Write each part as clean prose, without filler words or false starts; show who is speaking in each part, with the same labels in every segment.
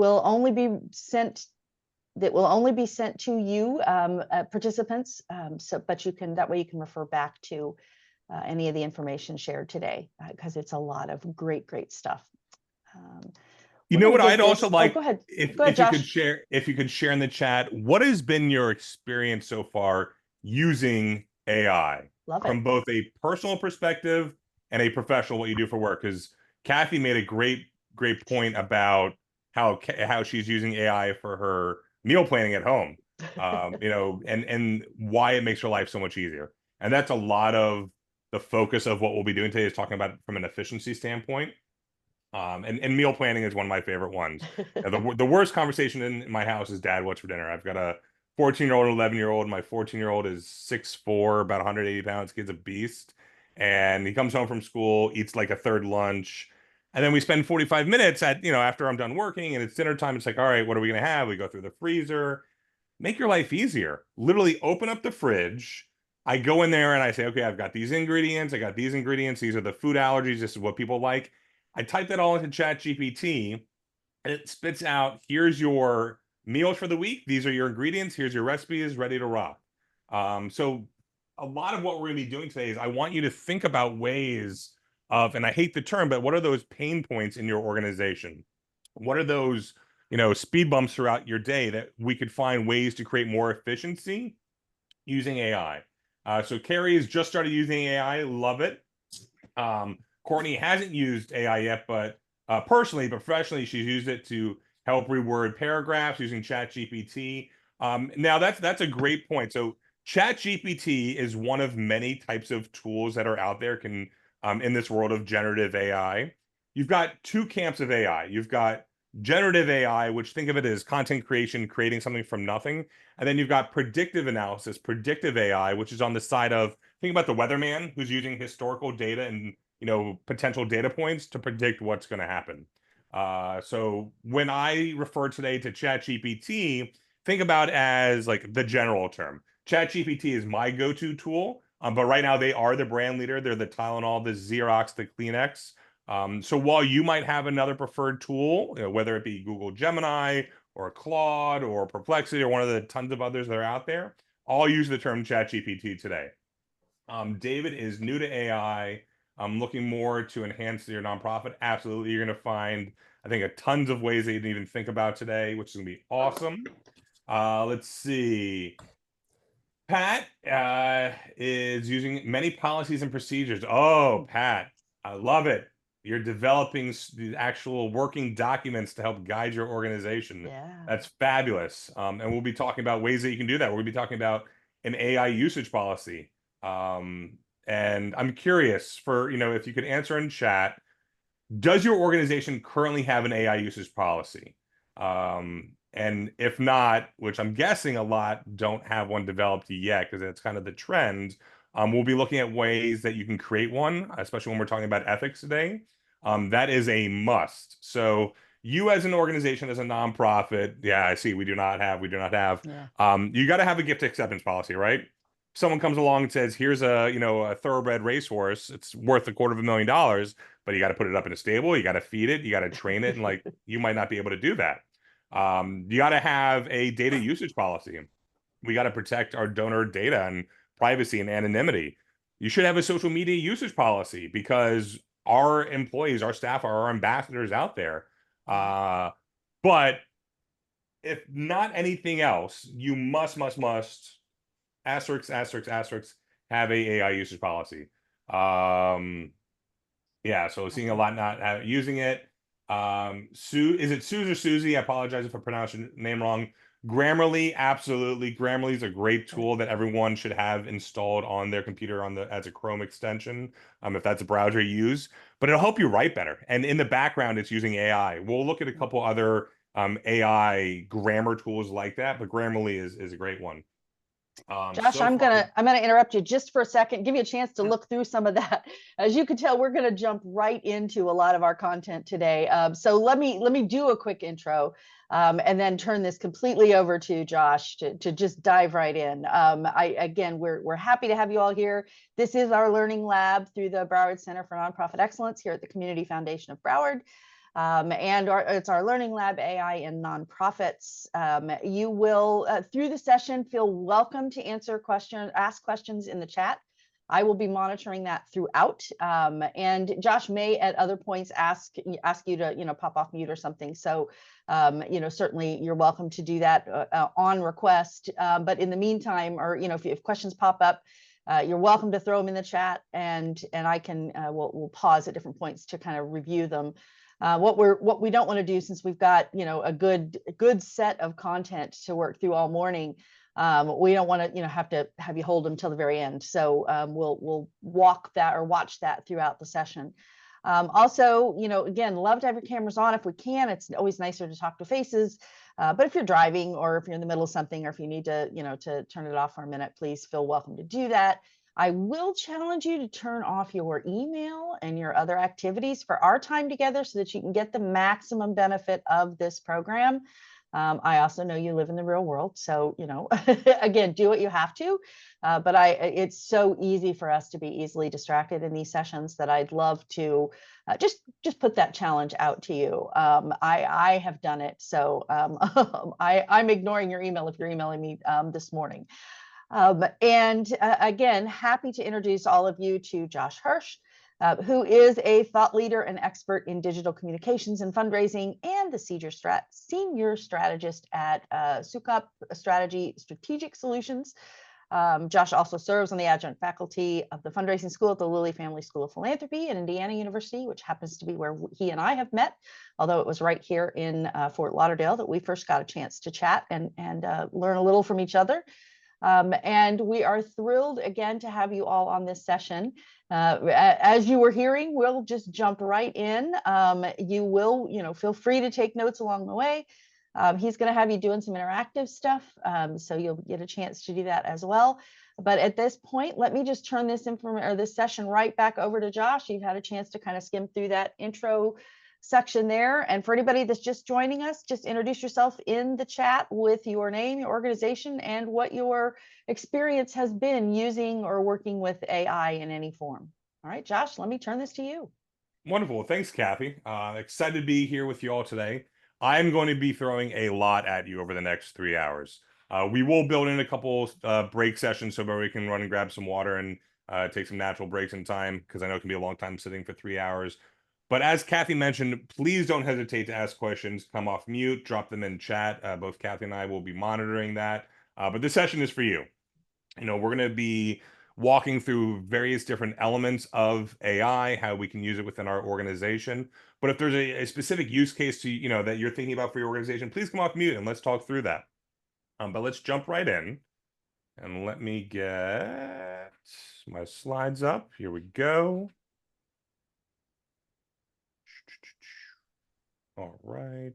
Speaker 1: will only be sent to you, participants. But that way you can refer back to any of the information shared today, because it's a lot of great stuff.
Speaker 2: You know what I'd also
Speaker 1: Oh,
Speaker 2: like,
Speaker 1: go ahead.
Speaker 2: if
Speaker 1: Go ahead,
Speaker 2: you could
Speaker 1: Josh.
Speaker 2: share, in the chat, what has been your experience so far using AI
Speaker 1: Love it.
Speaker 2: from both a personal perspective and a professional, what you do for work? Because Kathy made a great point about how she's using AI for her meal planning at home, and why it makes her life so much easier. And that's a lot of the focus of what we'll be doing today, is talking about it from an efficiency standpoint. And meal planning is one of my favorite ones. The worst conversation in my house is, Dad, what's for dinner? I've got a 14-year-old and 11-year-old. My 14-year-old is 6'4", about 180 pounds. Kid's a beast. And he comes home from school, eats like a third lunch. And then we spend 45 minutes after I'm done working and it's dinner time. It's like, all right, what are we going to have? We go through the freezer. Make your life easier. Literally open up the fridge. I go in there and I say, okay, I've got these ingredients. I got these ingredients. These are the food allergies. This is what people like. I type that all into ChatGPT and it spits out, here's your meals for the week. These are your ingredients. Here's your recipes, ready to rock. So a lot of what we're going to be doing today is I want you to think about ways of, and I hate the term, but what are those pain points in your organization? What are those, speed bumps throughout your day that we could find ways to create more efficiency using AI? So Carrie has just started using AI. Love it. Courtney hasn't used AI yet, but personally, professionally, she's used it to help reword paragraphs using ChatGPT. Now that's a great point. So ChatGPT is one of many types of tools that are out there in this world of generative AI. You've got two camps of AI. You've got generative AI, which, think of it as content creation, creating something from nothing. And then you've got predictive analysis, predictive AI, which is on the side of, think about the weatherman who's using historical data and potential data points to predict what's going to happen. So when I refer today to ChatGPT, think about it as like the general term. ChatGPT is my go-to tool, but right now they are the brand leader. They're the Tylenol, the Xerox, the Kleenex. So while you might have another preferred tool, whether it be Google Gemini or Claude or Perplexity or one of the tons of others that are out there, I'll use the term ChatGPT today. David is new to AI. I'm looking more to enhance your nonprofit. Absolutely. You're going to find, I think, a tons of ways that you didn't even think about today, which is going to be awesome. Let's see. Pat is using many policies and procedures. Oh, Pat, I love it. You're developing the actual working documents to help guide your organization.
Speaker 1: Yeah.
Speaker 2: That's fabulous. And we'll be talking about ways that you can do that. We're going to be talking about an AI usage policy. And I'm curious if you could answer in chat, does your organization currently have an AI usage policy? And if not, which I'm guessing a lot don't have one developed yet because it's kind of the trend, we'll be looking at ways that you can create one, especially when we're talking about ethics today. That is a must. So you as an organization, as a nonprofit, yeah, I see we do not have.
Speaker 1: Yeah.
Speaker 2: You got to have a gift acceptance policy, right? Someone comes along and says, here's a thoroughbred racehorse. It's worth $250,000, but you got to put it up in a stable. You got to feed it. You got to train it. And you might not be able to do that. You got to have a data usage policy. We got to protect our donor data and privacy and anonymity. You should have a social media usage policy because our employees, our staff are our ambassadors out there. But if not anything else, you must asterisk have a AI usage policy. Yeah, so seeing a lot not using it. Sue, is it Suze or Susie? I apologize if I pronounced your name wrong. Grammarly, absolutely. Grammarly is a great tool that everyone should have installed on their computer as a Chrome extension, if that's a browser you use. But it'll help you write better. And in the background, it's using AI. We'll look at a couple other AI grammar tools like that, but Grammarly is a great one.
Speaker 1: Josh, I'm gonna interrupt you just for a second, give you a chance to look through some of that. As you can tell, we're gonna jump right into a lot of our content today. So let me do a quick intro, and then turn this completely over to Josh to just dive right in. Again, we're happy to have you all here. This is our learning lab through the Broward Center for Nonprofit Excellence here at the Community Foundation of Broward. And it's our Learning Lab AI in nonprofits. You will, through the session, feel welcome to ask questions in the chat. I will be monitoring that throughout. And Josh may at other points ask you to, pop off mute or something. So, certainly you're welcome to do that on request. But in the meantime, or, if questions pop up, you're welcome to throw them in the chat, and I can, we'll pause at different points to kind of review them. What we don't want to do, since we've got, a good set of content to work through all morning, we don't want to, have you hold them till the very end. So we'll watch that throughout the session. Also, again, love to have your cameras on if we can. It's always nicer to talk to faces. But if you're driving, or if you're in the middle of something, or if you need to, to turn it off for a minute, please feel welcome to do that. I will challenge you to turn off your email and your other activities for our time together, so that you can get the maximum benefit of this program. I also know you live in the real world, so, again, do what you have to. But it's so easy for us to be easily distracted in these sessions that I'd love to just put that challenge out to you. I have done it, so I'm ignoring your email if you're emailing me this morning. Again, happy to introduce all of you to Josh Hirsch, who is a thought leader and expert in digital communications and fundraising, and the senior strategist at Sukup Strategy Strategic Solutions. Josh also serves on the adjunct faculty of the fundraising school at the Lilly Family School of Philanthropy at Indiana University, which happens to be where he and I have met, although it was right here in Fort Lauderdale that we first got a chance to chat and learn a little from each other. And we are thrilled again to have you all on this session. As you were hearing, we'll just jump right in. You will, feel free to take notes along the way. He's going to have you doing some interactive stuff, so you'll get a chance to do that as well. But at this point, let me just turn this session right back over to Josh. You've had a chance to kind of skim through that intro section there. And for anybody that's just joining us, just introduce yourself in the chat with your name, your organization, and what your experience has been using or working with AI in any form. All right, Josh, let me turn this to you.
Speaker 2: Wonderful. Thanks, Kathy. Excited to be here with you all today. I'm going to be throwing a lot at you over the next 3 hours. We will build in a couple break sessions so everybody can run and grab some water and take some natural breaks in time, because I know it can be a long time sitting for 3 hours. But as Kathy mentioned, please don't hesitate to ask questions. Come off mute, drop them in chat. Both Kathy and I will be monitoring that. But this session is for you. We're going to be walking through various different elements of AI, how we can use it within our organization. But if there's a specific use case to, that you're thinking about for your organization, please come off mute and let's talk through that. But let's jump right in. And let me get my slides up. Here we go. All right.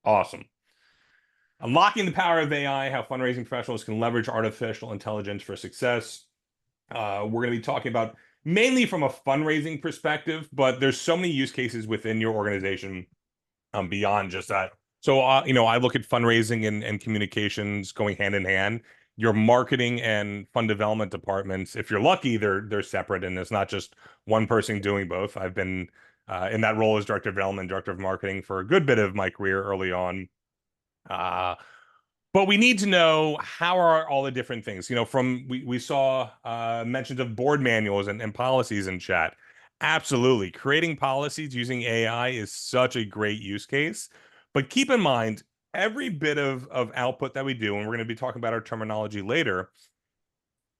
Speaker 2: Awesome. Unlocking the power of AI, how fundraising professionals can leverage artificial intelligence for success. We're going to be talking about mainly from a fundraising perspective, but there's so many use cases within your organization beyond just that. So, I look at fundraising and communications going hand in hand. Your marketing and fund development departments, if you're lucky, they're separate, and it's not just one person doing both. I've been in that role as director of development, director of marketing for a good bit of my career early on. But we need to know, how are all the different things, we saw mentions of board manuals and policies in chat. Absolutely. Creating policies using AI is such a great use case. But keep in mind, every bit of output that we do, and we're going to be talking about our terminology later,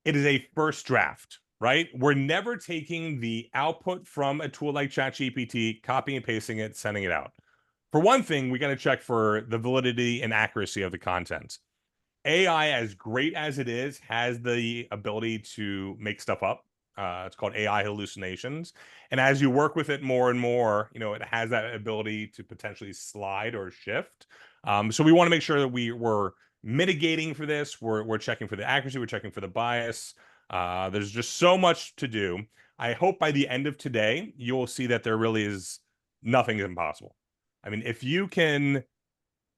Speaker 2: it is a first draft. Right? We're never taking the output from a tool like ChatGPT, copying and pasting it, sending it out. For one thing, we got to check for the validity and accuracy of the content. AI, as great as it is, has the ability to make stuff up. It's called AI hallucinations. And as you work with it more and more, it has that ability to potentially slide or shift. So we want to make sure that we're mitigating for this. We're checking for the accuracy. We're checking for the bias. There's just so much to do. I hope by the end of today, you'll see that there really is nothing impossible. I mean, if you can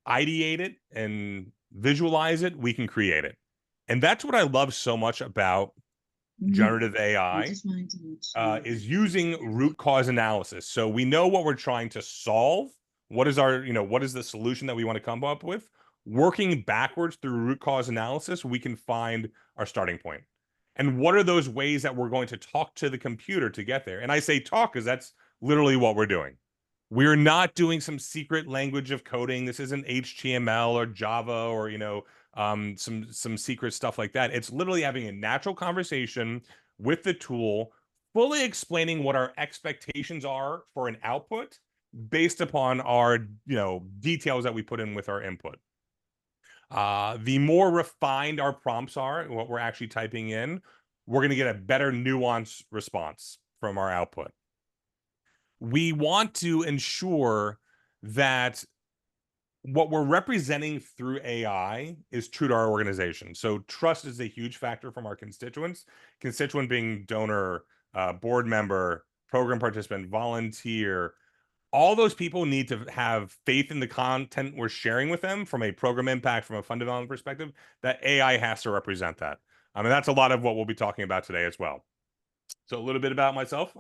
Speaker 2: ideate it and visualize it, we can create it. And that's what I love so much about generative AI is using root cause analysis. So we know what we're trying to solve. What is our, what is the solution that we want to come up with? Working backwards through root cause analysis, we can find our starting point. And what are those ways that we're going to talk to the computer to get there? And I say talk because that's literally what we're doing. We're not doing some secret language of coding. This isn't HTML or Java or, some secret stuff like that. It's literally having a natural conversation with the tool, fully explaining what our expectations are for an output based upon our, details that we put in with our input. The more refined our prompts are, what we're actually typing in, we're going to get a better nuanced response from our output. We want to ensure that what we're representing through AI is true to our organization. So trust is a huge factor from our constituents, constituent being donor, board member, program participant, volunteer. All those people need to have faith in the content we're sharing with them from a program impact, from a fund development perspective, that AI has to represent that. I mean, that's a lot of what we'll be talking about today as well. So a little bit about myself.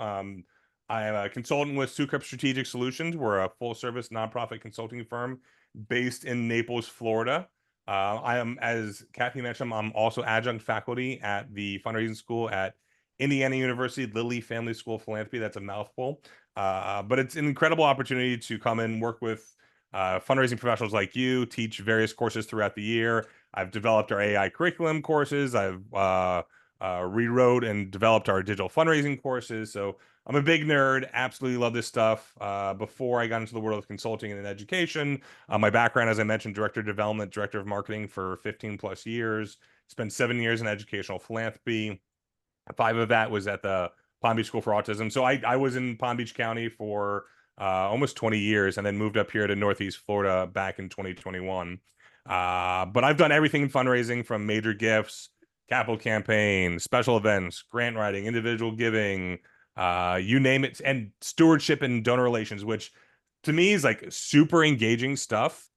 Speaker 2: I am a consultant with Sucrep Strategic Solutions. We're a full-service nonprofit consulting firm based in Naples, Florida. I am, as Kathy mentioned, I'm also adjunct faculty at the fundraising school at Indiana University, Lilly Family School of Philanthropy. That's a mouthful. But it's an incredible opportunity to come and work with fundraising professionals like you, teach various courses throughout the year. I've developed our AI curriculum courses. I've rewrote and developed our digital fundraising courses. So I'm a big nerd, absolutely love this stuff. Before I got into the world of consulting and education, my background, as I mentioned, director of development, director of marketing for 15 plus years, spent 7 years in educational philanthropy. 5 of that was at the Palm Beach School for Autism. So I was in Palm Beach County for almost 20 years and then moved up here to Northeast Florida back in 2021. But I've done everything in fundraising, from major gifts, capital campaign, special events, grant writing, individual giving, you name it, and stewardship and donor relations, which to me is like super engaging stuff,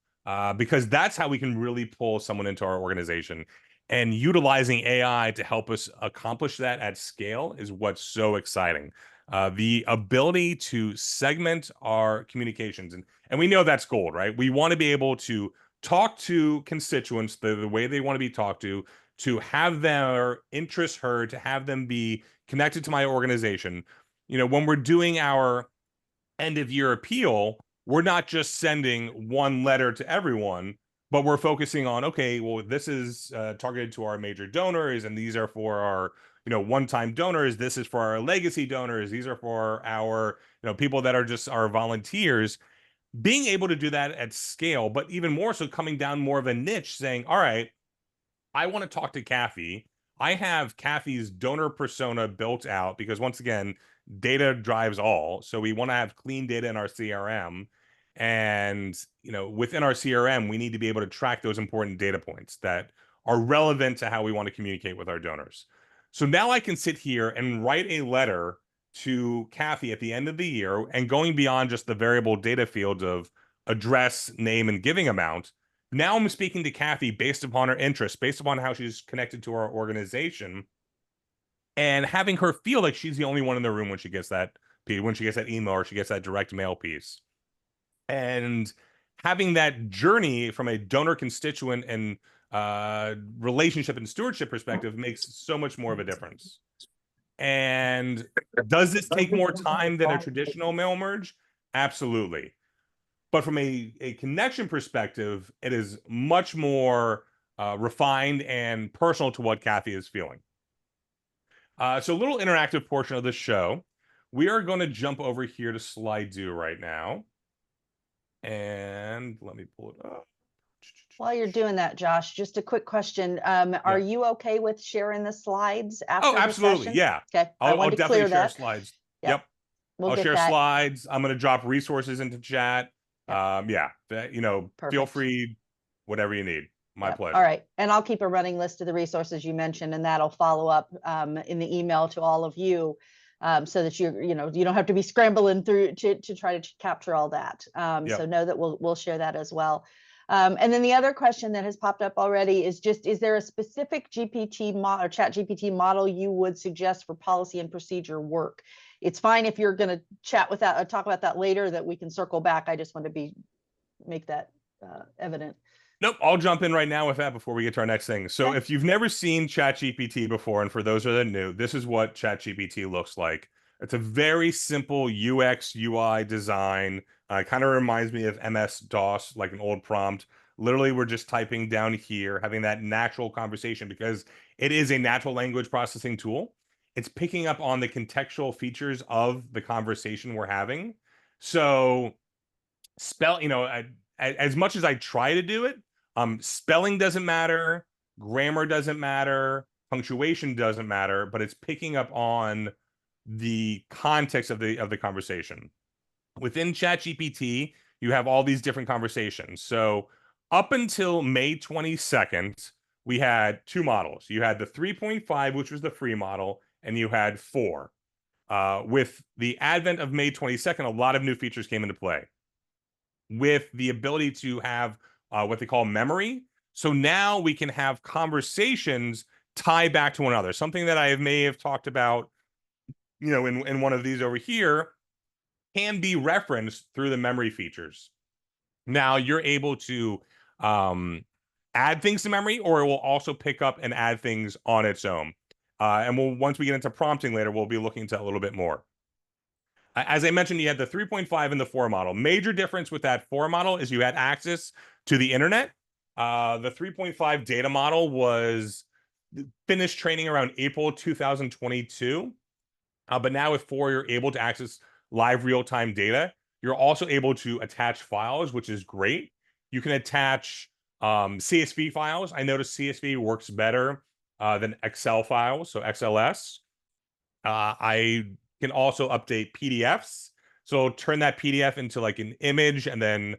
Speaker 2: because that's how we can really pull someone into our organization. And utilizing AI to help us accomplish that at scale is what's so exciting. The ability to segment our communications, and we know that's gold, right? We want to be able to talk to constituents the way they want to be talked to have their interests heard, to have them be connected to my organization. When we're doing our end of year appeal, we're not just sending one letter to everyone, but we're focusing on, okay, well, this is targeted to our major donors, and these are for our, one-time donors. This is for our legacy donors. These are for our, people that are just our volunteers. Being able to do that at scale, but even more so coming down more of a niche, saying, all right, I want to talk to Kathy. I have Kathy's donor persona built out because, once again, data drives all. So we want to have clean data in our CRM. And, within our CRM, we need to be able to track those important data points that are relevant to how we want to communicate with our donors. So now I can sit here and write a letter to Kathy at the end of the year, and going beyond just the variable data fields of address, name, and giving amount. Now I'm speaking to Kathy based upon her interests, based upon how she's connected to our organization, and having her feel like she's the only one in the room when she gets that email or she gets that direct mail piece. And having that journey from a donor constituent and relationship and stewardship perspective makes so much more of a difference. And does this take more time than a traditional mail merge? Absolutely. But from a connection perspective, it is much more refined and personal to what Kathy is feeling. So a little interactive portion of the show. We are going to jump over here to Slido right now. And let me pull it up.
Speaker 1: While you're doing that, Josh, just a quick question. Are you okay with sharing the slides after the
Speaker 2: absolutely.
Speaker 1: session?
Speaker 2: Yeah.
Speaker 1: Okay.
Speaker 2: I'll definitely share slides. Yep.
Speaker 1: We'll
Speaker 2: I'll share
Speaker 1: that.
Speaker 2: slides. I'm going to drop resources into chat.
Speaker 1: Yep.
Speaker 2: Feel free, whatever you need. My pleasure.
Speaker 1: All right. And I'll keep a running list of the resources you mentioned, and that'll follow up in the email to all of you, so that you don't have to be scrambling through to try to capture all that. So know that we'll share that as well. And then the other question that has popped up already is just, is there a specific GPT model or chat GPT model you would suggest for policy and procedure work? It's fine if you're going to chat with that, talk about that later, that we can circle back. I just want to make that evident.
Speaker 2: Nope, I'll jump in right now with that before we get to our next thing. So
Speaker 1: Okay.
Speaker 2: if you've never seen ChatGPT before, and for those that are new, this is what ChatGPT looks like. It's a very simple UX UI design. Kind of reminds me of MS-DOS, like an old prompt. Literally, we're just typing down here, having that natural conversation because it is a natural language processing tool. It's picking up on the contextual features of the conversation we're having. So as much as I try to do it, spelling doesn't matter, grammar doesn't matter, punctuation doesn't matter, but it's picking up on the context of the conversation. Within ChatGPT, you have all these different conversations. So up until May 22nd, we had two models. You had the 3.5, which was the free model, and you had 4. With the advent of May 22nd, a lot of new features came into play with the ability to have what they call memory. So now we can have conversations tie back to one another. Something that I may have talked about, in one of these over here, can be referenced through the memory features. Now you're able to add things to memory, or it will also pick up and add things on its own. And once we get into prompting later, we'll be looking into a little bit more. As I mentioned, you had the 3.5 and the 4 model. Major difference with that 4 model is you had access to the internet. The 3.5 data model was finished training around April 2022. But now with 4, you're able to access live real-time data. You're also able to attach files, which is great. You can attach CSV files. I noticed CSV works better than Excel files, so XLS. I can also update PDFs. So turn that PDF into like an image and then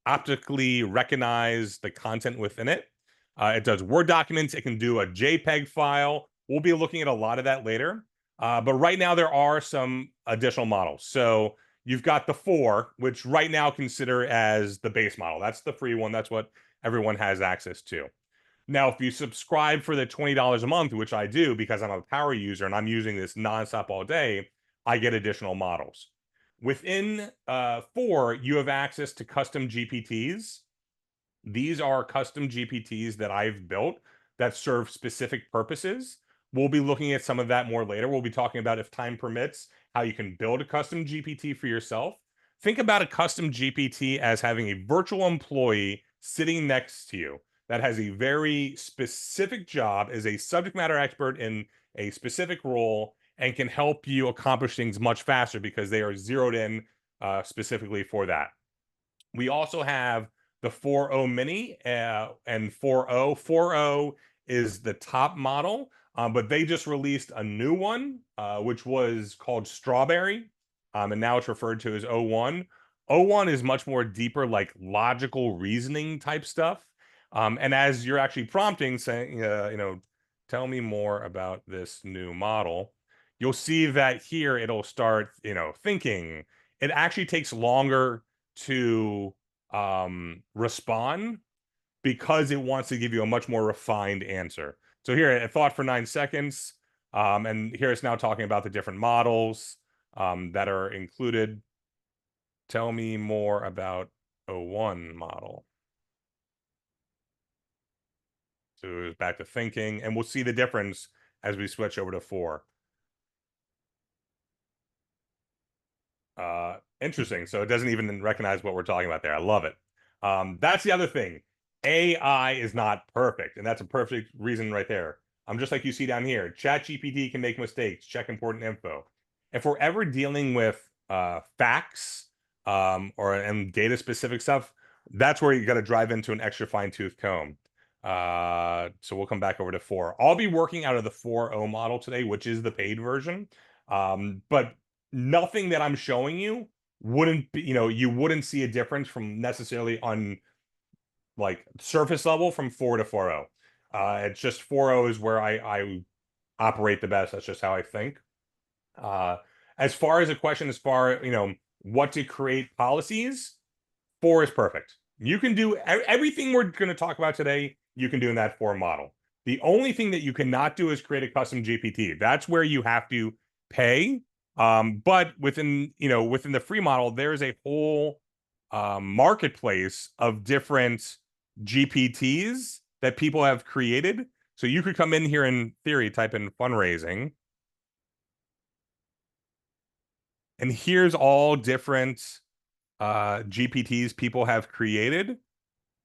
Speaker 2: optically recognize the content within it. It does Word documents. It can do a JPEG file. We'll be looking at a lot of that later. But right now there are some additional models. So you've got the 4, which right now consider as the base model. That's the free one. That's what everyone has access to. Now, if you subscribe for the $20 a month, which I do because I'm a power user and I'm using this nonstop all day, I get additional models. Within 4, you have access to custom GPTs. These are custom GPTs that I've built that serve specific purposes. We'll be looking at some of that more later. We'll be talking about, if time permits, how you can build a custom GPT for yourself. Think about a custom GPT as having a virtual employee sitting next to you that has a very specific job, is a subject matter expert in a specific role, and can help you accomplish things much faster because they are zeroed in specifically for that. We also have the 4.0 mini and 4.0. 4.0 is the top model, but they just released a new one, which was called Strawberry, and now it's referred to as 0.1. 0.1 is much more deeper, like logical reasoning type stuff. And as you're actually prompting, saying, tell me more about this new model, you'll see that here it'll start, thinking. It actually takes longer to respond because it wants to give you a much more refined answer. So here it thought for 9 seconds, and here it's now talking about the different models that are included. Tell me more about 0.1 model. So it was back to thinking, and we'll see the difference as we switch over to 4. Interesting. So it doesn't even recognize what we're talking about there. I love it. That's the other thing. AI is not perfect, and that's a perfect reason right there. Just like you see down here, ChatGPT can make mistakes, check important info. If we're ever dealing with facts and data specific stuff, that's where you got to drive into an extra fine-tooth comb. So we'll come back over to 4. I'll be working out of the 4.0 model today, which is the paid version. But nothing that I'm showing you wouldn't be, you wouldn't see a difference from necessarily on like surface level from 4 to 4.0. It's just 4.0 is where I operate the best. That's just how I think. As far as a question, what to create policies, 4 is perfect. You can do everything we're going to talk about today, you can do in that form model. The only thing that you cannot do is create a custom GPT. That's where you have to pay. But within the free model, there's a whole marketplace of different GPTs that people have created. So you could come in here in theory, type in fundraising. And here's all different GPTs people have created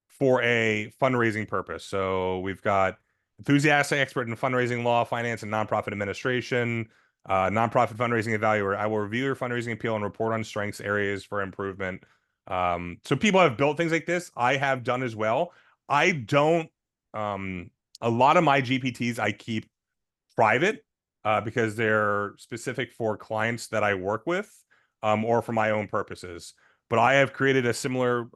Speaker 2: for a fundraising purpose. So we've got enthusiastic expert in fundraising law, finance, and nonprofit administration, nonprofit fundraising evaluator. I will review your fundraising appeal and report on strengths, areas for improvement. So people have built things like this. I have done as well. I don't, a lot of my GPTs I keep private because they're specific for clients that I work with or for my own purposes. But I have created a similar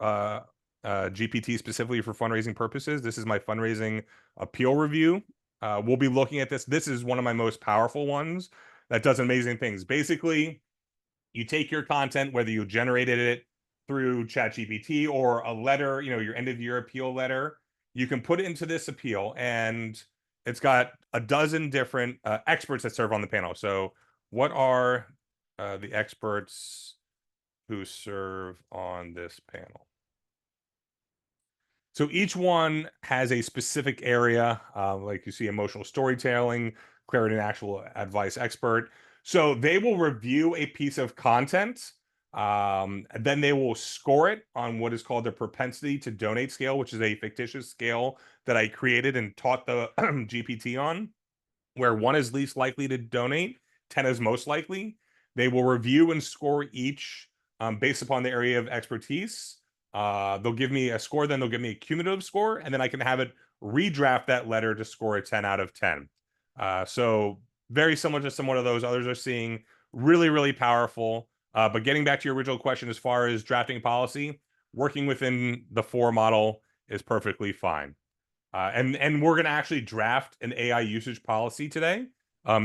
Speaker 2: GPT specifically for fundraising purposes. This is my fundraising appeal review. We'll be looking at this. This is one of my most powerful ones that does amazing things. Basically, you take your content, whether you generated it through ChatGPT or a letter, your end of year appeal letter, you can put it into this appeal, and it's got a dozen different experts that serve on the panel. So what are the experts who serve on this panel? So each one has a specific area, like you see emotional storytelling, clarity and actual advice expert. So they will review a piece of content, then they will score it on what is called the propensity to donate scale, which is a fictitious scale that I created and taught the GPT on, where 1 is least likely to donate, 10 is most likely. They will review and score each based upon the area of expertise. They'll give me a score, then they'll give me a cumulative score, and then I can have it redraft that letter to score a 10 out of 10. So very similar to some of those others are seeing, really, really powerful. But getting back to your original question, as far as drafting policy, working within the 4 model is perfectly fine. And we're going to actually draft an AI usage policy today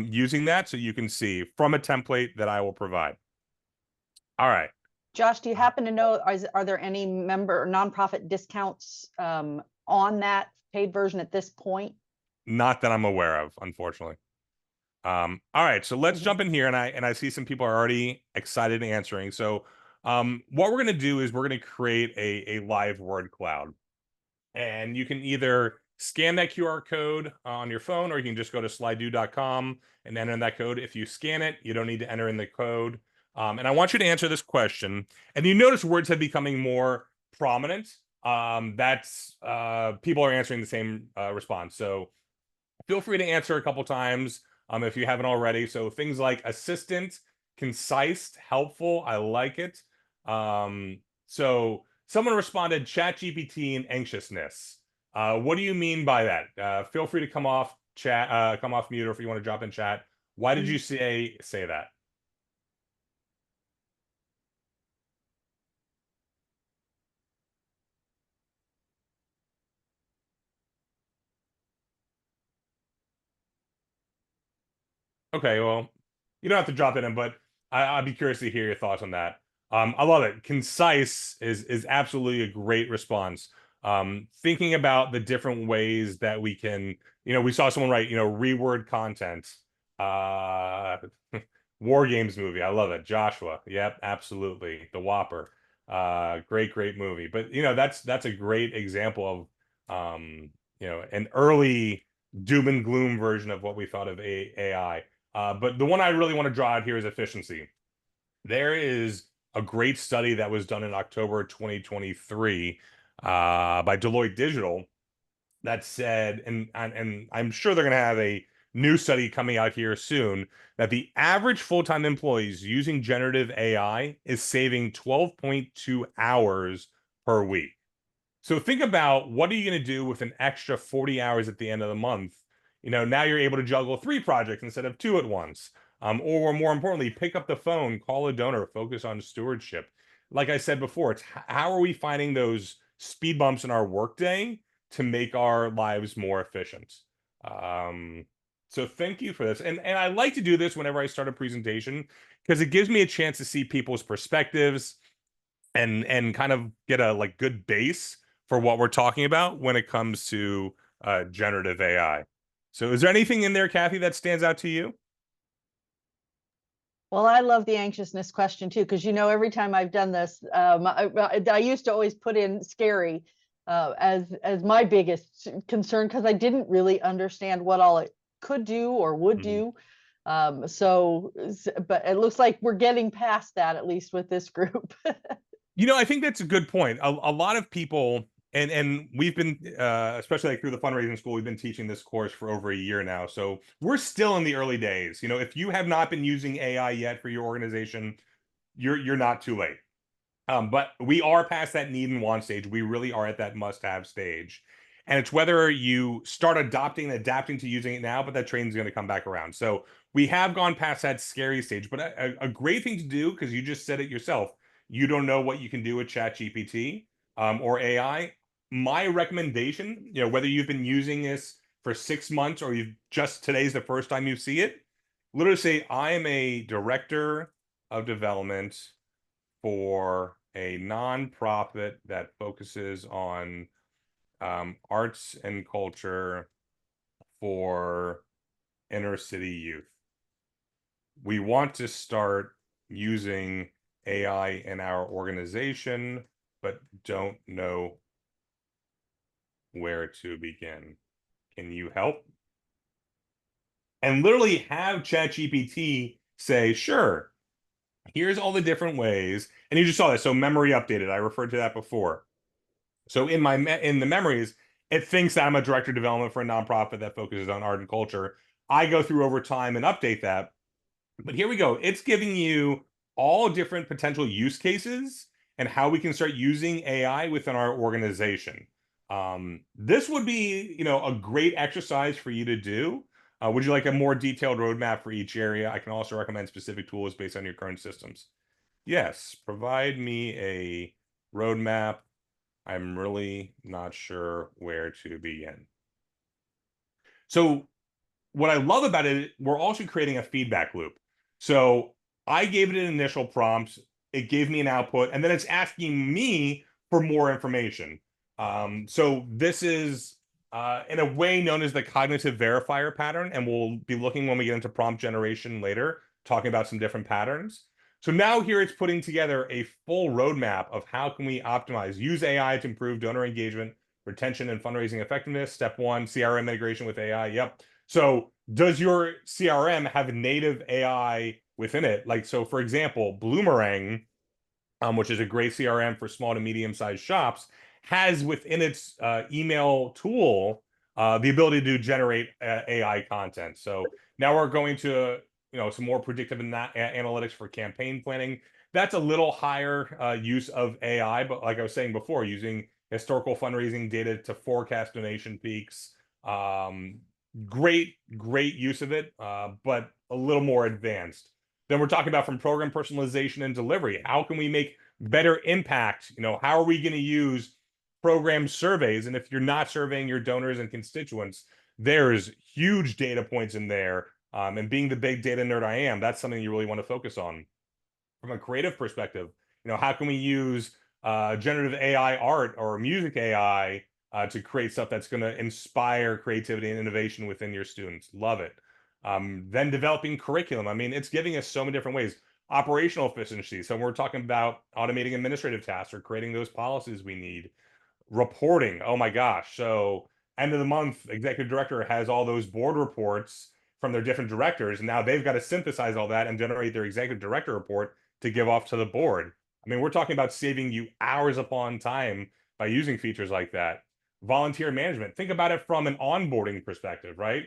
Speaker 2: using that, so you can see from a template that I will provide. All right.
Speaker 1: Josh, do you happen to know, are there any member or nonprofit discounts on that paid version at this point?
Speaker 2: Not that I'm aware of, unfortunately. All right, so let's jump in here, and I see some people are already excited and answering. So what we're going to do is we're going to create a live word cloud. And you can either scan that QR code on your phone, or you can just go to slido.com and enter in that code. If you scan it, you don't need to enter in the code. And I want you to answer this question. And you notice words have becoming more prominent. That's people are answering the same response. So feel free to answer a couple times if you haven't already. So things like assistant, concise, helpful. I like it. So someone responded ChatGPT and anxiousness. What do you mean by that? Feel free to come off chat, come off mute, or if you want to drop in chat. Why did you say that? Okay, well, you don't have to drop it in, but I'd be curious to hear your thoughts on that. I love it. Concise is absolutely a great response. Thinking about the different ways that we can, we saw someone write, reword content. War Games movie. I love it. Joshua. Yep, absolutely. The Whopper. Great movie. But that's a great example of an early doom and gloom version of what we thought of AI. But the one I really want to draw out here is efficiency. There is a great study that was done in October 2023 by Deloitte Digital that said, and I'm sure they're going to have a new study coming out here soon, that the average full-time employees using generative AI is saving 12.2 hours per week. So think about, what are you going to do with an extra 40 hours at the end of the month? Now you're able to juggle 3 projects instead of 2 at once. Or more importantly, pick up the phone, call a donor, focus on stewardship. Like I said before, it's how are we finding those speed bumps in our workday to make our lives more efficient? So thank you for this. And I like to do this whenever I start a presentation, because it gives me a chance to see people's perspectives. and kind of get a like good base for what we're talking about when it comes to generative AI. So is there anything in there, Kathy, that stands out to you?
Speaker 1: Well, I love the anxiousness question too, because every time I've done this, I used to always put in scary as my biggest concern because I didn't really understand what all it could do or would do. But it looks like we're getting past that, at least with this group.
Speaker 2: I think that's a good point. A lot of people, and we've been, especially like through the fundraising school, we've been teaching this course for over a year now. So we're still in the early days. If you have not been using AI yet for your organization, you're not too late. But we are past that need and want stage. We really are at that must-have stage. And it's whether you start adopting and adapting to using it now, but that train's going to come back around. So we have gone past that scary stage. But a great thing to do, because you just said it yourself, you don't know what you can do with ChatGPT or AI. My recommendation, whether you've been using this for 6 months or you've just today's the first time you see it, literally say, I am a director of development for a nonprofit that focuses on arts and culture for inner city youth. We want to start using AI in our organization, but don't know where to begin. Can you help? And literally have ChatGPT say, sure, here's all the different ways. And you just saw that. So memory updated. I referred to that before. So in the memories, it thinks that I'm a director of development for a nonprofit that focuses on art and culture. I go through over time and update that. But here we go. It's giving you all different potential use cases and how we can start using AI within our organization. This would be, a great exercise for you to do. Would you like a more detailed roadmap for each area? I can also recommend specific tools based on your current systems. Yes, provide me a roadmap. I'm really not sure where to begin. So what I love about it, we're also creating a feedback loop. So I gave it an initial prompt, it gave me an output, and then it's asking me for more information. So this is in a way known as the cognitive verifier pattern, and we'll be looking when we get into prompt generation later, talking about some different patterns. So now here it's putting together a full roadmap of how can we optimize, use AI to improve donor engagement, retention, and fundraising effectiveness. Step one, CRM integration with AI. Yep. So does your CRM have native AI within it? Like, so for example, Bloomerang, which is a great CRM for small to medium-sized shops, has within its email tool the ability to generate AI content. So now we're going to some more predictive analytics for campaign planning. That's a little higher use of AI, but like I was saying before, using historical fundraising data to forecast donation peaks. Great use of it, but a little more advanced. Then we're talking about from program personalization and delivery. How can we make better impact? How are we going to use program surveys? And if you're not surveying your donors and constituents, there's huge data points in there. And being the big data nerd I am, that's something you really want to focus on. From a creative perspective, how can we use generative AI art or music AI to create stuff that's going to inspire creativity and innovation within your students? Love it. Then developing curriculum. I mean, it's giving us so many different ways. Operational efficiency. So we're talking about automating administrative tasks or creating those policies we need. Reporting. Oh my gosh. So end of the month, executive director has all those board reports from their different directors. And now they've got to synthesize all that and generate their executive director report to give off to the board. I mean, we're talking about saving you hours upon time by using features like that. Volunteer management. Think about it from an onboarding perspective, right?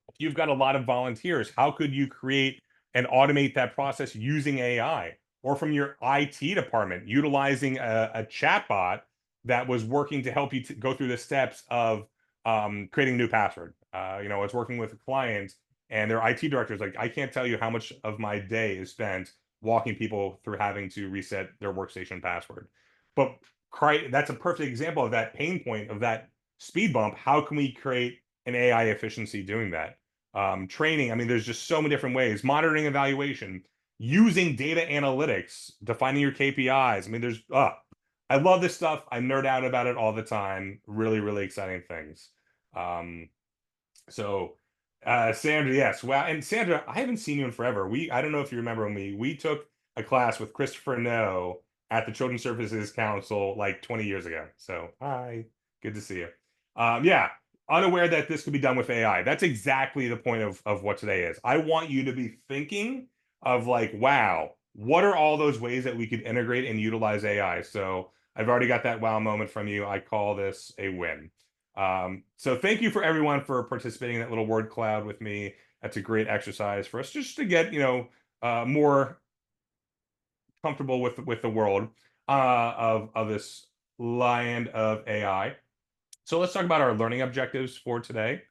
Speaker 2: If you've got a lot of volunteers, how could you create and automate that process using AI? Or from your IT department, utilizing a chatbot that was working to help you go through the steps of creating a new password. It's working with a client and their IT director is like, I can't tell you how much of my day is spent walking people through having to reset their workstation password. But that's a perfect example of that pain point, of that speed bump. How can we create an AI efficiency doing that? Training. I mean, there's just so many different ways. Monitoring, evaluation. using data analytics, defining your KPIs. I mean, there's I love this stuff. I nerd out about it all the time. Really, really exciting things. So Sandra, yes. Wow. And Sandra, I haven't seen you in forever. I don't know if you remember when we took a class with Christopher No at the Children's Services Council like 20 years ago. So hi, good to see you. Yeah, unaware that this could be done with AI. That's exactly the point of what today is. I want you to be thinking of like, wow, what are all those ways that we could integrate and utilize AI? So I've already got that wow moment from you. I call this a win. So thank you for everyone for participating in that little word cloud with me. That's a great exercise for us just to get, more comfortable with the world of this land of AI. So let's talk about our learning objectives for today.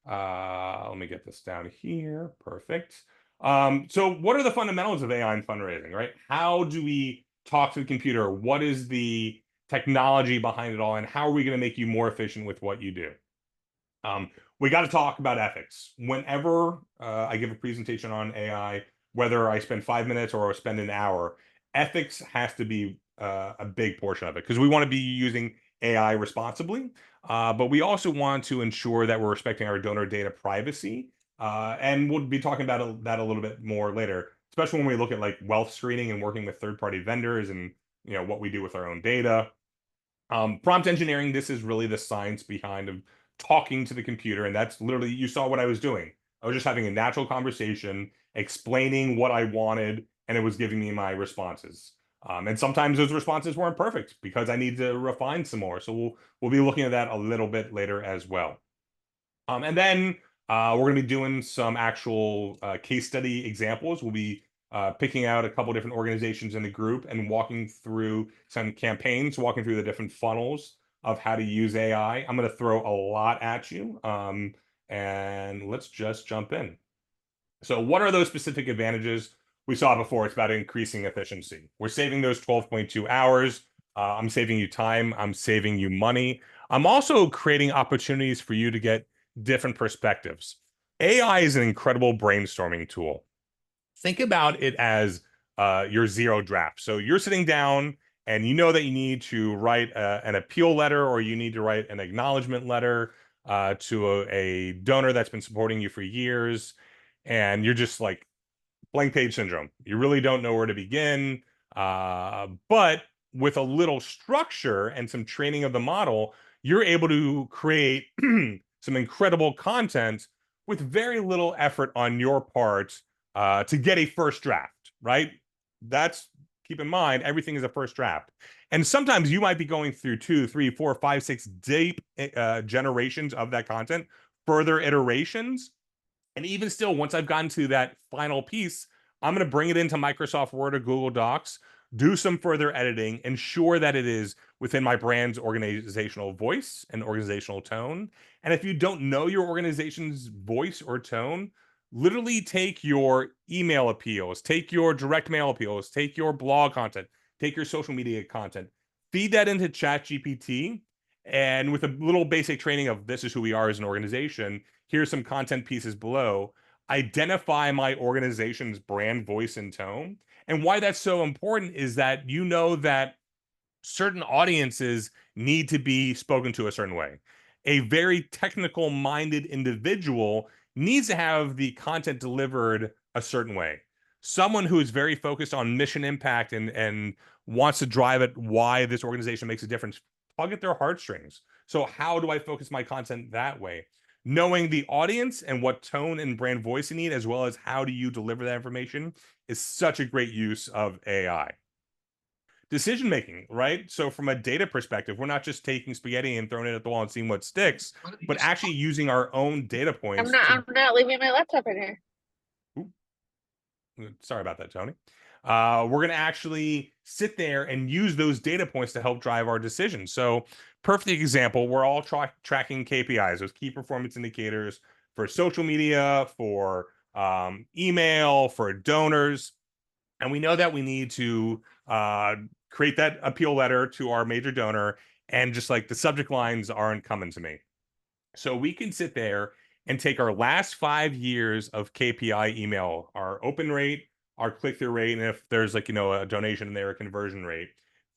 Speaker 2: Let me get this down here. Perfect. So what are the fundamentals of AI and fundraising, right? How do we talk to the computer? What is the technology behind it all? And how are we going to make you more efficient with what you do? We got to talk about ethics. Whenever I give a presentation on AI, whether I spend 5 minutes or I spend an hour, ethics has to be a big portion of it because we want to be using AI responsibly, but we also want to ensure that we're respecting our donor data privacy. And we'll be talking about that a little bit more later, especially when we look at like wealth screening and working with third-party vendors and what we do with our own data. Prompt engineering, this is really the science behind of talking to the computer, and that's literally, you saw what I was doing. I was just having a natural conversation, explaining what I wanted, and it was giving me my responses. And sometimes those responses weren't perfect because I need to refine some more. So we'll be looking at that a little bit later as well. And then we're going to be doing some actual case study examples. We'll be picking out a couple different organizations in the group and walking through some campaigns, walking through the different funnels of how to use AI. I'm going to throw a lot at you, and let's just jump in. So what are those specific advantages? We saw before, it's about increasing efficiency. We're saving those 12.2 hours. I'm saving you time. I'm saving you money. I'm also creating opportunities for you to get different perspectives. AI is an incredible brainstorming tool. Think about it as your zero draft. So you're sitting down and you know that you need to write an appeal letter or you need to write an acknowledgement letter to a donor that's been supporting you for years. And you're just like blank page syndrome. You really don't know where to begin. But with a little structure and some training of the model, you're able to create some incredible content with very little effort on your part to get a first draft, right? Keep in mind, everything is a first draft. And sometimes you might be going through 2, 3, 4, 5, 6 deep generations of that content, further iterations. And even still, once I've gotten to that final piece, I'm going to bring it into Microsoft Word or Google Docs, do some further editing, ensure that it is within my brand's organizational voice and organizational tone. And if you don't know your organization's voice or tone, literally take your email appeals, take your direct mail appeals, take your blog content, take your social media content, feed that into ChatGPT. And with a little basic training of this is who we are as an organization, here's some content pieces below, identify my organization's brand, voice, and tone. And why that's so important is that you know that certain audiences need to be spoken to a certain way. A very technical minded individual needs to have the content delivered a certain way. Someone who is very focused on mission impact and wants to drive at why this organization makes a difference, tug at their heartstrings. So how do I focus my content that way? Knowing the audience and what tone and brand voice you need, as well as how do you deliver that information, is such a great use of AI. Decision making, right? So from a data perspective, we're not just taking spaghetti and throwing it at the wall and seeing what sticks, but actually using our own data points.
Speaker 3: I'm not leaving my laptop in here.
Speaker 2: Sorry about that, Tony. We're going to actually sit there and use those data points to help drive our decisions. So perfect example, we're all tracking KPIs, those key performance indicators for social media, for email, for donors. And we know that we need to create that appeal letter to our major donor. And just like the subject lines aren't coming to me. So we can sit there and take our last 5 years of KPI email, our open rate, our click-through rate, and if there's like, a donation in there, a conversion rate.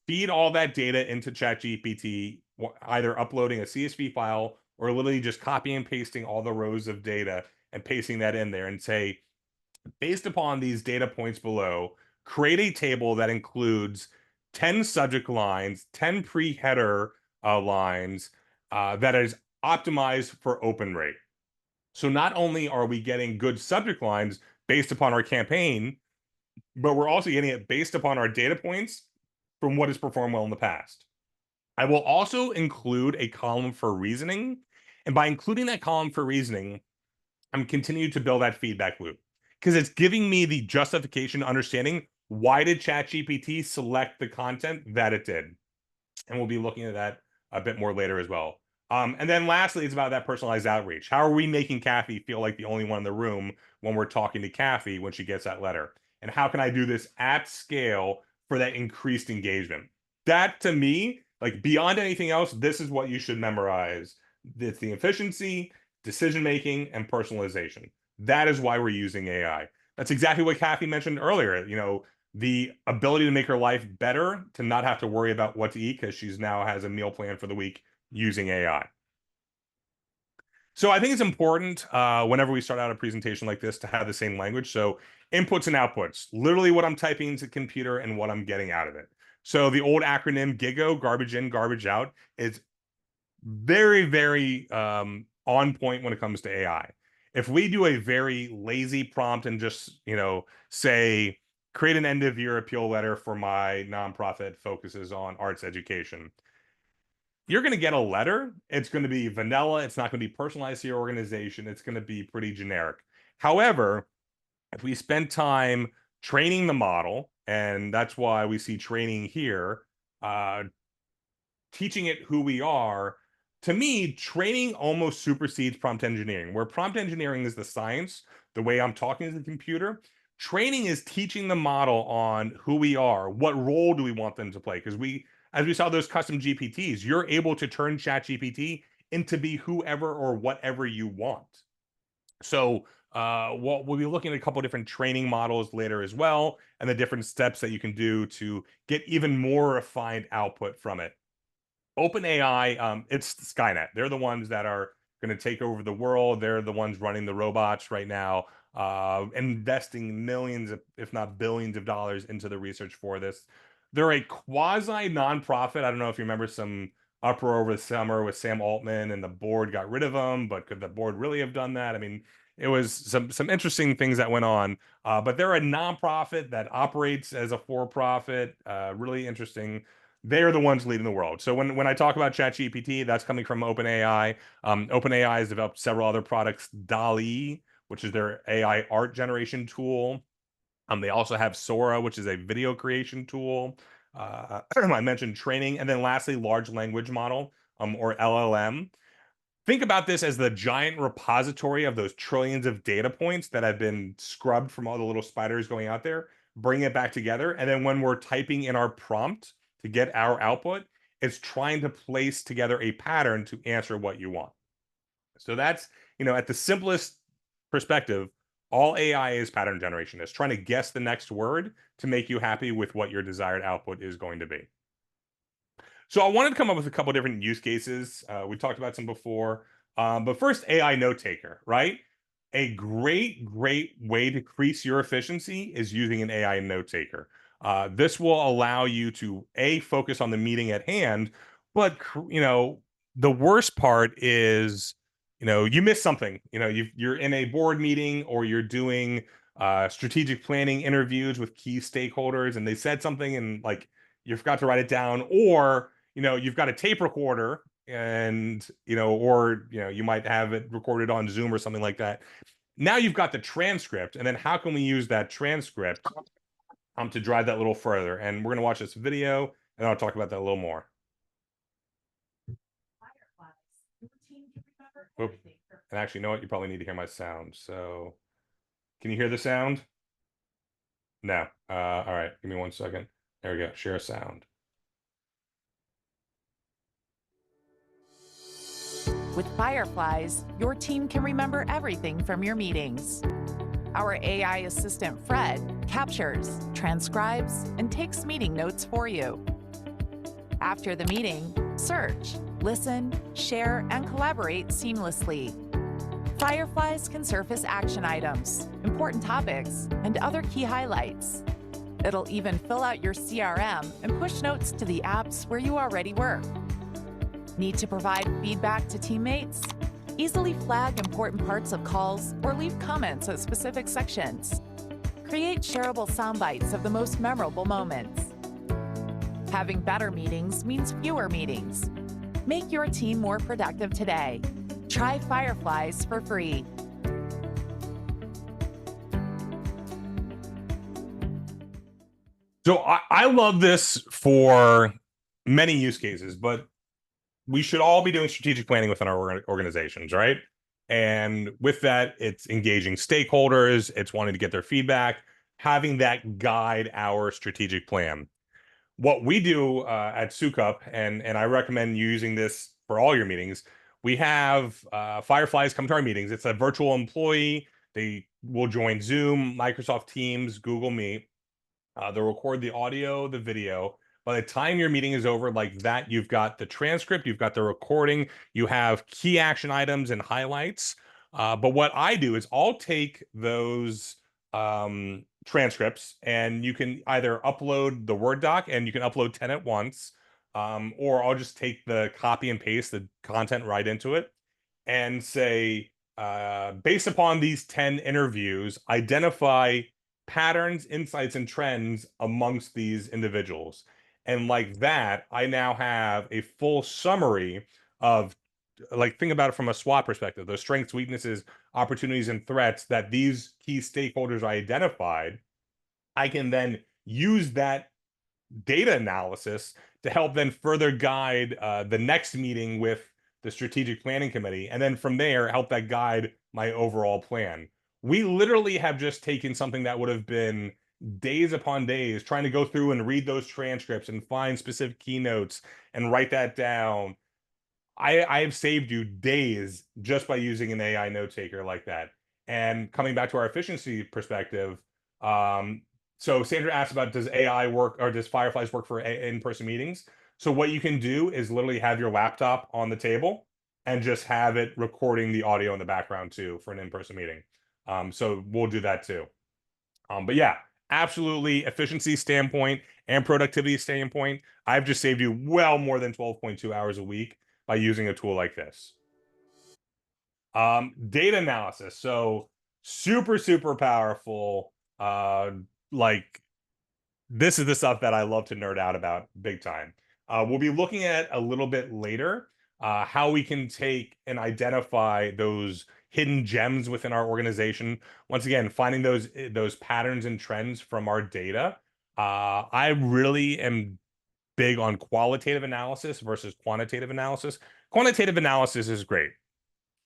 Speaker 2: Feed all that data into ChatGPT, either uploading a CSV file or literally just copy and pasting all the rows of data and pasting that in there and say, based upon these data points below, create a table that includes 10 subject lines, 10 pre-header lines that is optimized for open rate. So not only are we getting good subject lines based upon our campaign, but we're also getting it based upon our data points from what has performed well in the past. I will also include a column for reasoning. And by including that column for reasoning, I'm continuing to build that feedback loop because it's giving me the justification, understanding why did ChatGPT select the content that it did. And we'll be looking at that a bit more later as well. And then lastly, it's about that personalized outreach. How are we making Kathy feel like the only one in the room when we're talking to Kathy when she gets that letter? And how can I do this at scale for that increased engagement? That, to me, like beyond anything else, this is what you should memorize. It's the efficiency, decision-making, and personalization. That is why we're using AI. That's exactly what Kathy mentioned earlier. The ability to make her life better, to not have to worry about what to eat because she's now has a meal plan for the week using AI. So I think it's important whenever we start out a presentation like this to have the same language. So inputs and outputs, literally what I'm typing into the computer and what I'm getting out of it. So the old acronym GIGO, garbage in, garbage out, is very, very on point when it comes to AI. If we do a very lazy prompt and just, say, create an end of year appeal letter for my nonprofit focuses on arts education, you're going to get a letter. It's going to be vanilla. It's not going to be personalized to your organization. It's going to be pretty generic. However, if we spend time training the model, and that's why we see training here, teaching it who we are, to me, training almost supersedes prompt engineering. Where prompt engineering is the science, the way I'm talking to the computer, training is teaching the model on who we are, what role do we want them to play? Because as we saw those custom GPTs, you're able to turn ChatGPT into be whoever or whatever you want. So we'll be looking at a couple of different training models later as well, and the different steps that you can do to get even more refined output from it. OpenAI, it's Skynet. They're the ones that are going to take over the world. They're the ones running the robots right now, investing millions, if not billions of dollars into the research for this. They're a quasi nonprofit. I don't know if you remember some uproar over the summer with Sam Altman and the board got rid of him, but could the board really have done that? I mean, it was some interesting things that went on, but they're a nonprofit that operates as a for-profit. Really interesting. They're the ones leading the world. So when I talk about ChatGPT, that's coming from OpenAI. OpenAI has developed several other products, DALL-E, which is their AI art generation tool. They also have Sora, which is a video creation tool. I mentioned training. And then lastly, large language model, or LLM. Think about this as the giant repository of those trillions of data points that have been scrubbed from all the little spiders going out there, bring it back together. And then when we're typing in our prompt to get our output, it's trying to place together a pattern to answer what you want. So that's, at the simplest perspective, all AI is pattern generation. It's trying to guess the next word to make you happy with what your desired output is going to be. So I wanted to come up with a couple different use cases. We talked about some before, but first, AI note taker, right? A great way to increase your efficiency is using an AI note taker. This will allow you to focus on the meeting at hand, but the worst part is, you miss something. You're in a board meeting or you're doing strategic planning interviews with key stakeholders, and they said something and like you forgot to write it down, or you've got a tape recorder and or you might have it recorded on Zoom or something like that. Now you've got the transcript, and then how can we use that transcript to drive that a little further? And we're going to watch this video and I'll talk about that a little more. Oh, and actually, you know what? You probably need to hear my sound. So can you hear the sound? No. All right. Give me 1 second. There we go. Share sound.
Speaker 4: With Fireflies, your team can remember everything from your meetings. Our AI assistant, Fred, captures, transcribes, and takes meeting notes for you. After the meeting, search, listen, share, and collaborate seamlessly. Fireflies can surface action items, important topics, and other key highlights. It'll even fill out your CRM and push notes to the apps where you already work. Need to provide feedback to teammates? Easily flag important parts of calls or leave comments at specific sections. Create shareable sound bites of the most memorable moments. Having better meetings means fewer meetings. Make your team more productive today. Try Fireflies for free.
Speaker 2: So I love this for many use cases, but we should all be doing strategic planning within our organizations, right? And with that, it's engaging stakeholders, it's wanting to get their feedback, having that guide our strategic plan. What we do at Sukup, and I recommend using this for all your meetings, we have Fireflies come to our meetings. It's a virtual employee. They will join Zoom, Microsoft Teams, Google Meet. They'll record the audio, the video. By the time your meeting is over like that, you've got the transcript, you've got the recording, you have key action items and highlights. But what I do is I'll take those transcripts, and you can either upload the Word doc, and you can upload 10 at once, or I'll just take the copy and paste the content right into it and say, based upon these 10 interviews, identify patterns, insights, and trends amongst these individuals. And like that, I now have a full summary of, like, think about it from a SWOT perspective, the strengths, weaknesses, opportunities, and threats that these key stakeholders I identified. I can then use that data analysis to help then further guide the next meeting with the strategic planning committee. And then from there, help that guide my overall plan. We literally have just taken something that would have been days upon days trying to go through and read those transcripts and find specific keynotes and write that down. I have saved you days just by using an AI note taker like that. And coming back to our efficiency perspective, so Sandra asked about, does AI work, or does Fireflies work for in-person meetings? So what you can do is literally have your laptop on the table and just have it recording the audio in the background too for an in-person meeting. So we'll do that too. But yeah, absolutely, efficiency standpoint and productivity standpoint, I've just saved you well more than 12.2 hours a week by using a tool like this. Data analysis. So super, super powerful. Like, this is the stuff that I love to nerd out about big time. We'll be looking at a little bit later how we can take and identify those hidden gems within our organization. Once again, finding those patterns and trends from our data. I really am big on qualitative analysis versus quantitative analysis. Quantitative analysis is great.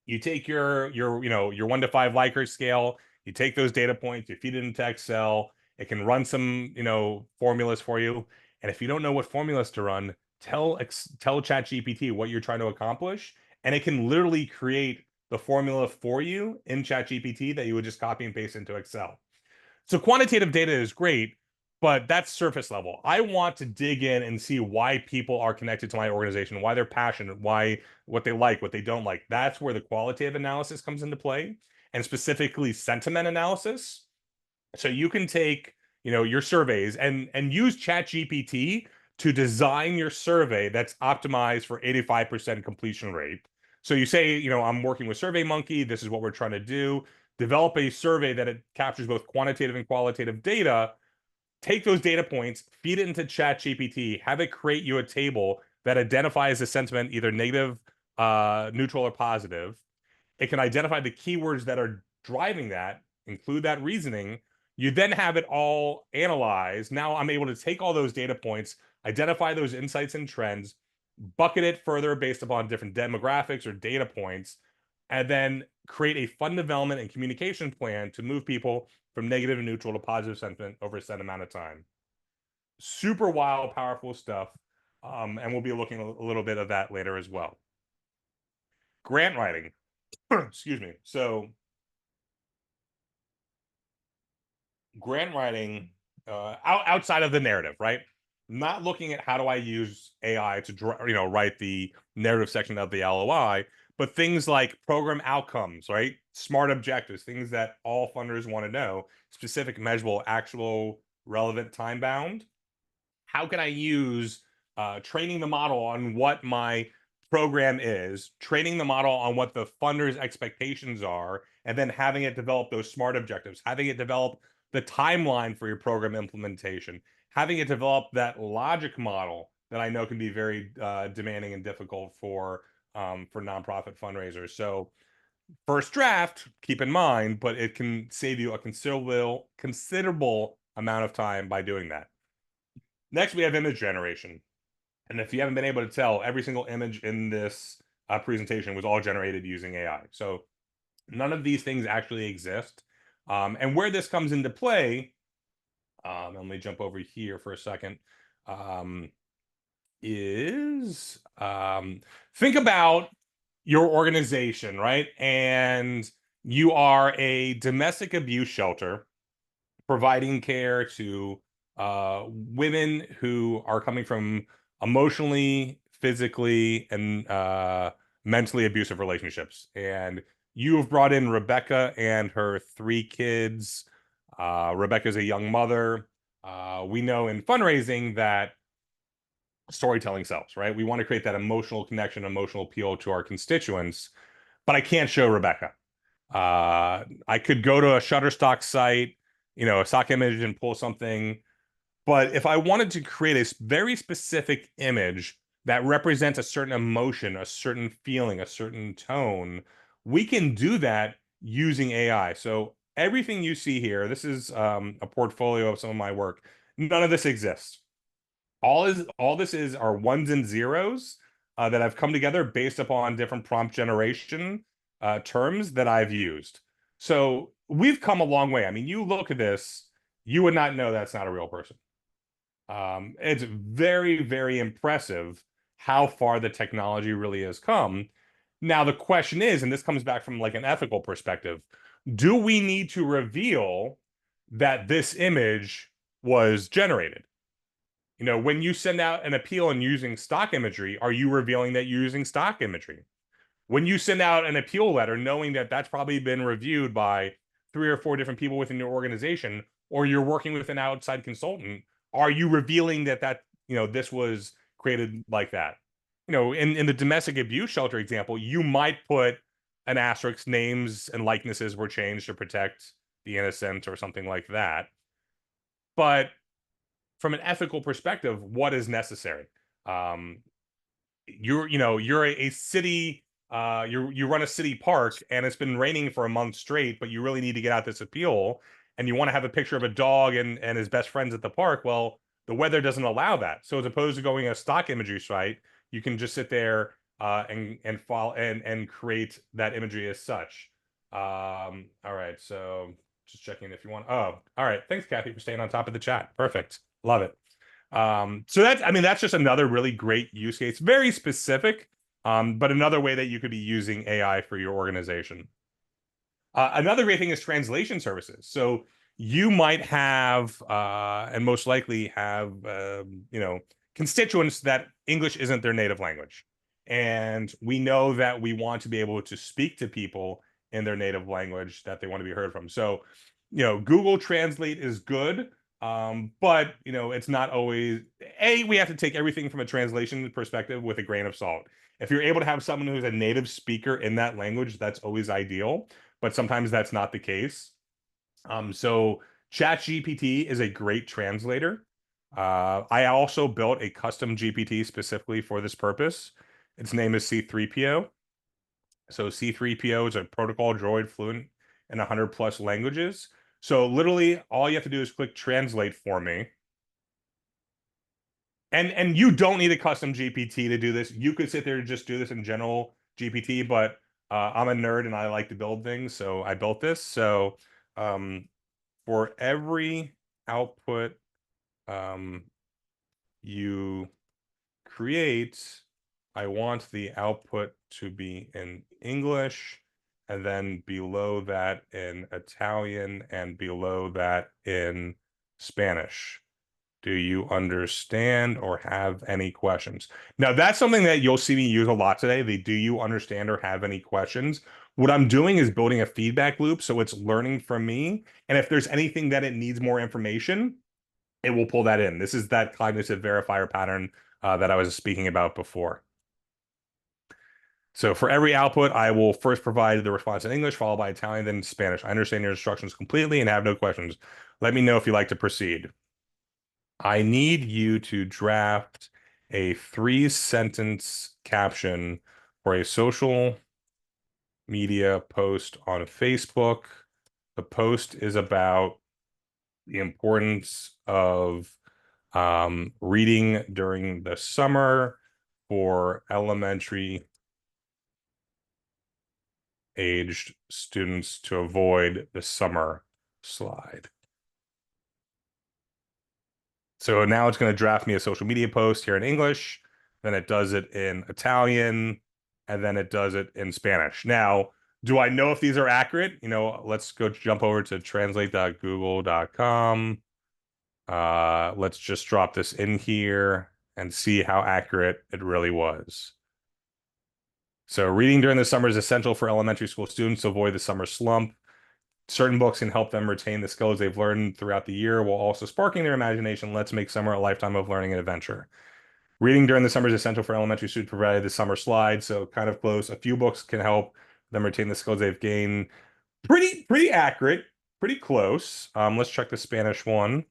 Speaker 2: You take your 1 to 5 Likert scale, you take those data points, you feed it into Excel, it can run some formulas for you. And if you don't know what formulas to run, tell ChatGPT what you're trying to accomplish, and it can literally create the formula for you in ChatGPT that you would just copy and paste into Excel. So quantitative data is great, but that's surface level. I want to dig in and see why people are connected to my organization, why they're passionate, what they like, what they don't like. That's where the qualitative analysis comes into play, and specifically sentiment analysis. So you can take, your surveys and use ChatGPT to design your survey that's optimized for 85% completion rate. So you say, I'm working with SurveyMonkey, this is what we're trying to do. Develop a survey that it captures both quantitative and qualitative data. Take those data points, feed it into ChatGPT, have it create you a table that identifies the sentiment, either negative, neutral, or positive. It can identify the keywords that are driving that, include that reasoning. You then have it all analyzed. Now I'm able to take all those data points, identify those insights and trends, bucket it further based upon different demographics or data points, and then create a fund development and communication plan to move people from negative and neutral to positive sentiment over a set amount of time. Super wild, powerful stuff. And we'll be looking a little bit of that later as well. Grant writing. Excuse me. So grant writing outside of the narrative, right? Not looking at how do I use AI to write the narrative section of the LOI, but things like program outcomes, right? Smart objectives, things that all funders want to know, specific, measurable, actual, relevant, time bound. How can I use training the model on what my program is, training the model on what the funder's expectations are, and then having it develop those smart objectives, having it develop the timeline for your program implementation, having it develop that logic model that I know can be very demanding and difficult for nonprofit fundraisers. So first draft, keep in mind, but it can save you a considerable amount of time by doing that. Next, we have image generation. And if you haven't been able to tell, every single image in this presentation was all generated using AI. So none of these things actually exist. And where this comes into play, let me jump over here for a second, think about your organization, right? And you are a domestic abuse shelter providing care to women who are coming from emotionally, physically, and mentally abusive relationships. And you have brought in Rebecca and her 3 kids. Rebecca's a young mother. We know in fundraising that storytelling sells, right? We want to create that emotional connection, emotional appeal to our constituents, but I can't show Rebecca. I could go to a Shutterstock site, a stock image, and pull something. But if I wanted to create a very specific image that represents a certain emotion, a certain feeling, a certain tone, we can do that using AI. So everything you see here, this is a portfolio of some of my work. None of this exists. All this is are ones and zeros that have come together based upon different prompt generation terms that I've used. So we've come a long way. I mean, you look at this, you would not know that's not a real person. It's very, very impressive how far the technology really has come. Now, the question is, and this comes back from like an ethical perspective, do we need to reveal that this image was generated? When you send out an appeal and using stock imagery, are you revealing that you're using stock imagery? When you send out an appeal letter, knowing that that's probably been reviewed by 3 or 4 different people within your organization, or you're working with an outside consultant, are you revealing that this was created like that? In the domestic abuse shelter example, you might put an asterisk, names and likenesses were changed to protect the innocent or something like that. But from an ethical perspective, what is necessary? You're a city, you run a city park and it's been raining for a month straight, but you really need to get out this appeal and you want to have a picture of a dog and his best friends at the park. Well, the weather doesn't allow that. So as opposed to going a stock imagery site, you can just sit there and follow and create that imagery as such. All right, so just checking if you want. Oh, all right. Thanks, Kathy, for staying on top of the chat. Perfect. Love it. So that's just another really great use case, very specific, but another way that you could be using AI for your organization. Another great thing is translation services. So you might have, and most likely have, constituents that English isn't their native language. And we know that we want to be able to speak to people in their native language that they want to be heard from. So, Google Translate is good. But it's not always we have to take everything from a translation perspective with a grain of salt. If you're able to have someone who's a native speaker in that language, that's always ideal, but sometimes that's not the case. So ChatGPT is a great translator. I also built a custom GPT specifically for this purpose. Its name is C3PO. So C3PO is a protocol droid fluent in 100+ languages. So literally all you have to do is click translate for me. And you don't need a custom GPT to do this. You could sit there and just do this in general GPT, but I'm a nerd and I like to build things. So I built this. So for every output you create, I want the output to be in English. and then below that in Italian, and below that in Spanish. Do you understand or have any questions? Now, that's something that you'll see me use a lot today. The do you understand or have any questions? What I'm doing is building a feedback loop, so it's learning from me. And if there's anything that it needs more information, it will pull that in. This is that cognitive verifier pattern that I was speaking about before. So for every output, I will first provide the response in English, followed by Italian, then Spanish. I understand your instructions completely and have no questions. Let me know if you'd like to proceed. I need you to draft a 3-sentence caption for a social media post on Facebook. The post is about the importance of reading during the summer for elementary aged students to avoid the summer slide. So now it's going to draft me a social media post here in English, then it does it in Italian, and then it does it in Spanish. Now, do I know if these are accurate? You know, let's go jump over to translate.google.com. Let's just drop this in here and see how accurate it really was. So reading during the summer is essential for elementary school students to avoid the summer slump. Certain books can help them retain the skills they've learned throughout the year while also sparking their imagination. Let's make summer a lifetime of learning and adventure. Reading during the summer is essential for elementary students, provided the summer slide. So kind of close. A few books can help them retain the skills they've gained. Pretty accurate, pretty close. Let's check the Spanish one.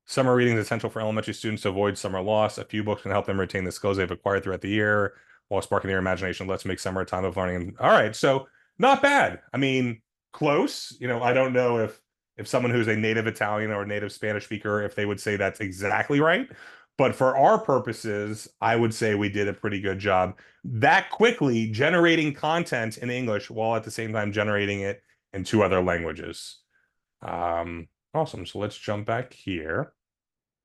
Speaker 2: Summer reading is essential for elementary students to avoid summer loss. A few books can help them retain the skills they've acquired throughout the year while sparking their imagination. Let's make summer a time of learning. All right, so not bad. I mean, close. You know, I don't know if someone who's a native Italian or a native Spanish speaker, if they would say that's exactly right. But for our purposes, I would say we did a pretty good job that quickly generating content in English while at the same time generating it in 2 other languages. Awesome. So let's jump back here.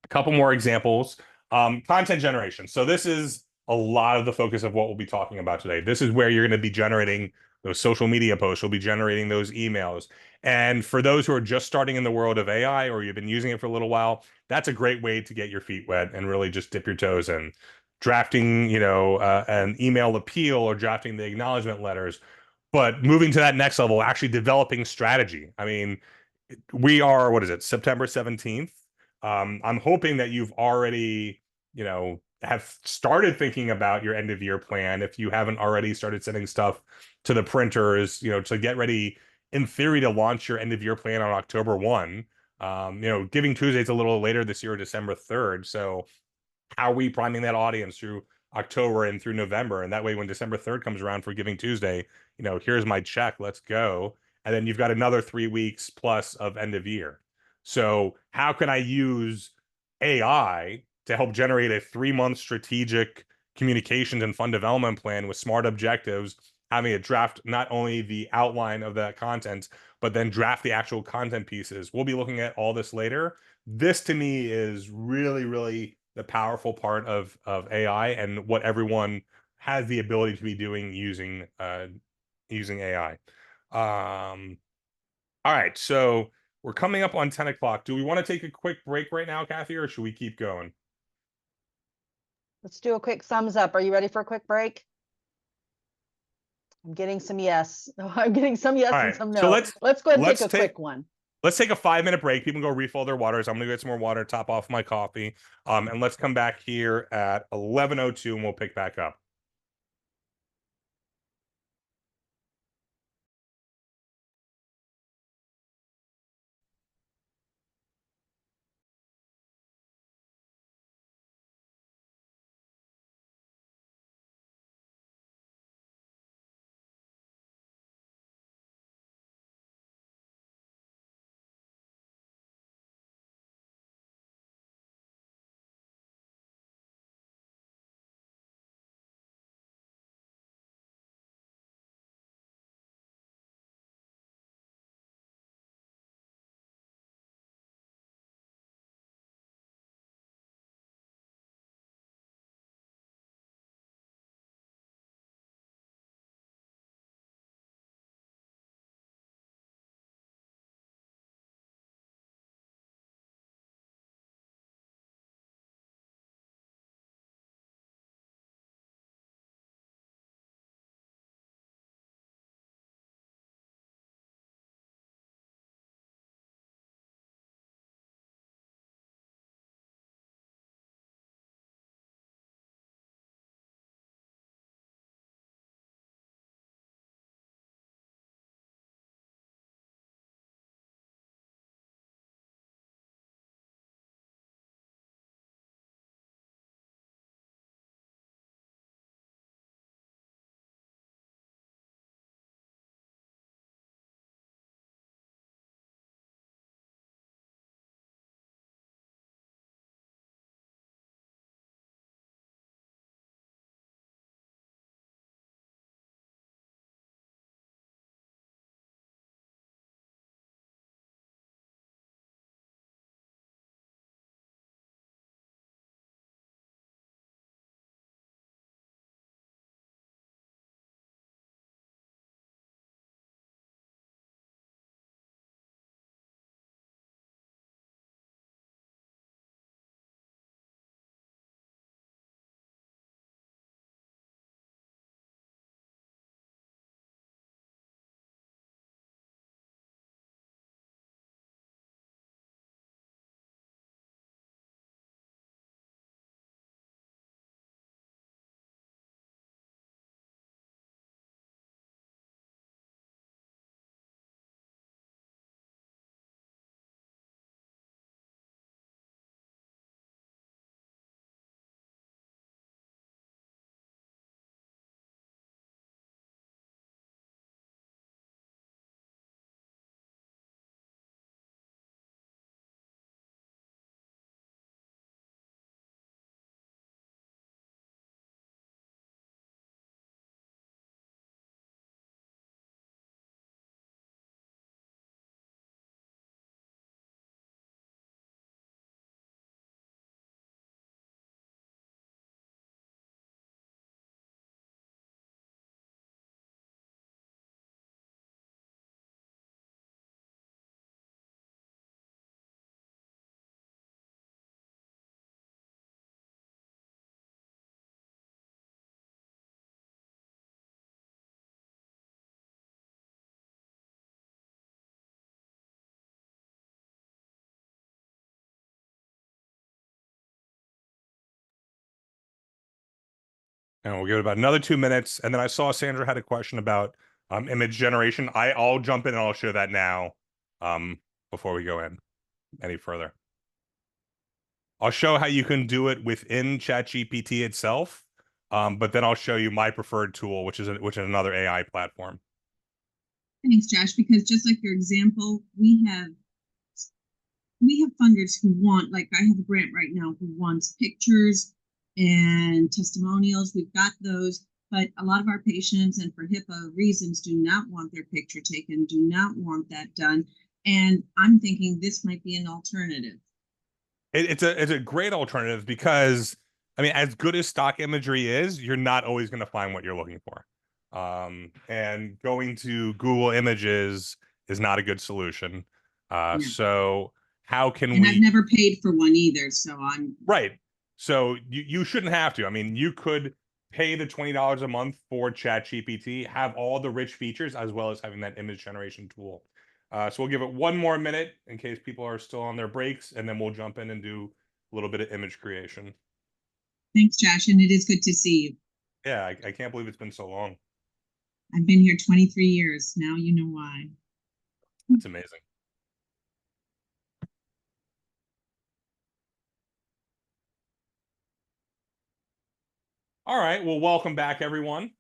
Speaker 2: A couple more examples. Content generation. So this is a lot of the focus of what we'll be talking about today. This is where you're going to be generating those social media posts. You'll be generating those emails. And for those who are just starting in the world of AI or you've been using it for a little while, that's a great way to get your feet wet and really just dip your toes in. Drafting, you know, an email appeal or drafting the acknowledgement letters. But moving to that next level, actually developing strategy. I mean, we are, what is it, September 17th? I'm hoping that you've already, you know, have started thinking about your end of year plan. If you haven't already started sending stuff to the printers, you know, to get ready in theory to launch your end of year plan on October 1. You know, Giving Tuesday's a little later this year, December 3rd. So how are we priming that audience through October and through November? And that way, when December 3rd comes around for Giving Tuesday, you know, here's my check, let's go. And then you've got another 3 weeks plus of end of year. So how can I use AI to help generate a 3-month strategic communications and fund development plan with smart objectives, having it draft not only the outline of that content, but then draft the actual content pieces. We'll be looking at all this later. This to me is really the powerful part of AI and what everyone has the ability to be doing using AI. All right, so we're coming up on 10 o'clock. Do we want to take a quick break right now, Kathy, or should we keep going?
Speaker 1: Let's do a quick thumbs up. Are you ready for a quick break? I'm getting some yes. I'm getting some yes
Speaker 2: All
Speaker 1: and
Speaker 2: right,
Speaker 1: some no.
Speaker 2: so
Speaker 1: let's go ahead and
Speaker 2: let's
Speaker 1: take a quick one.
Speaker 2: Let's take a 5-minute break. People go refill their waters. I'm gonna get some more water, top off my coffee. And let's come back here at 11:02 and we'll pick back up. And we'll give it about another 2 minutes. And then I saw Sandra had a question about image generation. I'll jump in and I'll show that now before we go in any further. I'll show how you can do it within ChatGPT itself, but then I'll show you my preferred tool, which is another AI platform.
Speaker 5: Thanks, Josh, because just like your example, we have funders who want, like I have a grant right now who wants pictures and testimonials. We've got those, but a lot of our patients, and for HIPAA reasons, do not want their picture taken, do not want that done. And I'm thinking this might be an alternative.
Speaker 2: It's a great alternative because, I mean, as good as stock imagery is, you're not always going to find what you're looking for. And going to Google Images is not a good solution.
Speaker 5: No.
Speaker 2: So how can
Speaker 5: and
Speaker 2: we?
Speaker 5: I've never paid for one either, so I'm
Speaker 2: right. So you shouldn't have to. I mean, you could pay the $20 a month for ChatGPT, have all the rich features, as well as having that image generation tool. So we'll give it 1 more minute in case people are still on their breaks, and then we'll jump in and do a little bit of image creation.
Speaker 5: Thanks, Josh, and it is good to see you.
Speaker 2: Yeah, I can't believe it's been so long.
Speaker 5: I've been here 23 years. Now you know why.
Speaker 2: That's amazing. All right, well, welcome back, everyone.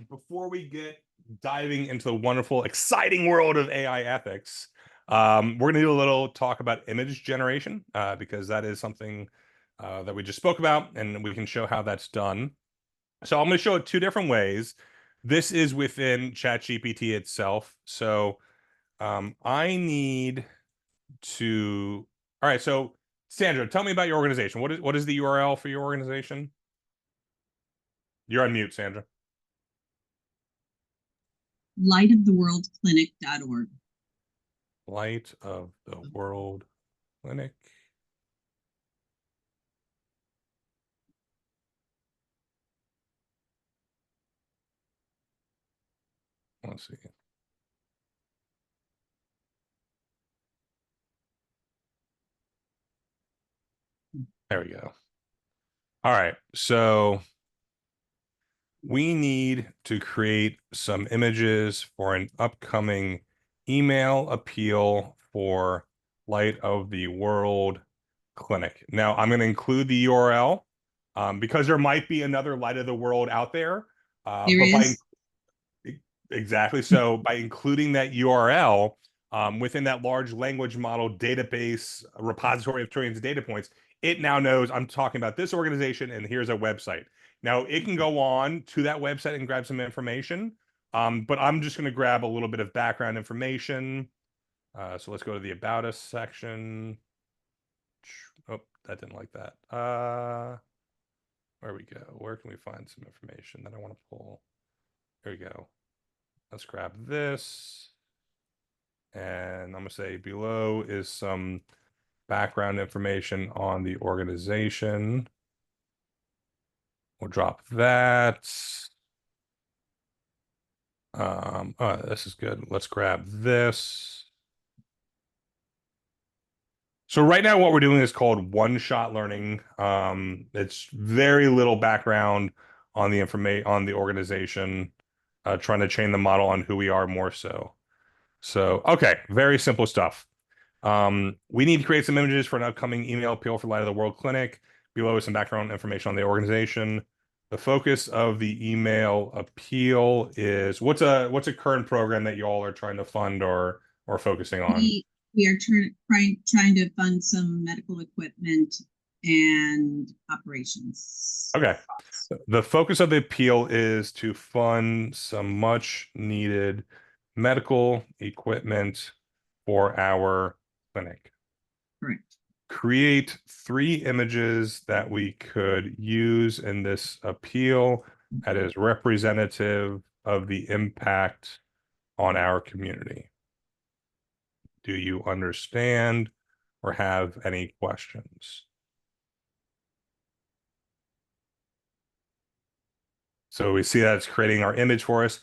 Speaker 2: Before we get diving into the wonderful, exciting world of AI ethics, we're going to do a little talk about image generation because that is something that we just spoke about, and we can show how that's done. So I'm going to show it 2 different ways. This is within ChatGPT itself. So I need to. All right, so Sandra, tell me about your organization. What is the URL for your organization? You're on mute, Sandra.
Speaker 5: Lightoftheworldclinic.org.
Speaker 2: Light of the World Clinic. Let's see. There we go. All right, so we need to create some images for an upcoming email appeal for Light of the World Clinic. Now, I'm going to include the URL because there might be another Light of the World out there.
Speaker 5: There is.
Speaker 2: Exactly. So by including that URL within that large language model database repository of trillions of data points, it now knows I'm talking about this organization and here's a website. Now it can go on to that website and grab some information, but I'm just going to grab a little bit of background information. So let's go to the About Us section. Oh, that didn't like that. Where we go? Where can we find some information that I want to pull? There we go. Let's grab this. And I'm going to say below is some background information on the organization. We'll drop that. Oh, this is good. Let's grab this. So right now what we're doing is called one-shot learning. It's very little background on the information on the organization, trying to train the model on who we are more so. So, okay, very simple stuff. We need to create some images for an upcoming email appeal for Light of the World Clinic. Below is some background information on the organization. The focus of the email appeal is what's a current program that you all are trying to fund or focusing on?
Speaker 5: We are trying to fund some medical equipment and operations.
Speaker 2: Okay. The focus of the appeal is to fund some much needed medical equipment for our clinic.
Speaker 5: Correct.
Speaker 2: Create 3 images that we could use in this appeal that is representative of the impact on our community. Do you understand or have any questions? So we see that it's creating our image for us.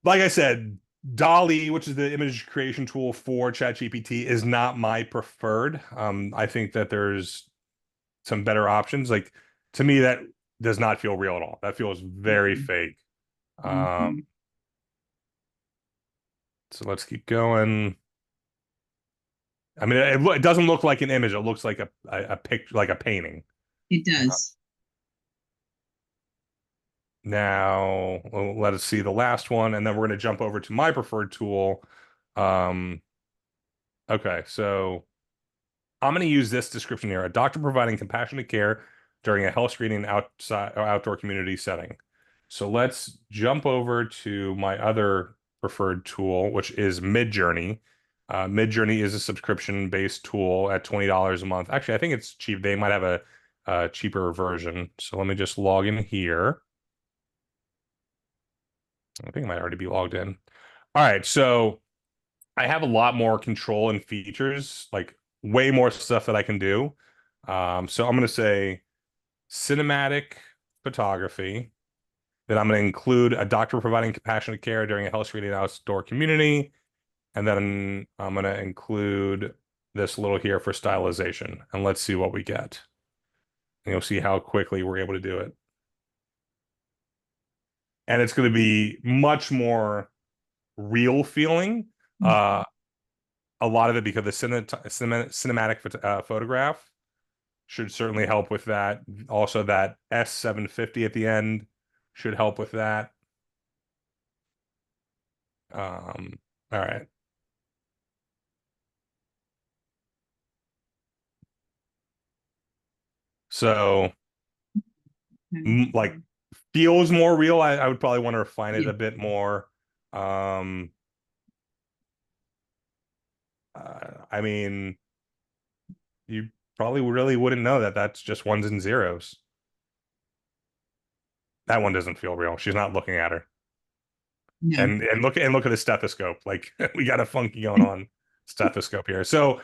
Speaker 2: Like I said, DALL-E, which is the image creation tool for ChatGPT, is not my preferred. I think that there's some better options. Like to me, that does not feel real at all. That feels very
Speaker 5: Mhm.
Speaker 2: fake.
Speaker 5: Mhm.
Speaker 2: So let's keep going. I mean, it doesn't look like an image. It looks like a picture, like a painting.
Speaker 5: It does.
Speaker 2: Now, let us see the last one, and then we're going to jump over to my preferred tool. Okay, so I'm going to use this description here: a doctor providing compassionate care during a health screening outside or outdoor community setting. So let's jump over to my other preferred tool, which is Midjourney. Midjourney is a subscription-based tool at $20 a month. Actually, I think it's cheap. They might have a cheaper version. So let me just log in here. I think I might already be logged in. All right, so I have a lot more control and features, like way more stuff that I can do. So I'm going to say cinematic photography. Then I'm going to include a doctor providing compassionate care during a health screening outdoor community. And then I'm going to include this little here for stylization. And let's see what we get. And you'll see how quickly we're able to do it. And it's going to be much more real feeling. A lot of it because the cinematic photograph should certainly help with that. Also, that S750 at the end should help with that. All right. So, like, feels more real. I would probably want to refine it
Speaker 5: Yeah.
Speaker 2: a bit more. I mean, you probably really wouldn't know that that's just ones and zeros. That one doesn't feel real. She's not looking at her.
Speaker 5: No.
Speaker 2: And look at the stethoscope. Like we got a funky going on stethoscope here. So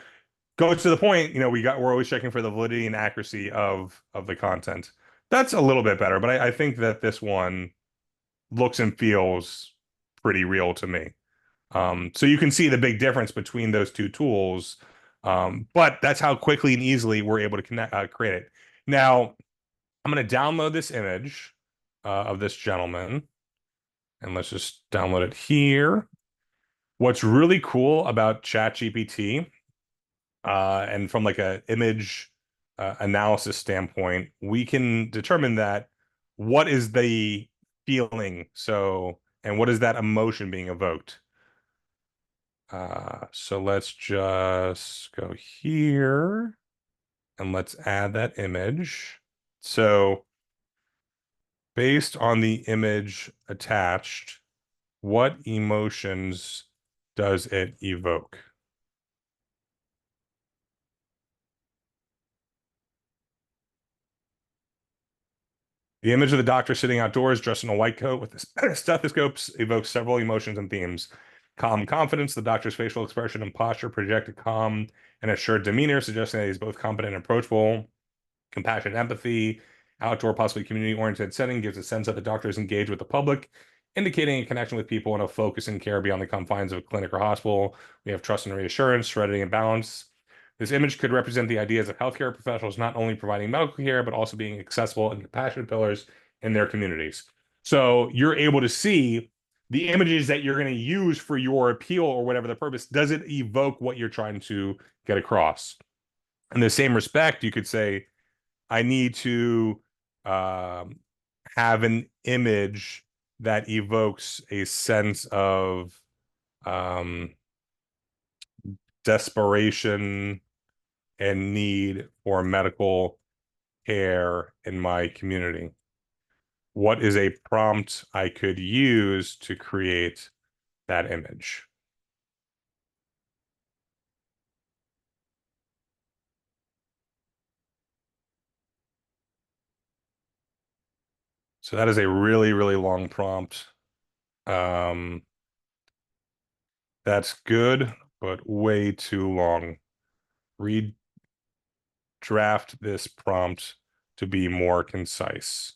Speaker 2: goes to the point, we're always checking for the validity and accuracy of the content. That's a little bit better, but I think that this one looks and feels pretty real to me. So you can see the big difference between those two tools. But that's how quickly and easily we're able to create it. Now, I'm going to download this image of this gentleman, and let's just download it here. What's really cool about ChatGPT, and from like a image analysis standpoint, we can determine that what is the feeling, and what is that emotion being evoked. So let's just go here and let's add that image. So based on the image attached, what emotions does it evoke? The image of the doctor sitting outdoors dressed in a white coat with stethoscopes evokes several emotions and themes. Calm confidence, the doctor's facial expression and posture project a calm and assured demeanor, suggesting that he's both competent and approachable. Compassion, empathy, outdoor, possibly community-oriented setting gives a sense that the doctor is engaged with the public, indicating a connection with people and a focus and care beyond the confines of a clinic or hospital. We have trust and reassurance, serenity and balance. This image could represent the ideas of healthcare professionals not only providing medical care, but also being accessible and compassionate pillars in their communities. So you're able to see the images that you're going to use for your appeal or whatever the purpose. Does it evoke what you're trying to get across? In the same respect, you could say, I need to have an image that evokes a sense of desperation and need for medical care in my community. What is a prompt I could use to create that image? So that is a really, really long prompt. That's good, but way too long. Redraft this prompt to be more concise.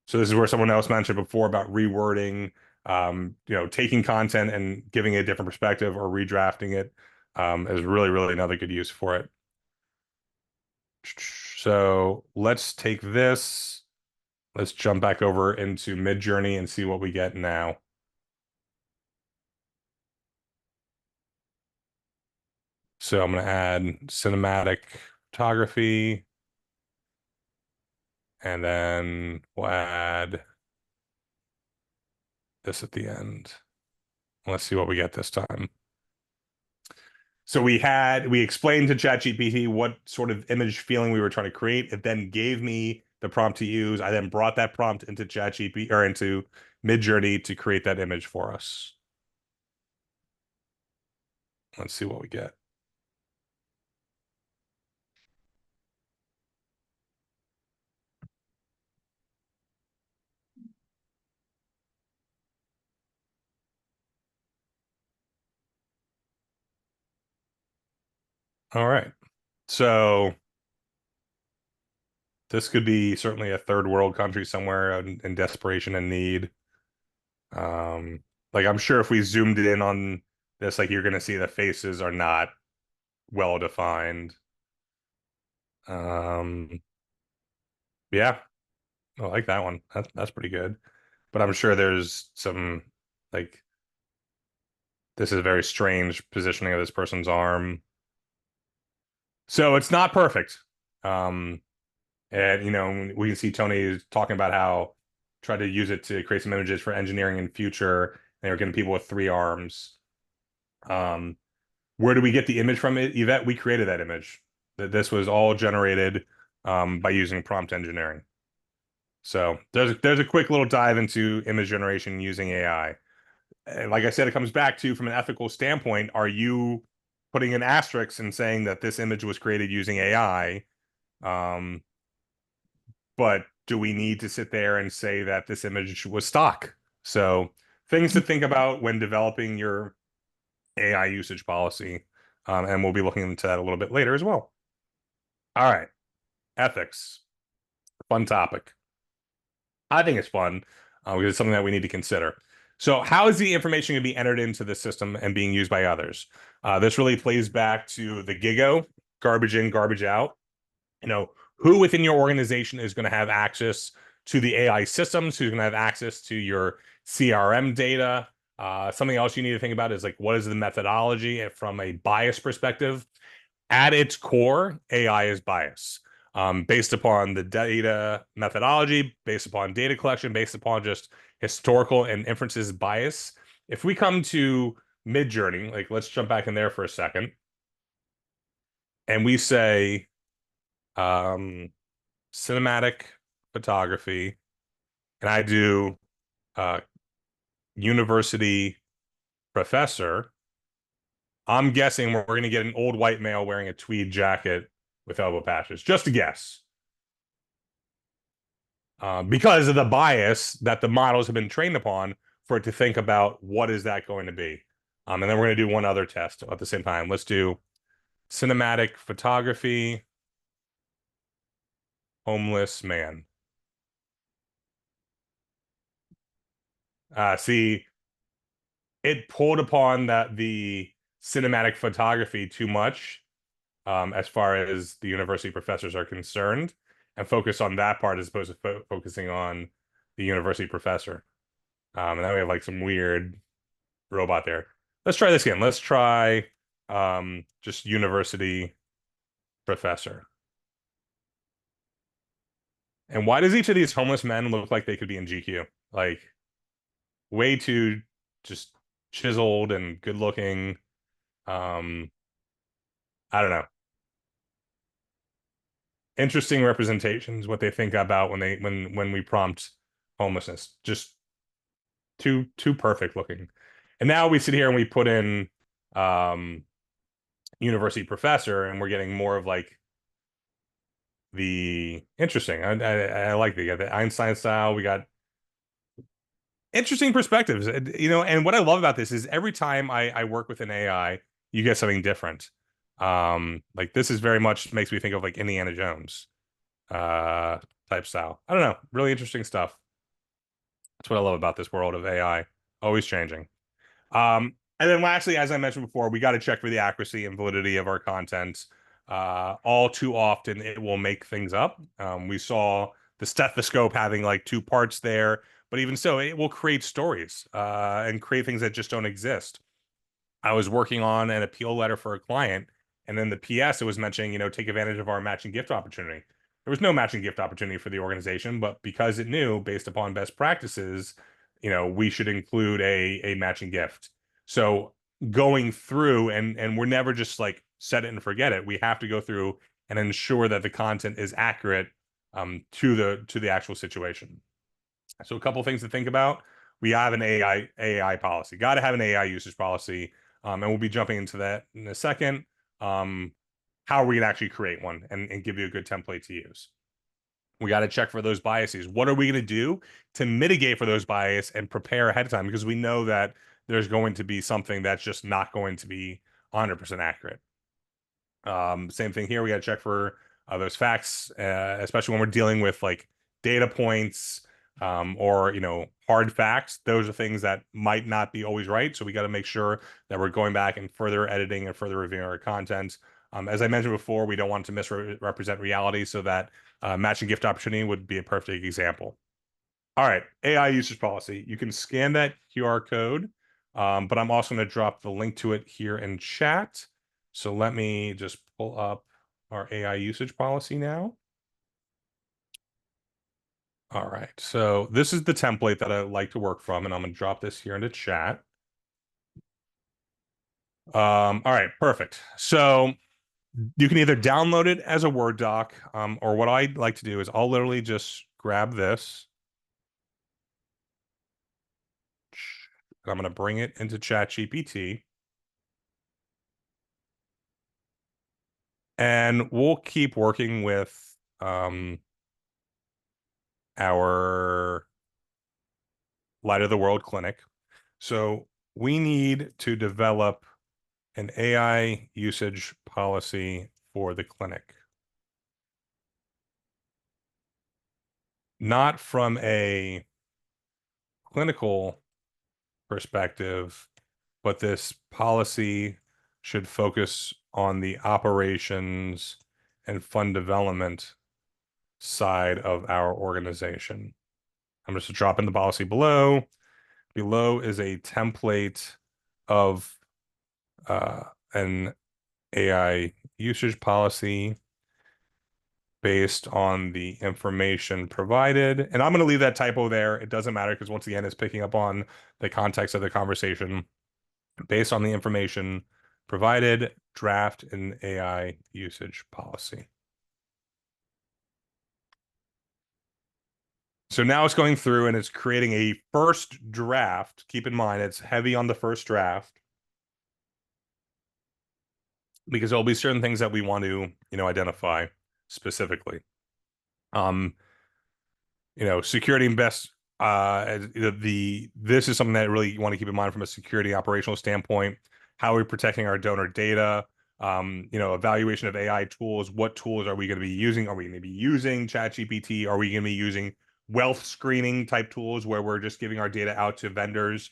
Speaker 2: So this is where someone else mentioned before about rewording, taking content and giving it a different perspective or redrafting it is really, really another good use for it. So let's take this. Let's jump back over into Midjourney and see what we get now. So I'm going to add cinematic photography. And then we'll add this at the end. Let's see what we get this time. So we explained to ChatGPT what sort of image feeling we were trying to create. It then gave me the prompt to use. I then brought that prompt into ChatGPT or into Midjourney to create that image for us. Let's see what we get. All right. So this could be certainly a third world country somewhere in desperation and need. Like I'm sure if we zoomed in on this, like you're going to see the faces are not well defined. Yeah, I like that one. That's pretty good. But I'm sure there's some like this is a very strange positioning of this person's arm. So it's not perfect. And you know, we can see Tony talking about how try to use it to create some images for engineering in future. They were getting people with 3 arms. Where do we get the image from it, Yvette? We created that image. That this was all generated by using prompt engineering. So there's a quick little dive into image generation using AI. And like I said, it comes back to from an ethical standpoint, are you putting an asterisk and saying that this image was created using AI? But do we need to sit there and say that this image was stock? So things to think about when developing your AI usage policy. And we'll be looking into that a little bit later as well. All right. Ethics. Fun topic. I think it's fun because it's something that we need to consider. So how is the information going to be entered into the system and being used by others? This really plays back to the GIGO, garbage in, garbage out. You know, who within your organization is going to have access to the AI systems, who's going to have access to your CRM data. Something else you need to think about is like, what is the methodology from a bias perspective? At its core, AI is bias. Based upon the data methodology, based upon data collection, based upon just historical and inferences bias. If we come to Midjourney, like let's jump back in there for a second, and we say cinematic photography, and I do university professor, I'm guessing we're going to get an old white male wearing a tweed jacket with elbow patches. Just a guess. Because of the bias that the models have been trained upon for it to think about what is that going to be. And then we're going to do one other test at the same time. Let's do cinematic photography, homeless man. See, it pulled upon the cinematic photography too much as far as the university professors are concerned, and focus on that part as opposed to focusing on the university professor. And then we have like some weird robot there. Let's try this again. Let's try just university professor. And why does each of these homeless men look like they could be in GQ? Like way too just chiseled and good looking. I don't know. Interesting representations, what they think about when we prompt homelessness. Just too perfect looking. And now we sit here and we put in university professor, and we're getting more of like the interesting. I like the Einstein style. We got interesting perspectives, you know. And what I love about this is every time I work with an AI, you get something different. Like this is very much makes me think of like Indiana Jones type style. I don't know, really interesting stuff. That's what I love about this world of AI, always changing. And then lastly, as I mentioned before, we got to check for the accuracy and validity of our content. all too often it will make things up. We saw the stethoscope having like two parts there, but even so, it will create stories and create things that just don't exist. I was working on an appeal letter for a client, and then the PS it was mentioning, take advantage of our matching gift opportunity. There was no matching gift opportunity for the organization, but because it knew based upon best practices, we should include a matching gift. So going through and we're never just like set it and forget it. We have to go through and ensure that the content is accurate to the actual situation. So a couple things to think about. We have an AI policy. Got to have an AI usage policy. And we'll be jumping into that in a second. How are we going to actually create one and give you a good template to use? We got to check for those biases. What are we going to do to mitigate for those biases and prepare ahead of time? Because we know that there's going to be something that's just not going to be 100% accurate. Same thing here. We got to check for those facts, especially when we're dealing with like data points or hard facts. Those are things that might not be always right. So we got to make sure that we're going back and further editing and further reviewing our content. As I mentioned before, we don't want to misrepresent reality, so that matching gift opportunity would be a perfect example. All right, AI usage policy. You can scan that QR code, but I'm also going to drop the link to it here in chat. So let me just pull up our AI usage policy now. All right, so this is the template that I like to work from, and I'm going to drop this here into chat. All right, perfect. So you can either download it as a Word doc, or what I like to do is I'll literally just grab this. I'm going to bring it into ChatGPT. And we'll keep working with our Light of the World clinic. So we need to develop an AI usage policy for the clinic. Not from a clinical perspective, but this policy should focus on the operations and fund development side of our organization. I'm just dropping the policy below. Below is a template of an AI usage policy based on the information provided. And I'm going to leave that typo there. It doesn't matter because once again, it's picking up on the context of the conversation. Based on the information provided, draft an AI usage policy. So now it's going through and it's creating a first draft. Keep in mind, it's heavy on the first draft because there'll be certain things that we want to, identify specifically. Security and best. This is something that really you want to keep in mind from a security operational standpoint. How are we protecting our donor data? Evaluation of AI tools. What tools are we going to be using? Are we going to be using ChatGPT? Are we going to be using wealth screening type tools where we're just giving our data out to vendors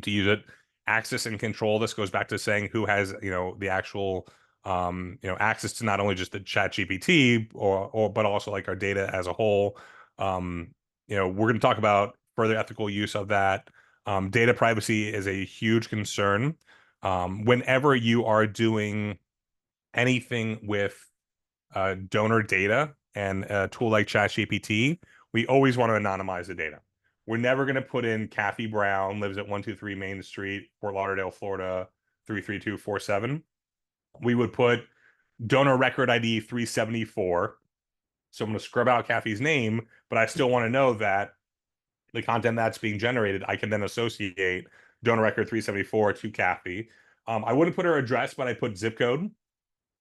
Speaker 2: to use it? Access and control. This goes back to saying who has, the actual, access to not only just the ChatGPT but also like our data as a whole. We're going to talk about further ethical use of that. Data privacy is a huge concern. Whenever you are doing anything with donor data and a tool like ChatGPT, we always want to anonymize the data. We're never going to put in Kathy Brown, lives at 123 Main Street, Fort Lauderdale, Florida, 33247. We would put donor record ID 374. So I'm going to scrub out Kathy's name, but I still want to know that the content that's being generated, I can then associate donor record 374 to Kathy. I wouldn't put her address, but I put zip code.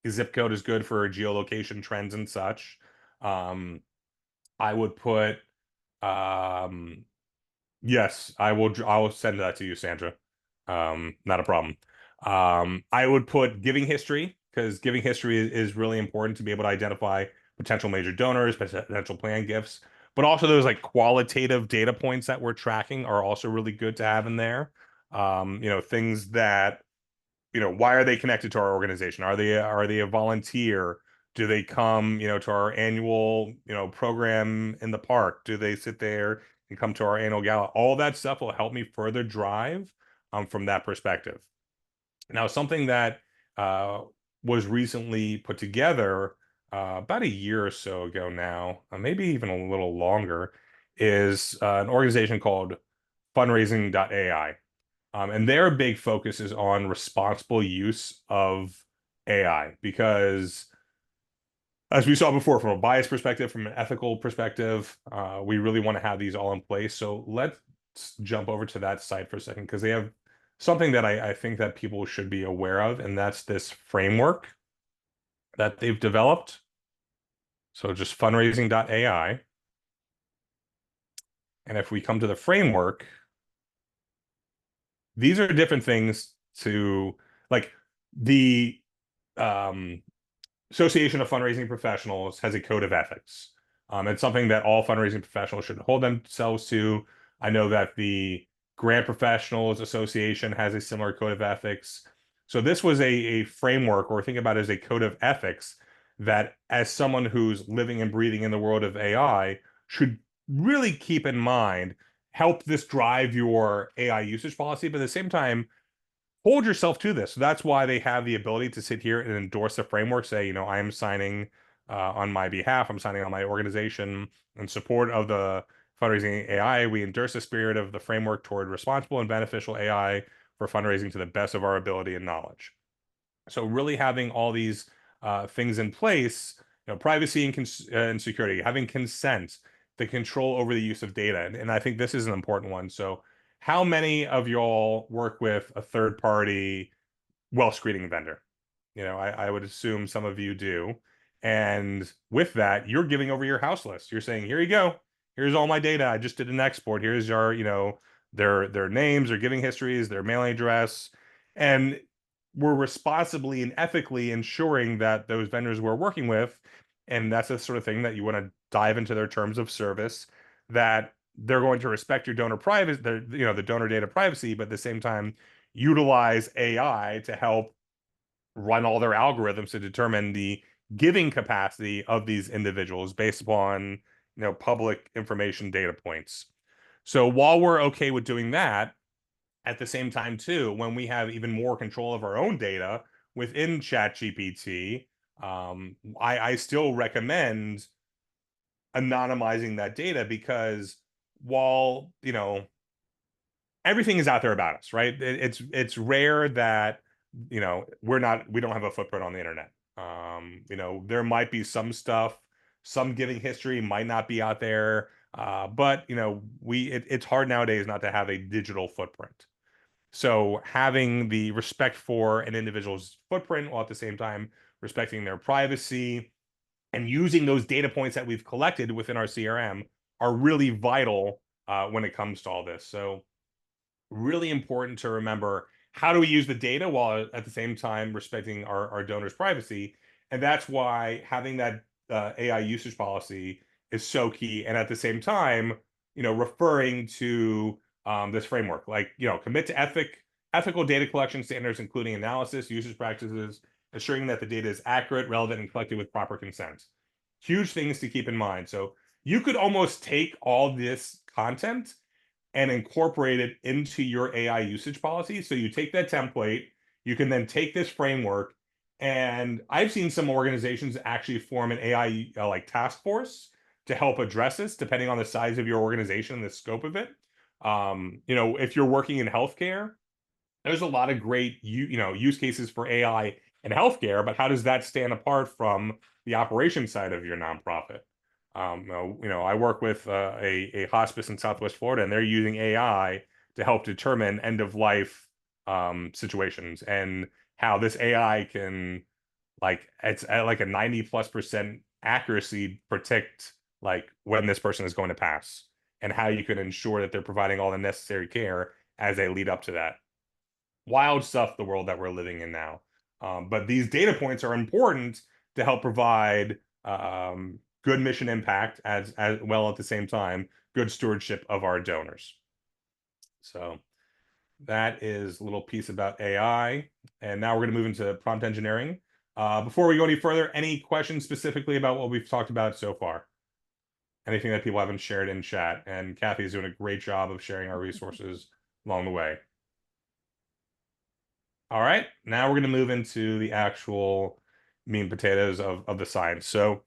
Speaker 2: The zip code is good for geolocation trends and such. I would put, yes, I will send that to you, Sandra. Not a problem. I would put giving history, because giving history is really important to be able to identify potential major donors, potential plan gifts, but also those like qualitative data points that we're tracking are also really good to have in there. Things that, why are they connected to our organization? Are they a volunteer? Do they come, to our annual, program in the park? Do they sit there and come to our annual gala? All that stuff will help me further drive from that perspective. Now, something that was recently put together about a year or so ago now, maybe even a little longer, is an organization called fundraising.ai. And their big focus is on responsible use of AI, because as we saw before, from a bias perspective, from an ethical perspective, we really want to have these all in place. So let's jump over to that site for a second, because they have something that I think that people should be aware of, and that's this framework that they've developed. So just fundraising.ai. And if we come to the framework, these are different things to, like, the Association of Fundraising Professionals has a code of ethics. It's something that all fundraising professionals should hold themselves to. I know that the Grant Professionals Association has a similar code of ethics. So this was a framework, or think about it as a code of ethics, that as someone who's living and breathing in the world of AI should really keep in mind, help this drive your AI usage policy, but at the same time, hold yourself to this. So that's why they have the ability to sit here and endorse the framework, say, I am signing on my behalf, I'm signing on my organization in support of the fundraising AI. We endorse the spirit of the framework toward responsible and beneficial AI for fundraising to the best of our ability and knowledge. So really having all these things in place, privacy and security, having consent, the control over the use of data. And I think this is an important one. So how many of y'all work with a third-party well screening vendor? I would assume some of you do. And with that, you're giving over your house list. You're saying, here you go. Here's all my data. I just did an export. Here's our, their names, their giving histories, their mailing address. And we're responsibly and ethically ensuring that those vendors we're working with, and that's the sort of thing that you want to dive into their terms of service, that they're going to respect your donor privacy, the donor data privacy, but at the same time utilize AI to help run all their algorithms to determine the giving capacity of these individuals based upon public information data points. So while we're okay with doing that, at the same time too, when we have even more control of our own data within ChatGPT, I still recommend anonymizing that data, because while everything is out there about us, right? It's rare that we don't have a footprint on the internet. There might be some stuff, some giving history might not be out there, but it's hard nowadays not to have a digital footprint. So having the respect for an individual's footprint, while at the same time respecting their privacy, and using those data points that we've collected within our CRM, are really vital when it comes to all this. So really important to remember, how do we use the data while at the same time respecting our donors' privacy? And that's why having that AI usage policy is so key. And at the same time, referring to this framework, like, commit to ethical data collection standards, including analysis, usage practices, ensuring that the data is accurate, relevant, and collected with proper consent. Huge things to keep in mind. So you could almost take all this content and incorporate it into your AI usage policy. So you take that template, you can then take this framework, and I've seen some organizations actually form an AI like task force to help address this, depending on the size of your organization and the scope of it. If you're working in healthcare, there's a lot of great use cases for AI in healthcare, but how does that stand apart from the operation side of your nonprofit? I work with a hospice in Southwest Florida, and they're using AI to help determine end of life situations, and how this AI can, it's at like a 90+% accuracy predict when this person is going to pass, and how you can ensure that they're providing all the necessary care as they lead up to that. Wild stuff, the world that we're living in now. But these data points are important to help provide good mission impact, as well at the same time, good stewardship of our donors. So that is a little piece about AI. And now we're going to move into prompt engineering. Before we go any further, any questions specifically about what we've talked about so far? Anything that people haven't shared in chat? And Kathy's doing a great job of sharing our resources along the way. All right, now we're going to move into the actual meat and potatoes of the science. So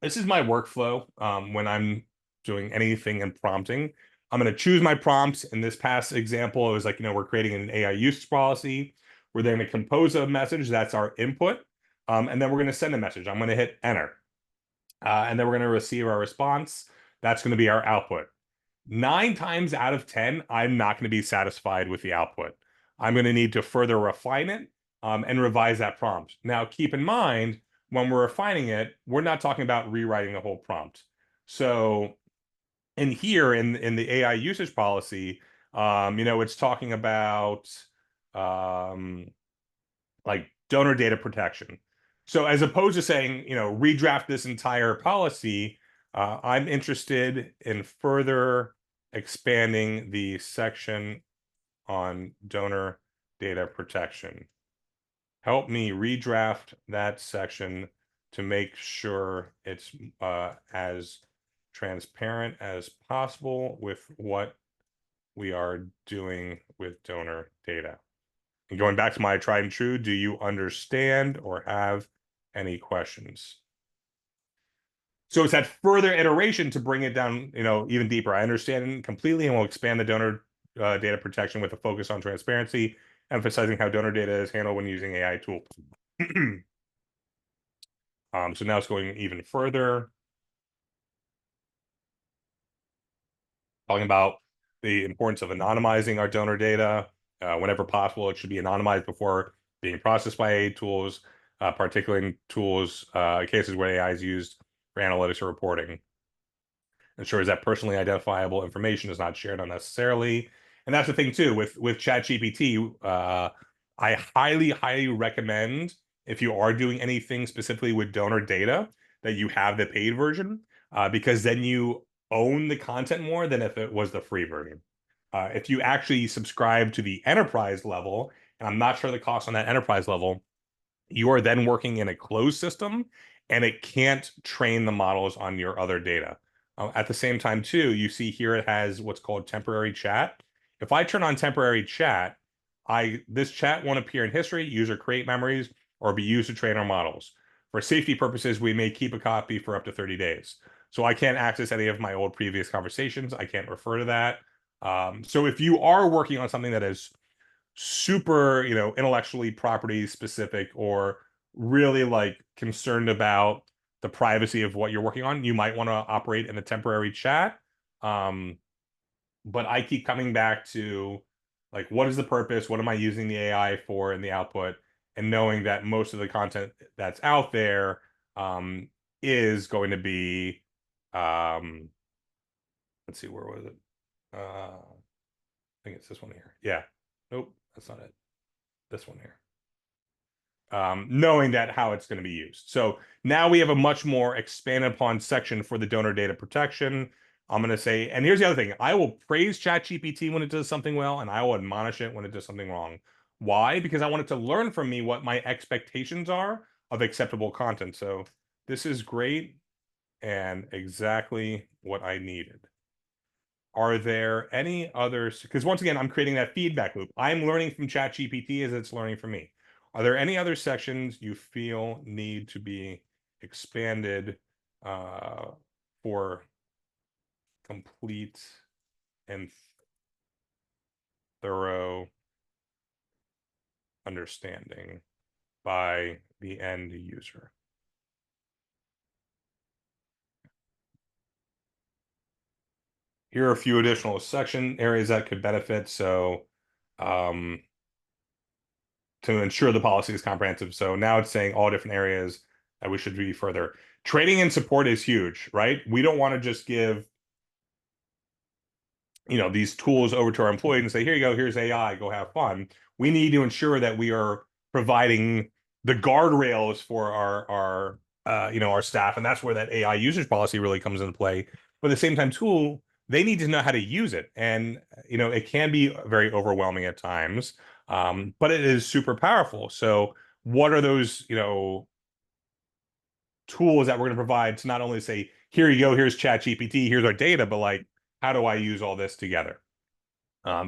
Speaker 2: this is my workflow when I'm doing anything in prompting. I'm going to choose my prompts. In this past example, it was like, we're creating an AI usage policy. We're then going to compose a message. That's our input. And then we're going to send a message. I'm going to hit enter. And then we're going to receive our response. That's going to be our output. 9 times out of 10, I'm not going to be satisfied with the output. I'm going to need to further refine it and revise that prompt. Now, keep in mind, when we're refining it, we're not talking about rewriting the whole prompt. So in here, in the AI usage policy, it's talking about like donor data protection. So as opposed to saying, redraft this entire policy, I'm interested in further expanding the section on donor data protection. Help me redraft that section to make sure it's as transparent as possible with what we are doing with donor data. And going back to my tried and true, do you understand or have any questions? So it's that further iteration to bring it down, even deeper. I understand completely, and we'll expand the donor data protection with a focus on transparency, emphasizing how donor data is handled when using AI tools. So now it's going even further, talking about the importance of anonymizing our donor data. Whenever possible, it should be anonymized before being processed by AI tools, particularly in tools, cases where AI is used for analytics or reporting. Ensures that personally identifiable information is not shared unnecessarily. And that's the thing too, with ChatGPT, I highly recommend, if you are doing anything specifically with donor data, that you have the paid version, because then you own the content more than if it was the free version. If you actually subscribe to the enterprise level, and I'm not sure the cost on that enterprise level, you are then working in a closed system, and it can't train the models on your other data. At the same time, too, you see here it has what's called temporary chat. If I turn on temporary chat, this chat won't appear in history, user create memories, or be used to train our models. For safety purposes, we may keep a copy for up to 30 days. So I can't access any of my old previous conversations. I can't refer to that. So if you are working on something that is super, intellectually property specific, or really like concerned about the privacy of what you're working on, you might want to operate in a temporary chat. But I keep coming back to, like, what is the purpose? What am I using the AI for in the output? And knowing that most of the content that's out there is going to be, let's see, where was it? I think it's this one here. Yeah. Nope, that's not it. This one here. Knowing that how it's going to be used. So now we have a much more expanded upon section for the donor data protection. I'm going to say, and here's the other thing, I will praise ChatGPT when it does something well, and I will admonish it when it does something wrong. Why? Because I want it to learn from me what my expectations are of acceptable content. So this is great and exactly what I needed. Are there any others? Because once again, I'm creating that feedback loop. I'm learning from ChatGPT as it's learning from me. Are there any other sections you feel need to be expanded for complete and thorough understanding by the end user? Here are a few additional section areas that could benefit. So to ensure the policy is comprehensive. So now it's saying all different areas that we should be further. Training and support is huge, right? We don't want to just give, these tools over to our employees and say, here you go, here's AI, go have fun. We need to ensure that we are providing the guardrails for our staff. And that's where that AI usage policy really comes into play. But at the same time, they need to know how to use it. And, it can be very overwhelming at times, but it is super powerful. So what are those, tools that we're going to provide to not only say, here you go, here's ChatGPT, here's our data, but like, how do I use all this together?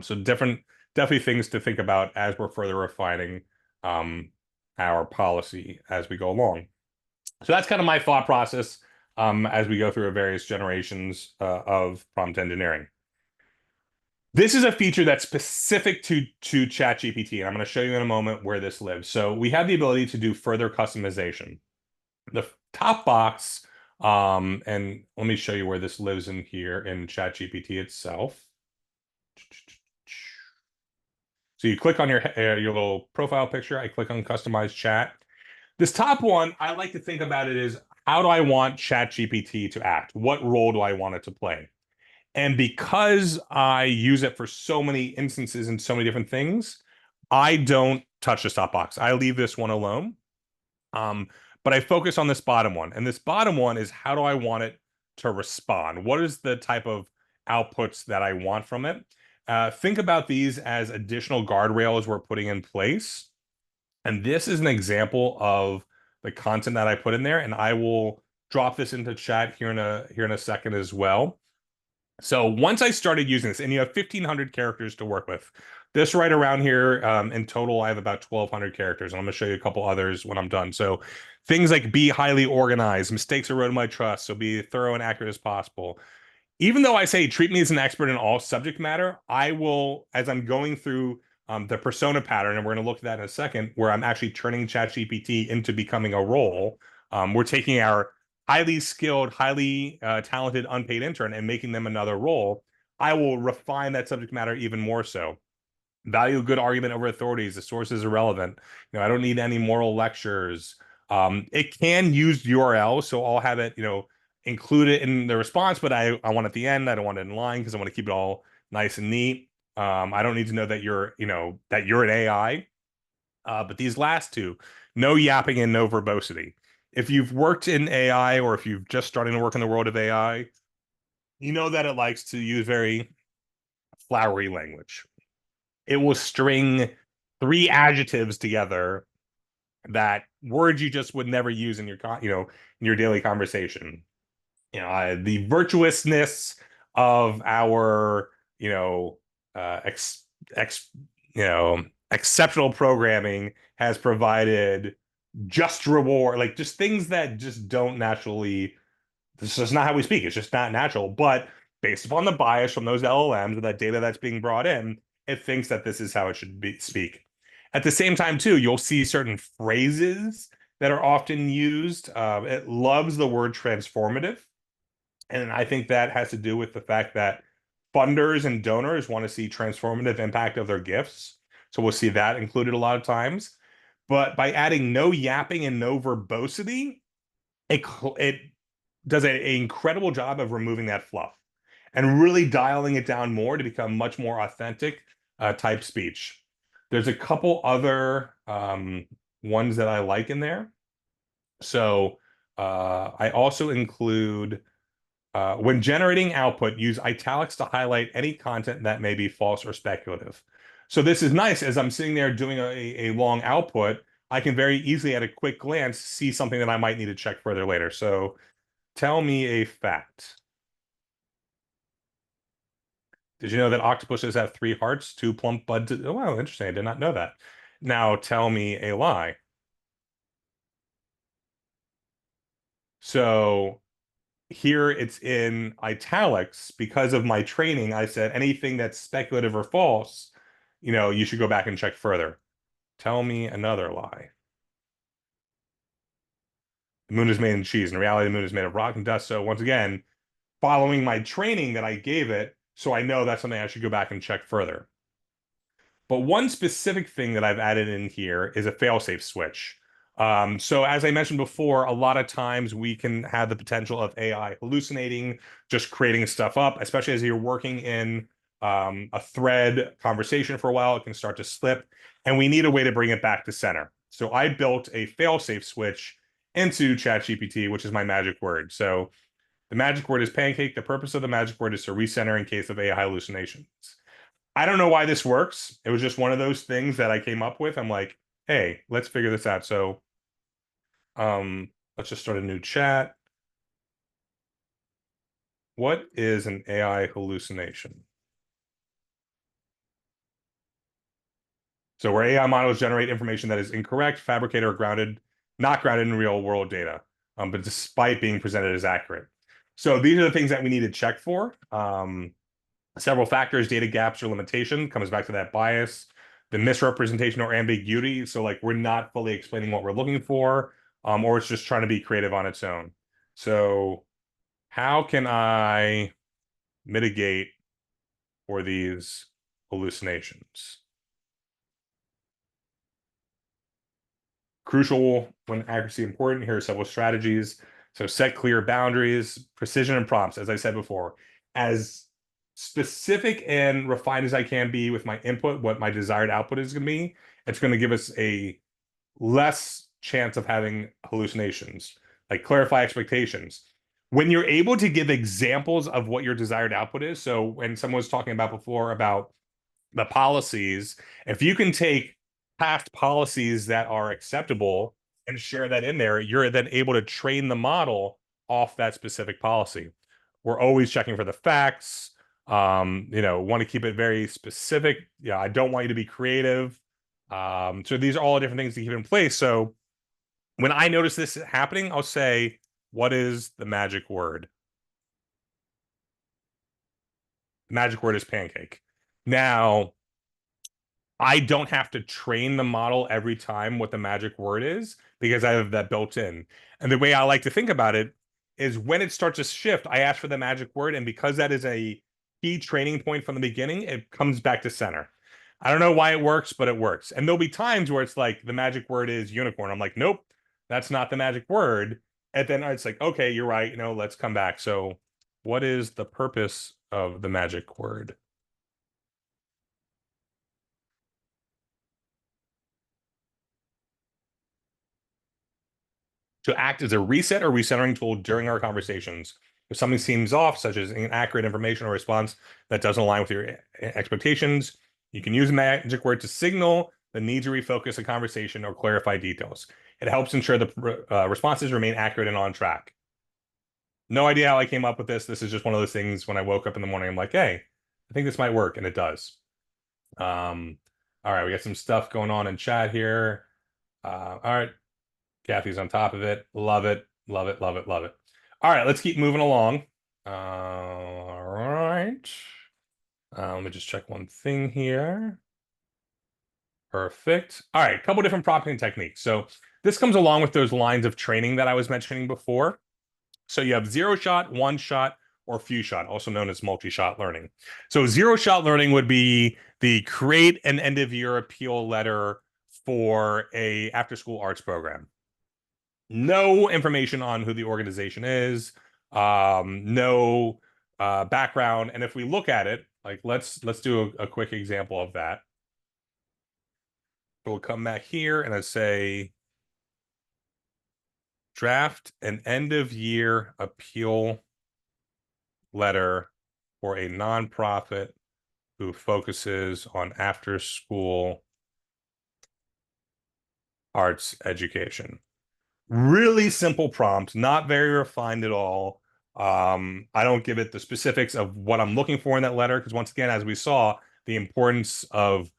Speaker 2: So definitely things to think about as we're further refining our policy as we go along. So that's kind of my thought process as we go through various generations of prompt engineering. This is a feature that's specific to ChatGPT, and I'm going to show you in a moment where this lives. So we have the ability to do further customization. The top box, and let me show you where this lives in here in ChatGPT itself. So you click on your little profile picture. I click on customize chat. This top one, I like to think about it as, how do I want ChatGPT to act? What role do I want it to play? And because I use it for so many instances and so many different things, I don't touch this top box. I leave this one alone. But I focus on this bottom one. And this bottom one is, how do I want it to respond? What is the type of outputs that I want from it? Think about these as additional guardrails we're putting in place. And this is an example of the content that I put in there. And I will drop this into chat here in a second as well. So once I started using this, and you have 1,500 characters to work with. This right around here, in total, I have about 1,200 characters. And I'm going to show you a couple others when I'm done. So things like be highly organized, mistakes erode my trust, so be thorough and accurate as possible. Even though I say treat me as an expert in all subject matter, I will, as I'm going through the persona pattern, and we're going to look at that in a second, where I'm actually turning ChatGPT into becoming a role. We're taking our highly skilled, highly talented unpaid intern and making them another role. I will refine that subject matter even more so. Value a good argument over authorities. The source is irrelevant. I don't need any moral lectures. It can use URLs, so I'll have it, include it in the response, but I want it at the end. I don't want it in line because I want to keep it all nice and neat. I don't need to know that you're an AI. But these last two, no yapping and no verbosity. If you've worked in AI, or if you've just starting to work in the world of AI, you know that it likes to use very flowery language. It will string 3 adjectives together, that words you just would never use in your in your daily conversation. The virtuousness of our exceptional programming has provided just reward, like just things that just don't naturally. This is not how we speak. It's just not natural. But based upon the bias from those LLMs or that data that's being brought in, it thinks that this is how it should speak. At the same time, too, you'll see certain phrases that are often used. It loves the word transformative. And I think that has to do with the fact that funders and donors want to see transformative impact of their gifts. So we'll see that included a lot of times. But by adding no yapping and no verbosity, it does an incredible job of removing that fluff and really dialing it down more to become much more authentic type speech. There's a couple other ones that I like in there. So I also include, when generating output, use italics to highlight any content that may be false or speculative. So this is nice. As I'm sitting there doing a long output, I can very easily, at a quick glance, see something that I might need to check further later. So tell me a fact. Did you know that octopuses have 3 hearts, 2 plump buds? Oh, wow, interesting. I did not know that. Now tell me a lie. So here it's in italics because of my training. I said anything that's speculative or false, you should go back and check further. Tell me another lie. The moon is made of cheese. In reality, the moon is made of rock and dust. So once again, following my training that I gave it, so I know that's something I should go back and check further. But one specific thing that I've added in here is a failsafe switch. So as I mentioned before, a lot of times we can have the potential of AI hallucinating, just creating stuff up, especially as you're working in a thread conversation for a while, it can start to slip, and we need a way to bring it back to center. So I built a failsafe switch into ChatGPT, which is my magic word. So the The magic word is pancake. The purpose of the magic word is to recenter in case of AI hallucinations. I don't know why this works. It was just one of those things that I came up with. I'm like, hey, let's figure this out. So let's just start a new chat. What is an AI hallucination? So where AI models generate information that is incorrect, fabricated, or not grounded in real world data, but despite being presented as accurate. So these are the things that we need to check for. Several factors, data gaps or limitation, comes back to that bias, the misrepresentation or ambiguity. So like we're not fully explaining what we're looking for, or it's just trying to be creative on its own. So how can I mitigate for these hallucinations? Crucial when accuracy important. Here are several strategies. So set clear boundaries, precision and prompts, as I said before, as specific and refined as I can be with my input, what my desired output is going to be. It's going to give us a less chance of having hallucinations. Like clarify expectations. When you're able to give examples of what your desired output is, so when someone was talking about before about the policies, if you can take past policies that are acceptable and share that in there, you're then able to train the model off that specific policy. We're always checking for the facts. Want to keep it very specific. Yeah, I don't want you to be creative. So these are all different things to keep in place. So when I notice this happening, I'll say, what is the magic word? The magic word is pancake. Now, I don't have to train the model every time what the magic word is because I have that built in. And the way I like to think about it is when it starts to shift, I ask for the magic word. And because that is a key training point from the beginning, it comes back to center. I don't know why it works, but it works. And there'll be times where it's like the magic word is unicorn. I'm like, nope, that's not the magic word. And then it's like, okay, you're right. Let's come back. So what is the purpose of the magic word? To act as a reset or recentering tool during our conversations. If something seems off, such as inaccurate information or response that doesn't align with your expectations, you can use a magic word to signal the need to refocus a conversation or clarify details. It helps ensure the responses remain accurate and on track. No idea how I came up with this. This is just one of those things when I woke up in the morning, I'm like, hey, I think this might work, and it does. All right, we got some stuff going on in chat here. All right. Kathy's on top of it. Love it. Love it. Love it. Love it. All right, let's keep moving along. All right. Let me just check one thing here. Perfect. All right, a couple different prompting techniques. So this comes along with those lines of training that I was mentioning before. So you have 0 shot, 1 shot, or few shot, also known as multi-shot learning. So 0 shot learning would be the create an end of year appeal letter for a after-school arts program. No information on who the organization is, no background. And if we look at it, like let's do a quick example of that. We'll come back here and I say draft an end of year appeal letter for a nonprofit who focuses on after school arts education. Really simple prompt, not very refined at all. I don't give it the specifics of what I'm looking for in that letter because once again, as we saw, the importance of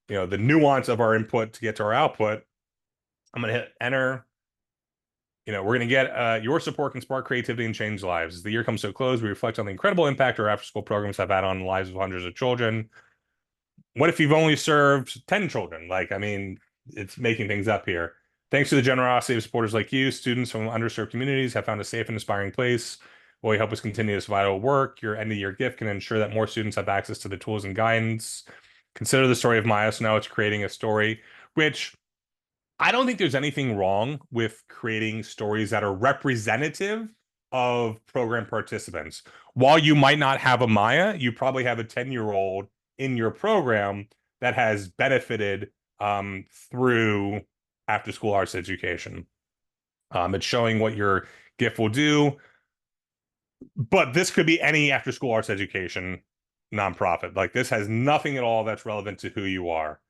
Speaker 2: the nuance of our input to get to our output. I'm going to hit enter. We're going to get your support can spark creativity and change lives. As the year comes to a close, we reflect on the incredible impact our after-school programs have had on the lives of hundreds of children. What if you've only served 10 children? It's making things up here. Thanks to the generosity of supporters like you, students from underserved communities have found a safe and inspiring place. Will you help us continue this vital work? Your end-of-year gift can ensure that more students have access to the tools and guidance. Consider the story of Maya. So now it's creating a story, which I don't think there's anything wrong with creating stories that are representative of program participants. While you might not have a Maya, you probably have a 10-year-old in your program that has benefited through after-school arts education. It's showing what your gift will do. But this could be any after school arts education nonprofit. Like this has nothing at all that's relevant to who you are.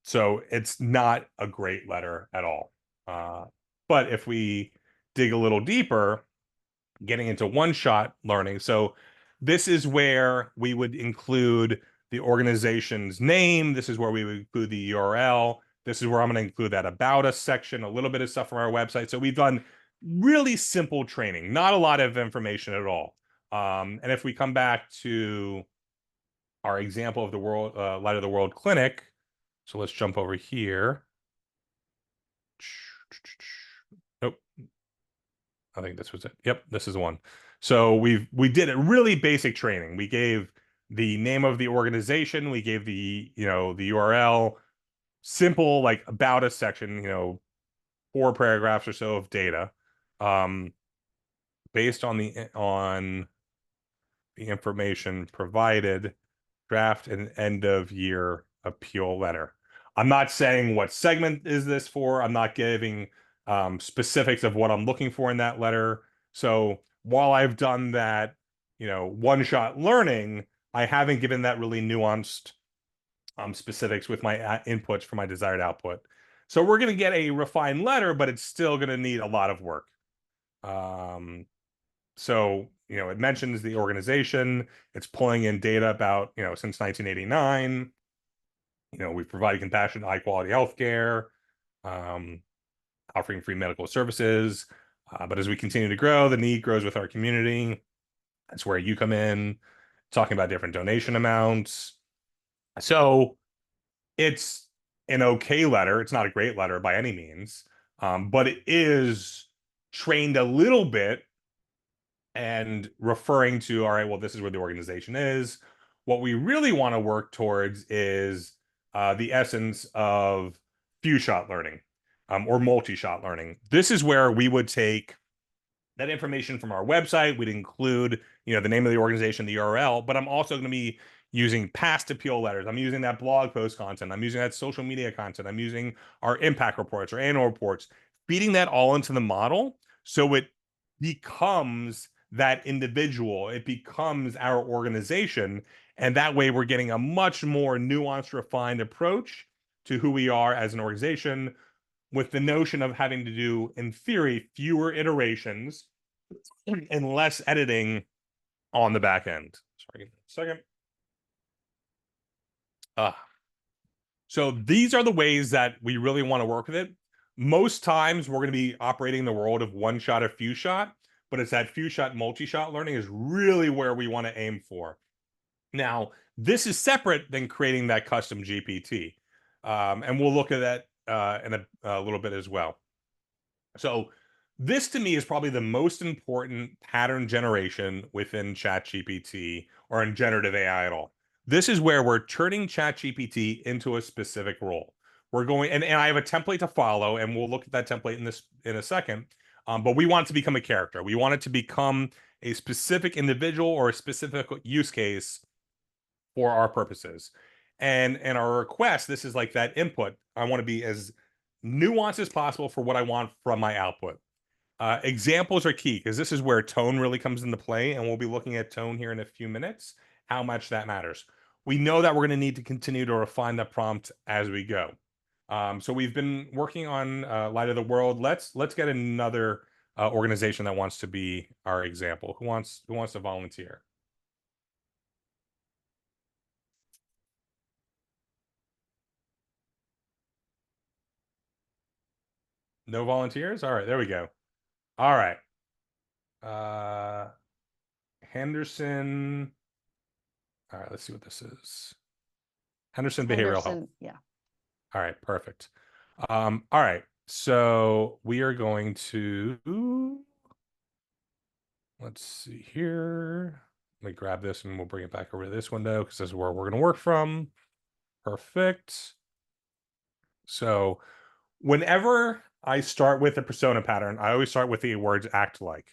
Speaker 2: So it's not a great letter at all. But if we dig a little deeper, getting into one-shot learning. So this is where we would include the organization's name. This is where we would include the URL. This is where I'm going to include that about us section, a little bit of stuff from our website. So we've done really simple training, not a lot of information at all. And if we come back to our example of the World Light of the World Clinic, so let's jump over here. Nope. I think this was it. Yep, this is the one. So we did a really basic training. We gave the name of the organization, we gave the, the URL, simple like about us section, 4 paragraphs or so of data. Based on the information provided, draft an end of year appeal letter. I'm not saying what segment is this for. I'm not giving specifics of what I'm looking for in that letter. So while I've done that, one-shot learning, I haven't given that really nuanced specifics with my inputs for my desired output. So we're going to get a refined letter, but it's still going to need a lot of work. So, it mentions the organization. It's pulling in data about, since 1989. We've provided compassionate, high-quality healthcare, offering free medical services. But as we continue to grow, the need grows with our community. That's where you come in, talking about different donation amounts. So it's an okay letter. It's not a great letter by any means, but it is trained a little bit and referring to, all right, well, this is where the organization is. What we really want to work towards is the essence of few-shot learning or multi-shot learning. This is where we would take that information from our website. We'd include, the name of the organization, the URL, but I'm also going to be using past appeal letters. I'm using that blog post content. I'm using that social media content. I'm using our impact reports or annual reports, feeding that all into the model so it becomes that individual. It becomes our organization. And that way we're getting a much more nuanced, refined approach to who we are as an organization, with the notion of having to do, in theory, fewer iterations and less editing on the back end. Sorry, a second. So these are the ways that we really want to work with it. Most times we're going to be operating in the world of one-shot or few-shot, but it's that few-shot, multi-shot learning is really where we want to aim for. Now, this is separate than creating that custom GPT. And we'll look at that in a little bit as well. So this to me is probably the most important pattern generation within ChatGPT or in generative AI at all. This is where we're turning ChatGPT into a specific role. We're going, and I have a template to follow, and we'll look at that template in a second. But we want it to become a character. We want it to become a specific individual or a specific use case for our purposes. And our request, this is like that input. I want to be as nuanced as possible for what I want from my output. Examples are key because this is where tone really comes into play, and we'll be looking at tone here in a few minutes, how much that matters. We know that we're going to need to continue to refine the prompt as we go. So we've been working on Light of the World. Let's get another organization that wants to be our example. Who wants to volunteer? No volunteers? All right, there we go. All right. Henderson. All right, let's see what this is. Henderson Behavioral Health.
Speaker 1: Yeah.
Speaker 2: All right, perfect. All right, so we are going to, let's see here. Let me grab this and we'll bring it back over to this window because this is where we're going to work from. Perfect. So whenever I start with a persona pattern, I always start with the words act like.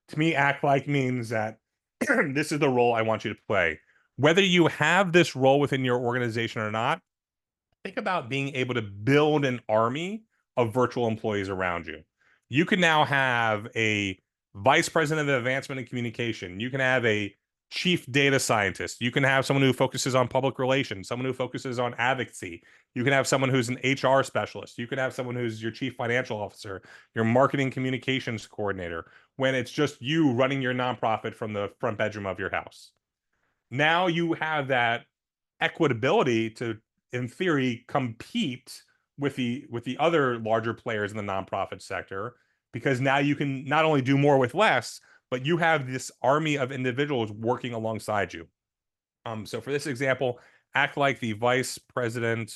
Speaker 2: To me, act like means that this is the role I want you to play. Whether you have this role within your organization or not, think about being able to build an army of virtual employees around you. You can now have a vice president of advancement and communication. You can have a chief data scientist. You can have someone who focuses on public relations, someone who focuses on advocacy. You can have someone who's an HR specialist. You can have someone who's your chief financial officer, your marketing communications coordinator, when it's just you running your nonprofit from the front bedroom of your house. Now you have that equitability to, in theory, compete with the other larger players in the nonprofit sector, because now you can not only do more with less, but you have this army of individuals working alongside you. So for this example, act like the vice president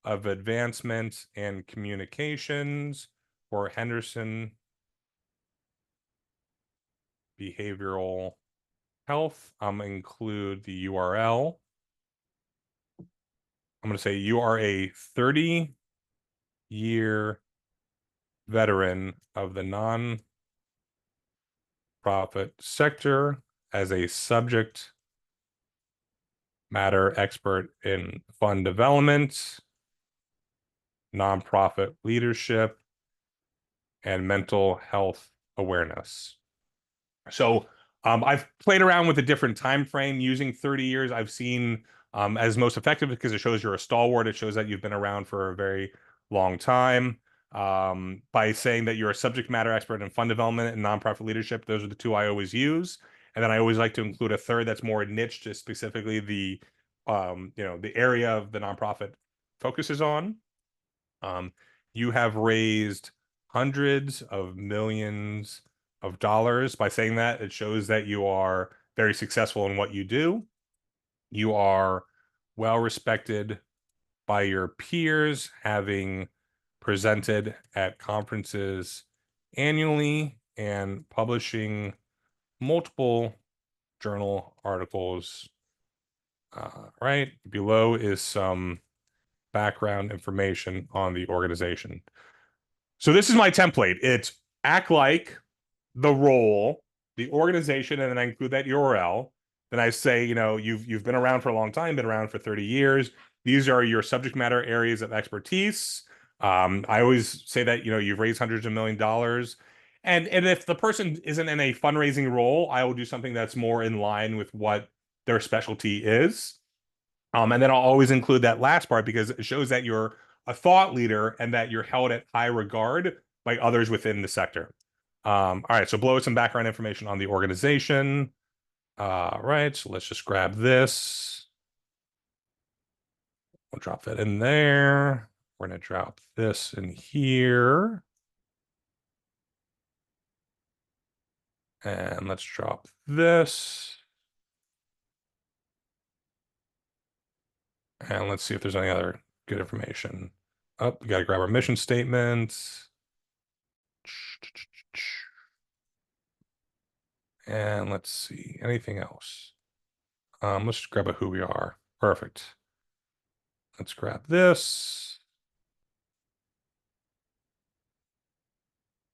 Speaker 2: of advancement and communications for Henderson Behavioral Health. Include the URL. I'm going to say you are a 30-year veteran of the non-profit sector as a subject matter expert in fund development, nonprofit leadership, and mental health awareness. So I've played around with a different time frame using 30 years. I've seen as most effective because it shows you're a stalwart. It shows that you've been around for a very long time. By saying that you're a subject matter expert in fund development and nonprofit leadership, those are the two I always use. And then I always like to include a third that's more niche to specifically the the area of the nonprofit focuses on. You have raised hundreds of millions of dollars. By saying that, it shows that you are very successful in what you do. You are well respected by your peers, having presented at conferences annually and publishing multiple journal articles. Right below is some background information on the organization. So this is my template. It's act like, the role, the organization, and then I include that URL. Then I say, you've been around for a long time, been around for 30 years. These are your subject matter areas of expertise. I always say that, you've raised hundreds of $1 millions. And if the person isn't in a fundraising role, I will do something that's more in line with what their specialty is. And then I'll always include that last part because it shows that you're a thought leader and that you're held at high regard by others within the sector. All right, so below some background information on the organization. Right, so let's just grab this. We'll drop that in there. We're going to drop this in here. And let's drop this. And let's see if there's any other good information. Oh, we got to grab our mission statement. And let's see, anything else? Let's just grab a who we are. Perfect. Let's grab this.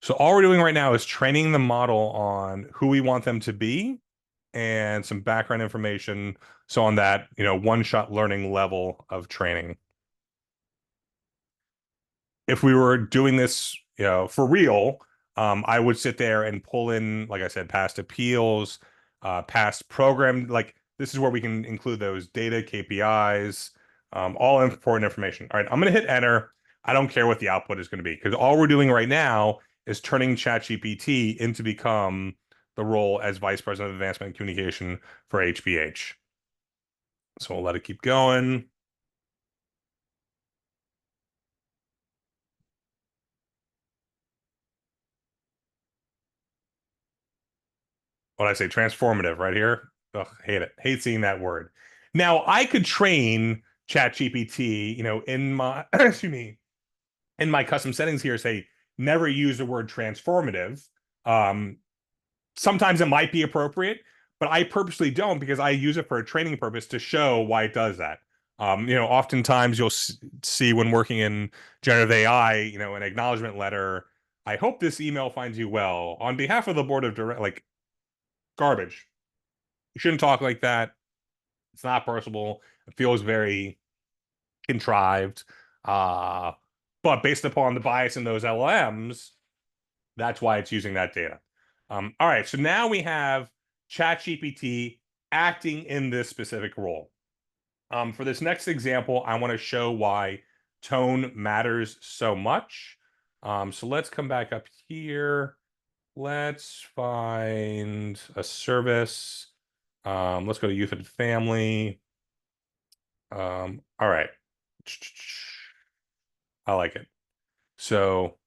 Speaker 2: So all we're doing right now is training the model on who we want them to be and some background information. So on that, one-shot learning level of training. If we were doing this, for real, I would sit there and pull in, like I said, past appeals, past program. Like this is where we can include those data, KPIs, all important information. All right, I'm going to hit enter. I don't care what the output is going to be because all we're doing right now is turning ChatGPT into become the role as Vice President of Advancement and Communication for HBH. So we'll let it keep going. What I say, transformative right here. Ugh, hate it. Hate seeing that word. Now I could train ChatGPT, in my excuse me, in my custom settings here, say never use the word transformative. Sometimes it might be appropriate, but I purposely don't because I use it for a training purpose to show why it does that. Oftentimes you'll see when working in generative AI, an acknowledgement letter. I hope this email finds you well. On behalf of the board of directors, like garbage. You shouldn't talk like that. It's not personable. It feels very contrived. But based upon the bias in those LLMs, that's why it's using that data. All right, so now we have ChatGPT acting in this specific role. For this next example, I want to show why tone matters so much. So let's come back up here. Let's find a service. Let's go to youth and family. All right. I like it. So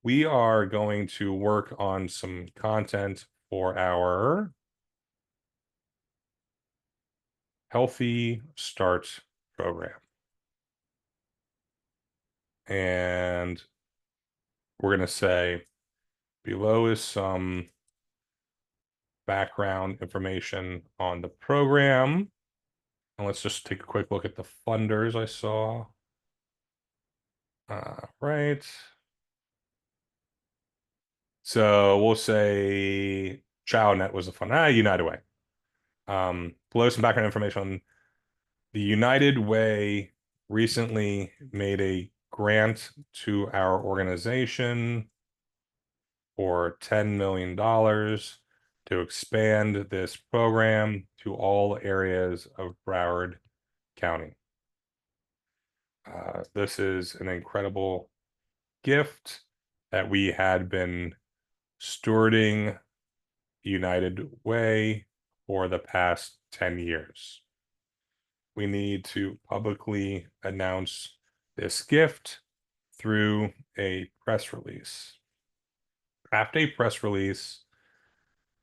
Speaker 2: we are going to work on some content for our Healthy Start program. And we're going to say below is some background information on the program. And let's just take a quick look at the funders I saw. Right. So we'll say ChildNet was a funder. United Way. Below some background information on the United Way recently made a grant to our organization for $10 million to expand this program to all areas of Broward County. This is an incredible gift that we had been stewarding United Way for the past 10 years. We need to publicly announce this gift through a press release. Draft a press release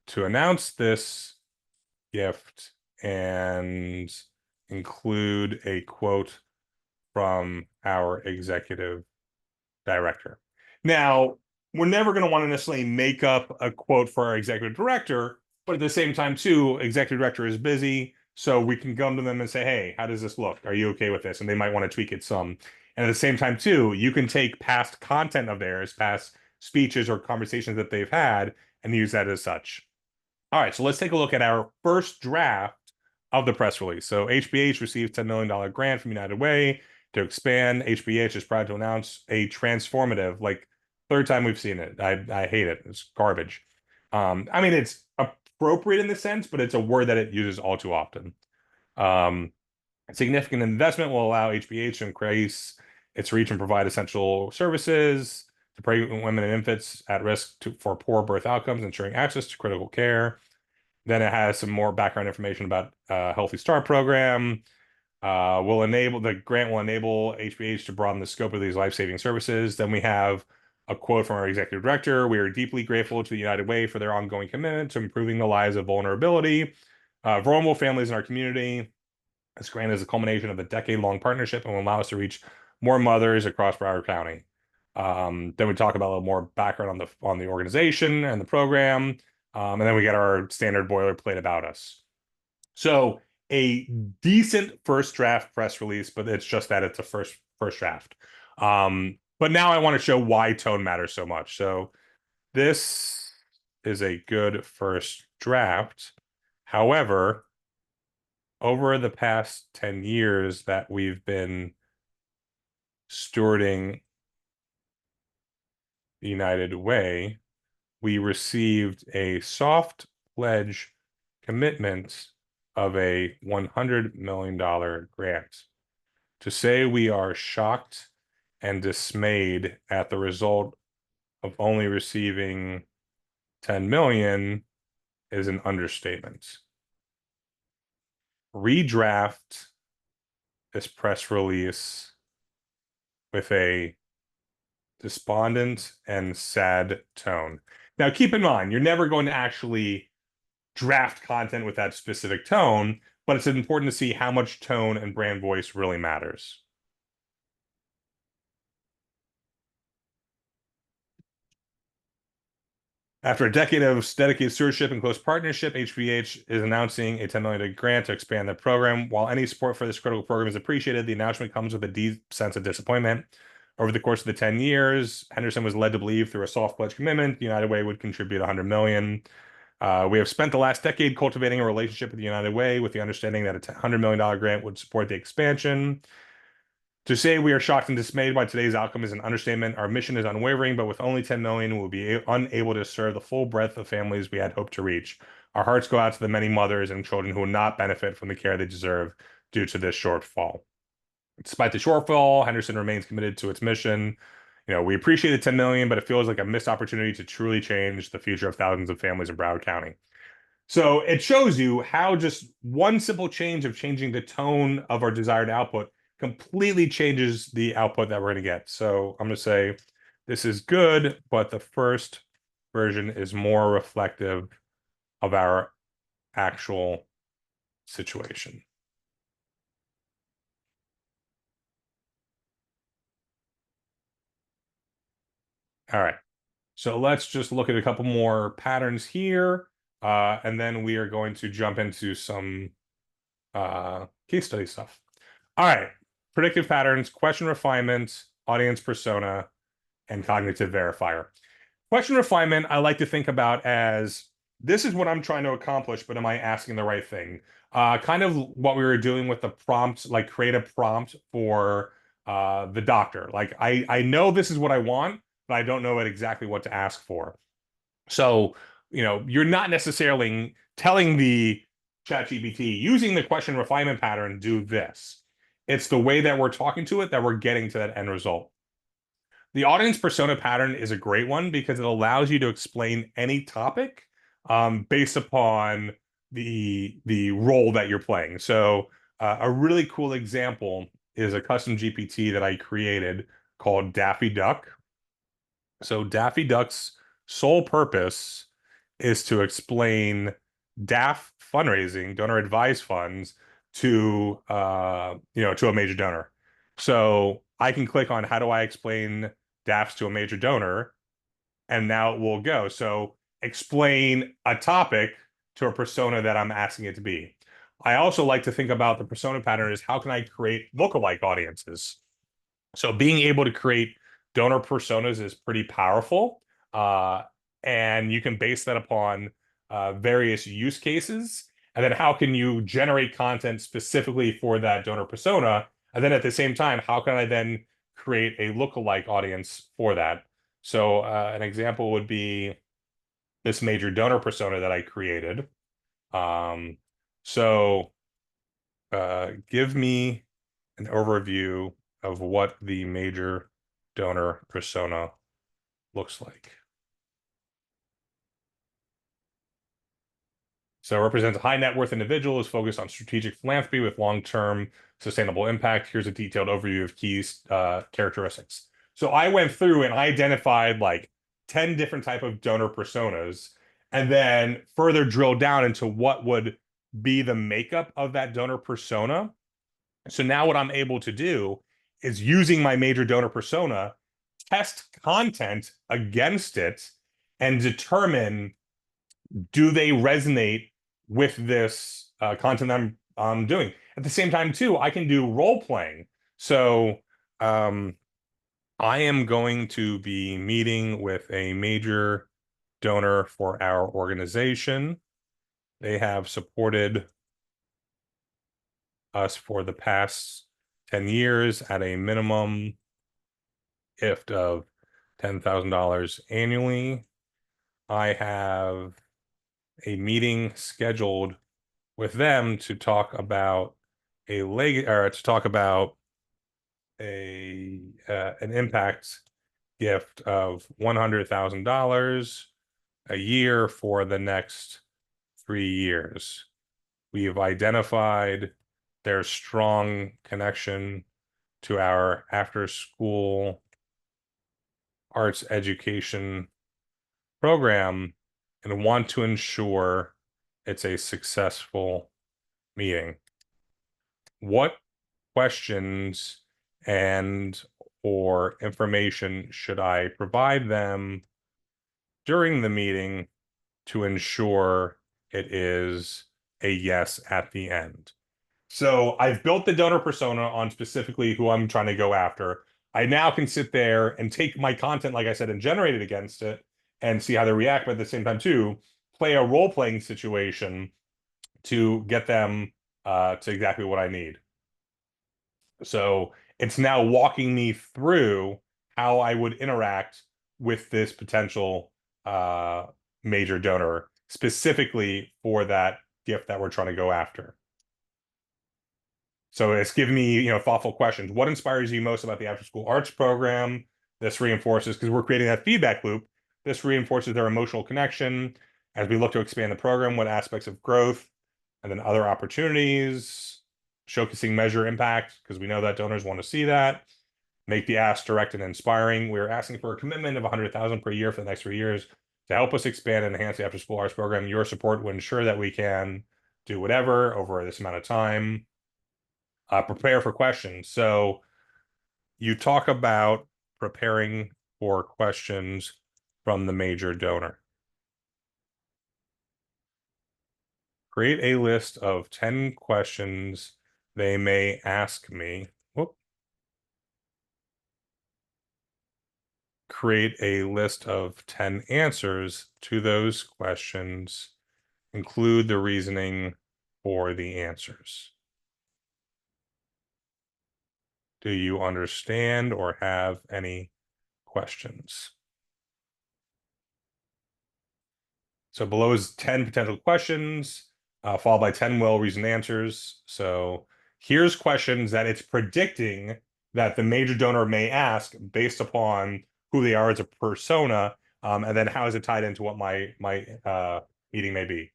Speaker 2: to announce this gift and include a quote from our executive director. Now, we're never going to want to necessarily make up a quote for our executive director, but at the same time, too, executive director is busy, so we can come to them and say, hey, how does this look? Are you okay with this? And they might want to tweak it some. And at the same time, too, you can take past content of theirs, past speeches or conversations that they've had, and use that as such. All right, so let's take a look at our first draft of the press release. So HBH received $10 million grant from United Way to expand. HBH is proud to announce a transformative, like third time we've seen it. I hate it. It's garbage. I mean, it's appropriate in the sense, but it's a word that it uses all too often. Significant investment will allow HBH to increase its reach and provide essential services to pregnant women and infants at risk for poor birth outcomes, ensuring access to critical care. Then it has some more background information about Healthy Start program. The grant will enable HBH to broaden the scope of these life-saving services. Then we have a quote from our executive director. We are deeply grateful to the United Way for their ongoing commitment to improving the lives of vulnerable families in our community. This grant is a culmination of a decade-long partnership and will allow us to reach more mothers across Broward County. Then we talk about a little more background on the organization and the program. And then we get our standard boilerplate about us. So a decent first draft press release, but it's just that it's a first draft. But now I want to show why tone matters so much. So this is a good first draft. However, over the past 10 years that we've been stewarding the United Way, we received a soft pledge commitment of a $100 million grant. To say we are shocked and dismayed at the result of only receiving 10 million is an understatement. Redraft this press release with a despondent and sad tone. Now, keep in mind, you're never going to actually draft content with that specific tone, but it's important to see how much tone and brand voice really matters. After a decade of dedicated stewardship and close partnership, HBH is announcing a $10 million grant to expand the program. While any support for this critical program is appreciated, the announcement comes with a deep sense of disappointment. Over the course of the 10 years, Henderson was led to believe through a soft pledge commitment, the United Way would contribute $100 million. We have spent the last decade cultivating a relationship with the United Way with the understanding that a $100 million grant would support the expansion. To say we are shocked and dismayed by today's outcome is an understatement. Our mission is unwavering, but with only 10 million, we'll be unable to serve the full breadth of families we had hoped to reach. Our hearts go out to the many mothers and children who will not benefit from the care they deserve due to this shortfall. Despite the shortfall, Henderson remains committed to its mission. We appreciate the 10 million, but it feels like a missed opportunity to truly change the future of thousands of families in Broward County. So it shows you how just one simple change of changing the tone of our desired output completely changes the output that we're going to get. So I'm going to say this is good, but the first version is more reflective of our actual situation. All right. So let's just look at a couple more patterns here. And then we are going to jump into some case study stuff. All right. Predictive patterns, question refinement, audience persona, and cognitive verifier. Question refinement, I like to think about as this is what I'm trying to accomplish, but am I asking the right thing? Kind of what we were doing with the prompt, like create a prompt for the doctor. Like I know this is what I want, but I don't know exactly what to ask for. So, you're not necessarily telling the ChatGPT using the question refinement pattern, do this. It's the way that we're talking to it that we're getting to that end result. The audience persona pattern is a great one because it allows you to explain any topic based upon the role that you're playing. So a really cool example is a custom GPT that I created called Daffy Duck. So Daffy Duck's sole purpose is to explain DAF fundraising, donor advised funds, to to a major donor. So I can click on how do I explain DAFs to a major donor, and now it will go. So explain a topic to a persona that I'm asking it to be. I also like to think about the persona pattern is how can I create lookalike audiences? So being able to create donor personas is pretty powerful. And you can base that upon various use cases. And then how can you generate content specifically for that donor persona? And then at the same time, how can I then create a lookalike audience for that? So an example would be this major donor persona that I created. Give me an overview of what the major donor persona looks like. So it represents a high net worth individual who's focused on strategic philanthropy with long-term sustainable impact. Here's a detailed overview of key characteristics. So I went through and identified like 10 different type of donor personas, and then further drilled down into what would be the makeup of that donor persona. So now what I'm able to do is using my major donor persona, test content against it and determine, do they resonate with this content I'm doing? At the same time, too, I can do role playing. So I am going to be meeting with a major donor for our organization. They have supported us for the past 10 years at a minimum gift of $10,000 annually. I have a meeting scheduled with them to talk about an impact gift of $100,000 a year for the next 3 years. We've identified their strong connection to our after-school arts education program and want to ensure it's a successful meeting. What questions or information should I provide them during the meeting to ensure it is a yes at the end? So I've built the donor persona on specifically who I'm trying to go after. I now can sit there and take my content, like I said, and generate it against it and see how they react, but at the same time too, play a role-playing situation to get them to exactly what I need. So it's now walking me through how I would interact with this potential major donor specifically for that gift that we're trying to go after. So it's giving me, thoughtful questions. What inspires you most about the after school arts program? This reinforces, because we're creating that feedback loop, this reinforces their emotional connection as we look to expand the program. What aspects of growth and then other opportunities, showcasing measure impact, because we know that donors want to see that. Make the ask direct and inspiring. We're asking for a commitment of $100,000 per year for the next 3 years to help us expand and enhance the after school arts program. Your support will ensure that we can do whatever over this amount of time. Prepare for questions. So you talk about preparing for questions from the major donor. Create a list of 10 questions they may ask me. Whoop. Create a list of 10 answers to those questions. Include the reasoning for the answers. Do you understand or have any questions? So below is 10 potential questions, followed by 10 well-reasoned answers. So here's questions that it's predicting that the major donor may ask based upon who they are as a persona, and then how is it tied into what my meeting may be.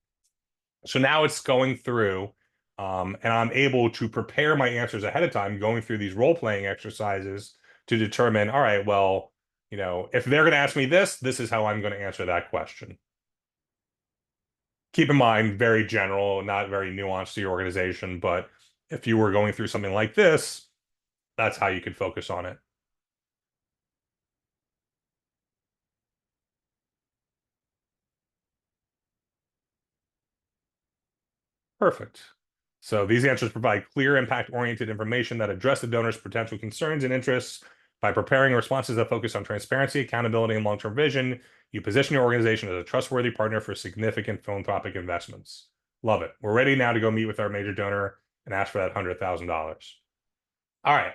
Speaker 2: So now it's going through, and I'm able to prepare my answers ahead of time, going through these role-playing exercises to determine, all right, well, if they're going to ask me this is how I'm going to answer that question. Keep in mind, very general, not very nuanced to your organization, but if you were going through something like this, that's how you could focus on it. Perfect. So these answers provide clear, impact-oriented information that address the donor's potential concerns and interests. By preparing responses that focus on transparency, accountability, and long-term vision, you position your organization as a trustworthy partner for significant philanthropic investments. Love it. We're ready now to go meet with our major donor and ask for that $100,000. All right.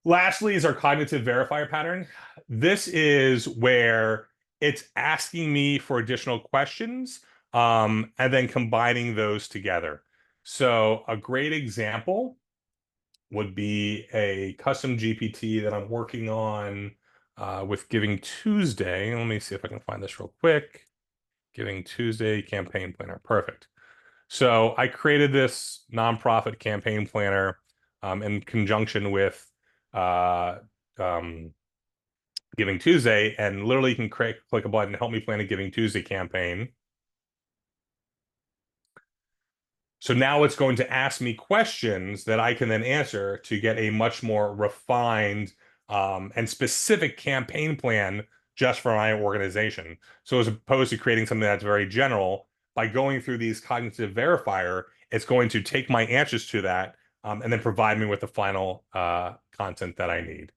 Speaker 2: Lastly is our cognitive verifier pattern. This is where it's asking me for additional questions, and then combining those together. So a great example would be a custom GPT that I'm working on with Giving Tuesday. Let me see if I can find this real quick. Giving Tuesday campaign planner. Perfect. So I created this nonprofit campaign planner in conjunction with Giving Tuesday, and literally you can click a button to help me plan a Giving Tuesday campaign. So now it's going to ask me questions that I can then answer to get a much more refined and specific campaign plan just for my organization. So as opposed to creating something that's very general, by going through these cognitive verifier, it's going to take my answers to that and then provide me with the final content that I need.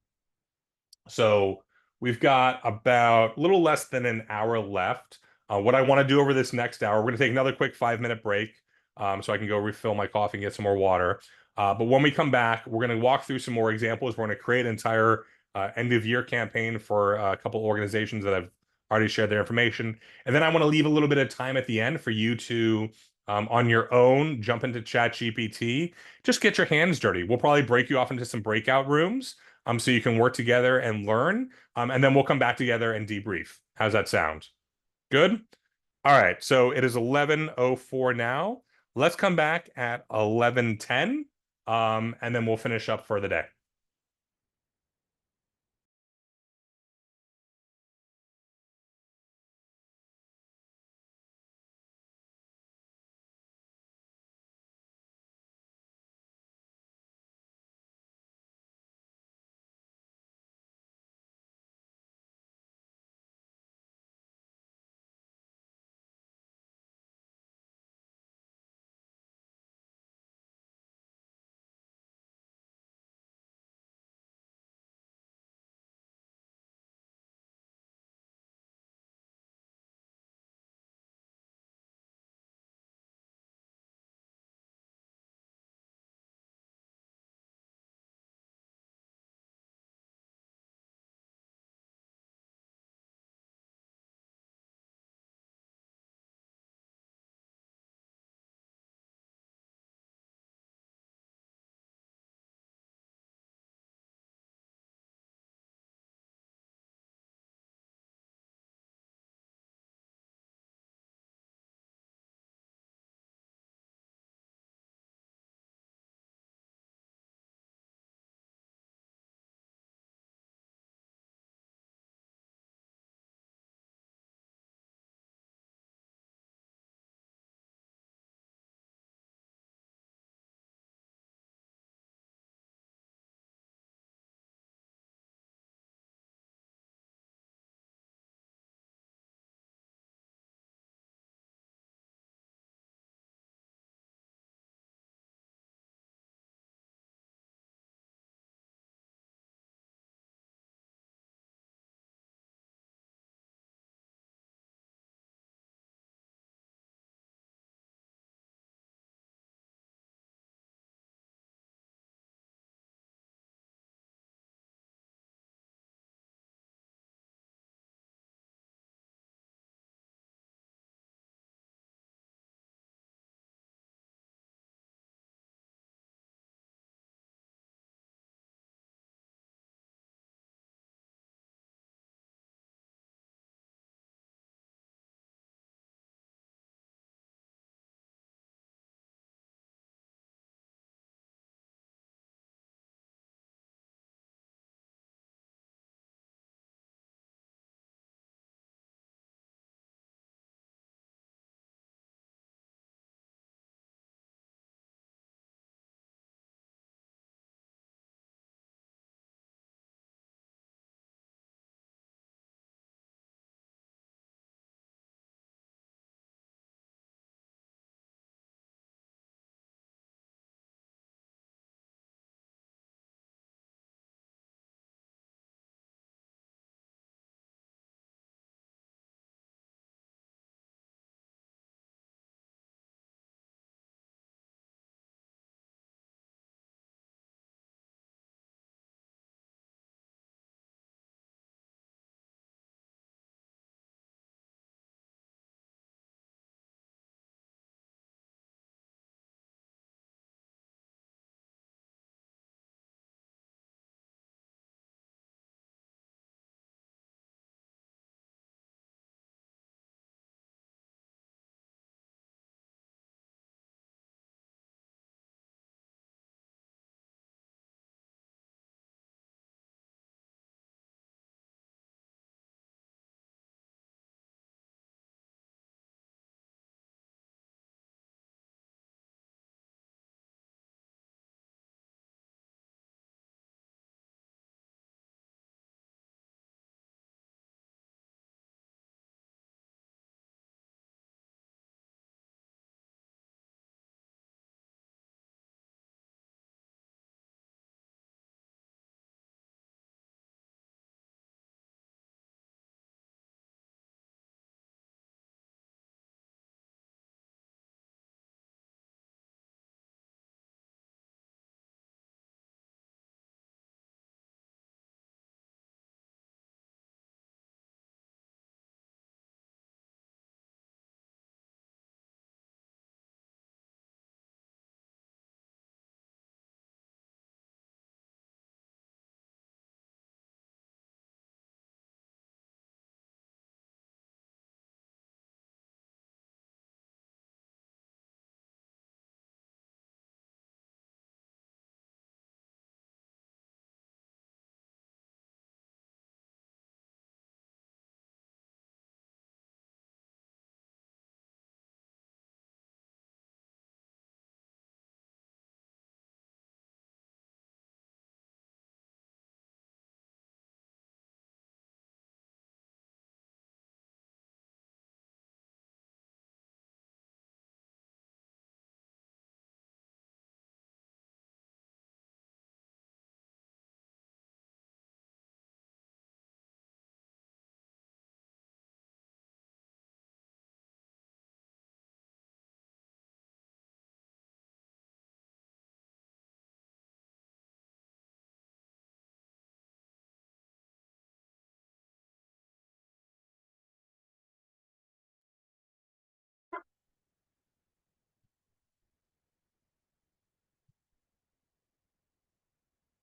Speaker 2: So we've got about a little less than an hour left. What I want to do over this next hour, we're going to take another quick 5-minute break so I can go refill my coffee and get some more water. But when we come back, we're going to walk through some more examples. We're going to create an entire end-of-year campaign for a couple organizations that have already shared their information. And then I want to leave a little bit of time at the end for you to, on your own, jump into ChatGPT. Just get your hands dirty. We'll probably break you off into some breakout rooms so you can work together and learn. And then we'll come back together and debrief. How's that sound? Good? All right. So it is 11:04 now. Let's come back at 11:10, and then we'll finish up for the day.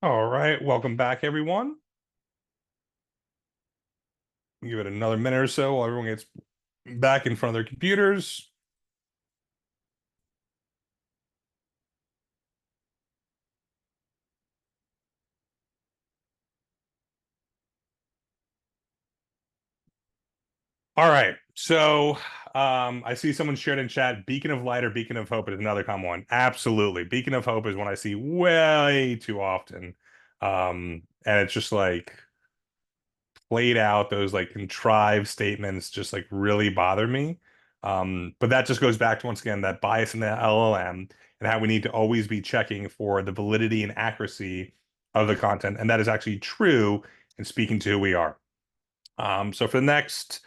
Speaker 2: All right, welcome back, everyone. Give it another minute or so while everyone gets back in front of their computers. All right, so I see someone shared in chat, Beacon of Light or Beacon of Hope is another common one. Absolutely. Beacon of Hope is one I see way too often. And it's just like played out, those like contrived statements just like really bother me. But that just goes back to, once again, that bias in the LLM and how we need to always be checking for the validity and accuracy of the content. And that is actually true in speaking to who we are. So for the next,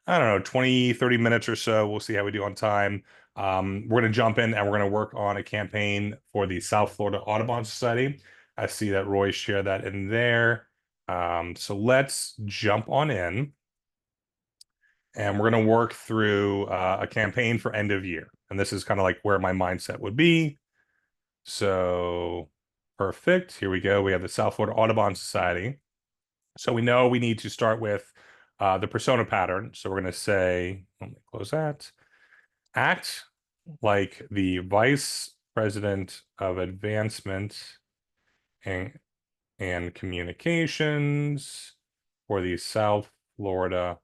Speaker 2: I don't know, 20, 30 minutes or so, we'll see how we do on time. We're going to jump in and we're going to work on a campaign for the South Florida Audubon Society. I see that Roy shared that in there. So let's jump on in. And we're going to work through a campaign for end of year. And this is kind of like where my mindset would be. So perfect. Here we go. We have the South Florida Audubon Society. So we know we need to start with the persona pattern. So we're going to say, let me close that. Act like the Vice President of Advancement and Communications for the South Florida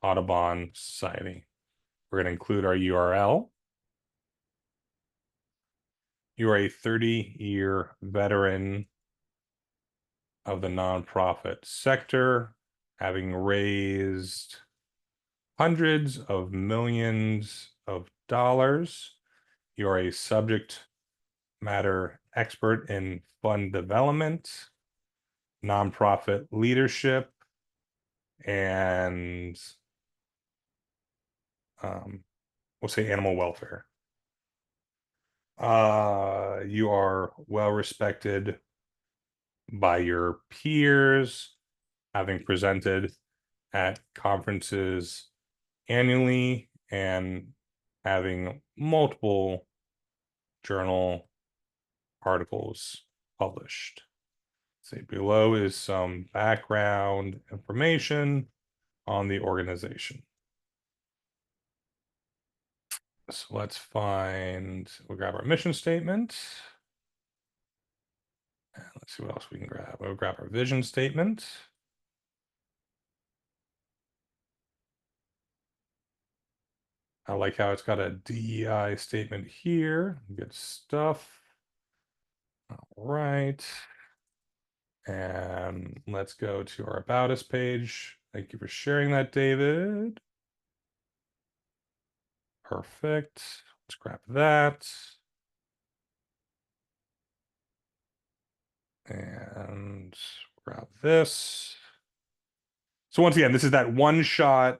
Speaker 2: Audubon Society. We're going to include our URL. You are a 30-year veteran of the nonprofit sector, having raised hundreds of millions of dollars. You are a subject matter expert in fund development, nonprofit leadership, and we'll say animal welfare. You are well respected by your peers, having presented at conferences annually and having multiple journal articles published. Say below is some background information on the organization. So let's find, we'll grab our mission statement. And let's see what else we can grab. We'll grab our vision statement. I like how it's got a DEI statement here. Good stuff. All right. And let's go to our About Us page. Thank you for sharing that, David. Perfect. Let's grab that. And grab this. So once again, this is that one-shot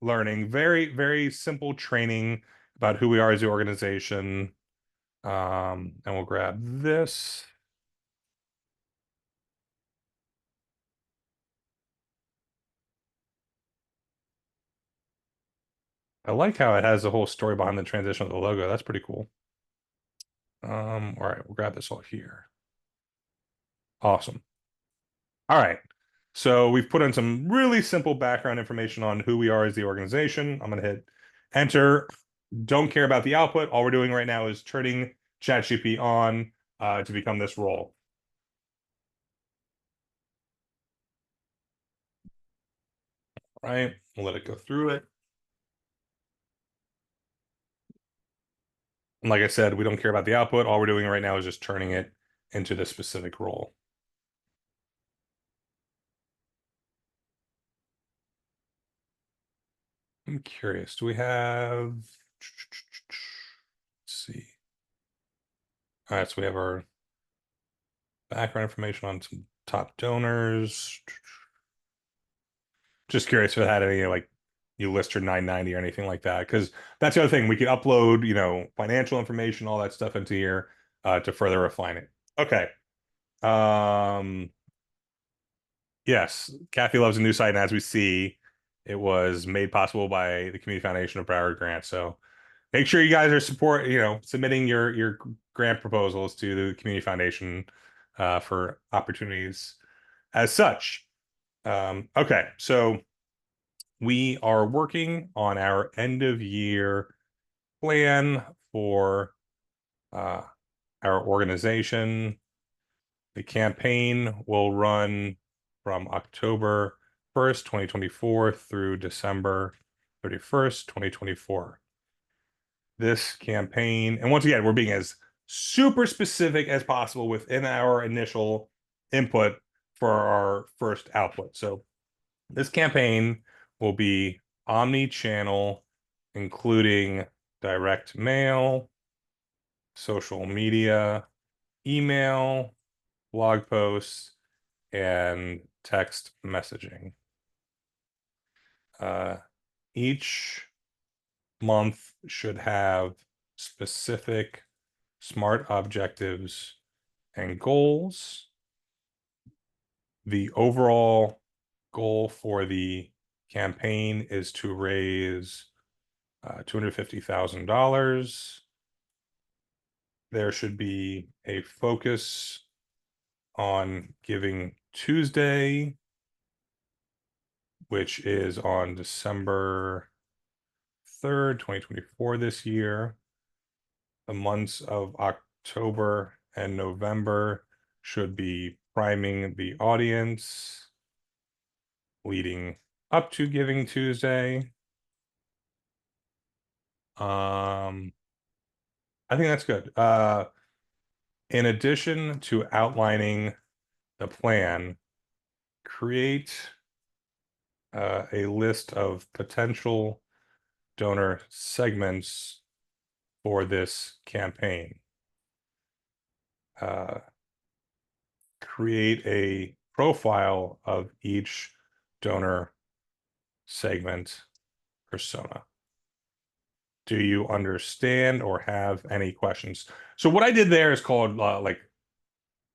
Speaker 2: learning, very simple training about who we are as the organization. And we'll grab this. I like how it has the whole story behind the transition of the logo. That's pretty cool. All right, we'll grab this all here. Awesome. All right. So we've put in some really simple background information on who we are as the organization. I'm going to hit enter. Don't care about the output. All we're doing right now is turning ChatGPT on to become this role. All right. We'll let it go through it. And like I said, we don't care about the output. All we're doing right now is just turning it into this specific role. I'm curious, do we have, let's see. All right, so we have our background information on some top donors. Just curious if it had any, like, you list your 990 or anything like that, because that's the other thing. We could upload, you know, financial information, all that stuff into here to further refine it. Okay. Yes, Kathy loves a new site, and as we see, it was made possible by the Community Foundation of Broward Grant. So make sure you guys are submitting your grant proposals to the Community Foundation for opportunities as such. Okay, so we are working on our end of year plan for our organization. The campaign will run from October 1st, 2024 through December 31st, 2024. This campaign, and once again, we're being as super specific as possible within our initial input for our first output. So this campaign will be omni-channel, including direct mail, social media, email, blog posts, and text messaging. Each month should have specific SMART objectives and goals. The overall goal for the campaign is to raise $250,000. There should be a focus on Giving Tuesday, which is on December 3rd, 2024 this year. The months of October and November should be priming the audience leading up to Giving Tuesday. I think that's good. In addition to outlining the plan, create a list of potential donor segments for this campaign. Create a profile of each donor segment persona. Do you understand or have any questions? So what I did there is called like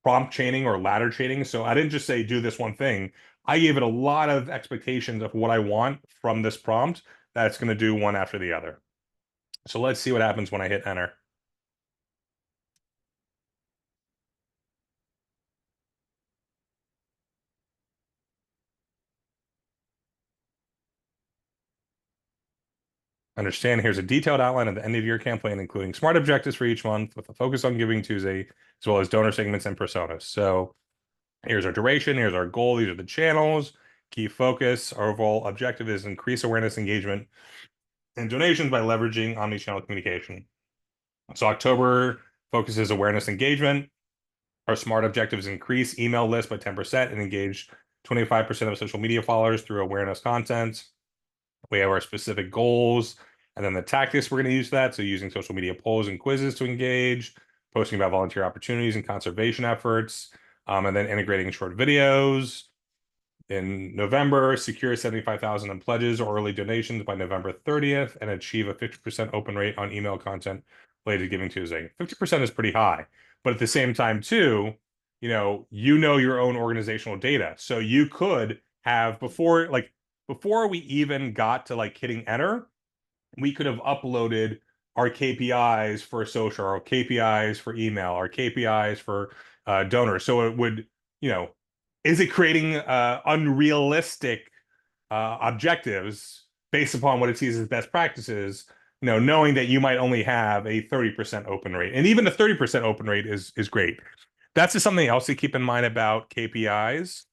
Speaker 2: prompt chaining or ladder chaining. So I didn't just say do this one thing. I gave it a lot of expectations of what I want from this prompt that's going to do one after the other. So let's see what happens when I hit enter. Understand, here's a detailed outline of the end of year campaign, including SMART objectives for each month with a focus on Giving Tuesday, as well as donor segments and personas. So here's our duration, here's our goal, these are the channels, key focus. Our overall objective is increase awareness, engagement, and donations by leveraging omni-channel communication. So October focuses awareness engagement. Our SMART objectives increase email list by 10% and engage 25% of social media followers through awareness content. We have our specific goals and then the tactics we're going to use for that. So using social media polls and quizzes to engage, posting about volunteer opportunities and conservation efforts, and then integrating short videos. In November, secure 75,000 in pledges or early donations by November 30th and achieve a 50% open rate on email content related to Giving Tuesday. 50% is pretty high, but at the same time too, you know your own organizational data. So you could have before we even got to like hitting enter, we could have uploaded our KPIs for social, our KPIs for email, our KPIs for donors. So it would, is it creating unrealistic objectives based upon what it sees as best practices, knowing that you might only have a 30% open rate. And even a 30% open rate is great. That's just something else to keep in mind about KPIs.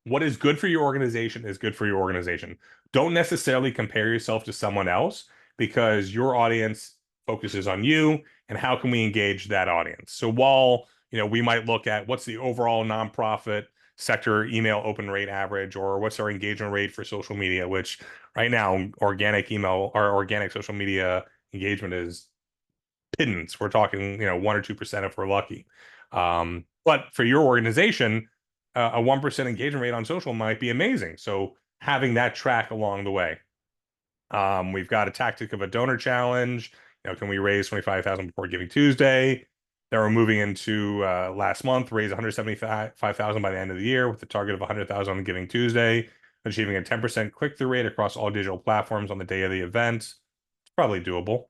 Speaker 2: What is good for your organization is good for your organization. Don't necessarily compare yourself to someone else because your audience focuses on you and how can we engage that audience. So while, we might look at what's the overall nonprofit sector email open rate average, or what's our engagement rate for social media, which right now organic email or organic social media engagement is pittance. We're talking, 1 or 2% if we're lucky. But for your organization, a 1% engagement rate on social might be amazing. So having that track along the way. We've got a tactic of a donor challenge. Can we raise 25,000 before Giving Tuesday? Then we're moving into last month, raise 175,000 by the end of the year with a target of 100,000 on Giving Tuesday, achieving a 10% click-through rate across all digital platforms on the day of the event. It's probably doable.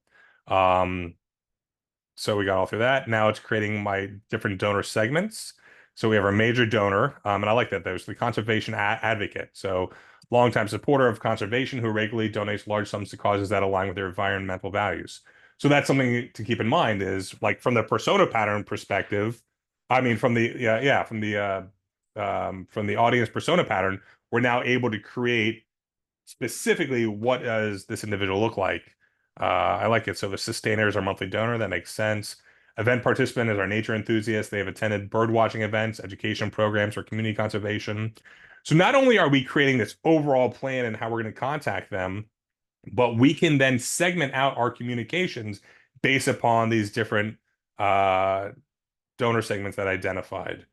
Speaker 2: So we got all through that. Now it's creating my different donor segments. So we have our major donor, and I like that. There's the conservation advocate. So longtime supporter of conservation who regularly donates large sums to causes that align with their environmental values. So that's something to keep in mind is like from the persona pattern perspective. I mean, from the from the audience persona pattern, we're now able to create specifically what does this individual look like. I like it. So the sustainer is our monthly donor. That makes sense. Event participant is our nature enthusiast. They have attended bird watching events, education programs, or community conservation. So not only are we creating this overall plan and how we're going to contact them, but we can then segment out our communications based upon these different donor segments that I identified.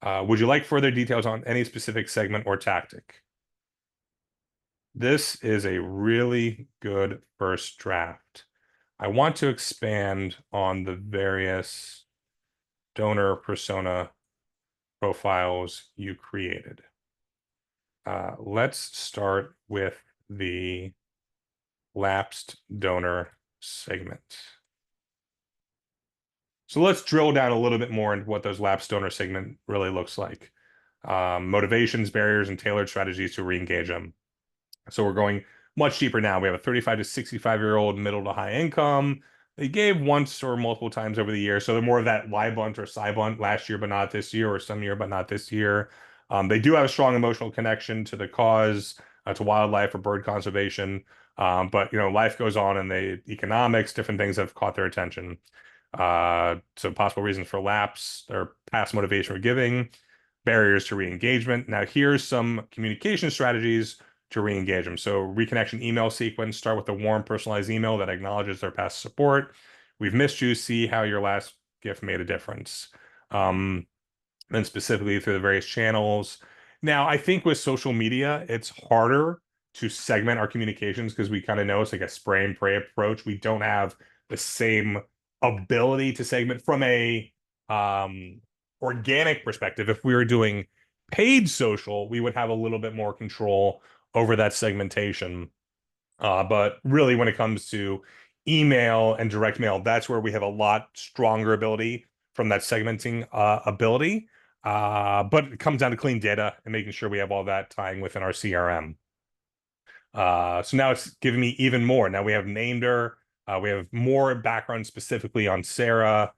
Speaker 2: Would you like further details on any specific segment or tactic? This is a really good first draft. I want to expand on the various donor persona profiles you created. Let's start with the lapsed donor segment. So let's drill down a little bit more into what those lapsed donor segment really looks like. Motivations, barriers, and tailored strategies to re-engage them. So we're going much deeper now. We have a 35 to 65-year-old middle to high income. They gave once or multiple times over the year. So they're more of that lie bunt or side bunt last year, but not this year, or some year, but not this year. They do have a strong emotional connection to the cause, to wildlife or bird conservation. But, you know, life goes on and the economics, different things have caught their attention. So possible reasons for lapse or past motivation for giving, barriers to re-engagement. Now here's some communication strategies to re-engage them. So reconnection email sequence, start with a warm personalized email that acknowledges their past support. We've missed you. See how your last gift made a difference. Then specifically through the various channels. Now, I think with social media, it's harder to segment our communications because we kind of know it's like a spray and pray approach. We don't have the same ability to segment from a organic perspective. If we were doing paid social, we would have a little bit more control over that segmentation. But really, when it comes to email and direct mail, that's where we have a lot stronger ability from that segmenting ability. But it comes down to clean data and making sure we have all that tying within our CRM. So now it's giving me even more. Now we have named her. We have more background specifically on Sarah.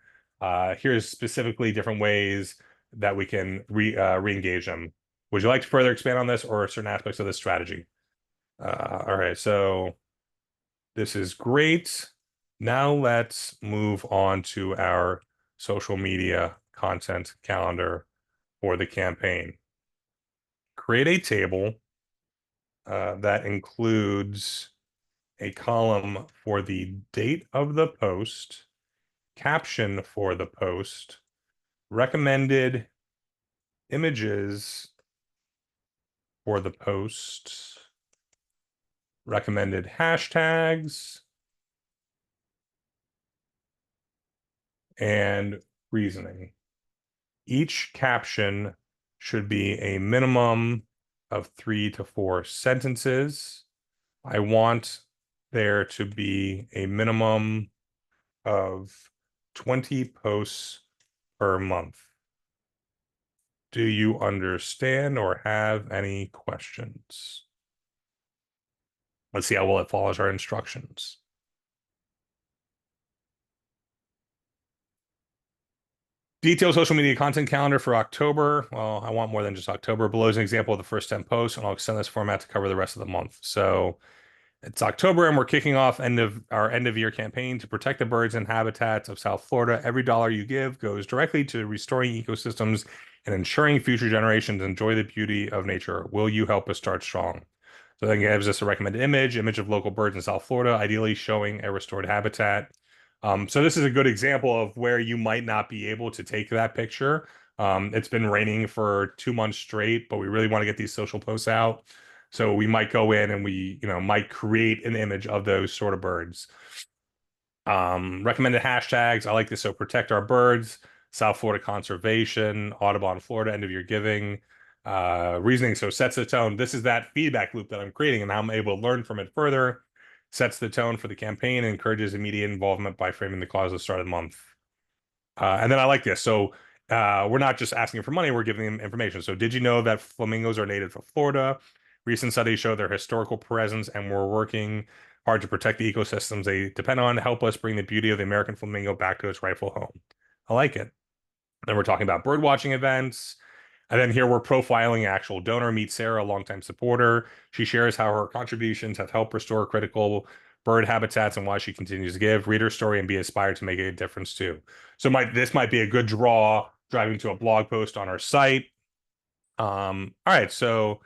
Speaker 2: Here's specifically different ways that we can re-engage them. Would you like to further expand on this or certain aspects of this strategy? All right, so this is great. Now let's move on to our social media content calendar for the campaign. Create a table that includes a column for the date of the post, caption for the post, recommended images for the post, recommended hashtags, and reasoning. Each caption should be a minimum of 3 to 4 sentences. I want there to be a minimum of 20 posts per month. Do you understand or have any questions? Let's see how well it follows our instructions. Detailed social media content calendar for October. Well, I want more than just October. Below is an example of the first 10 posts, and I'll extend this format to cover the rest of the month. So it's October, and we're kicking off our end of year campaign to protect the birds and habitats of South Florida. Every dollar you give goes directly to restoring ecosystems and ensuring future generations enjoy the beauty of nature. Will you help us start strong? So that gives us a recommended image of local birds in South Florida, ideally showing a restored habitat. So this is a good example of where you might not be able to take that picture. It's been raining for 2 months straight, but we really want to get these social posts out. So we might go in and we, might create an image of those sort of birds. Recommended hashtags. I like this. So protect our birds, South Florida conservation, Audubon Florida, end of year giving, reasoning. So sets the tone. This is that feedback loop that I'm creating and how I'm able to learn from it further. Sets the tone for the campaign and encourages immediate involvement by framing the cause at the start of the month. And then I like this. So we're not just asking for money, we're giving them information. So did you know that flamingos are native to Florida? Recent studies show their historical presence, and we're working hard to protect the ecosystems they depend on to help us bring the beauty of the American flamingo back to its rightful home. I like it. Then we're talking about bird watching events. And then here we're profiling actual donor. Meet Sarah, a longtime supporter. She shares how her contributions have helped restore critical bird habitats and why she continues to give. Read her story and be inspired to make a difference too. So this might be a good draw driving to a blog post on our site. All right, so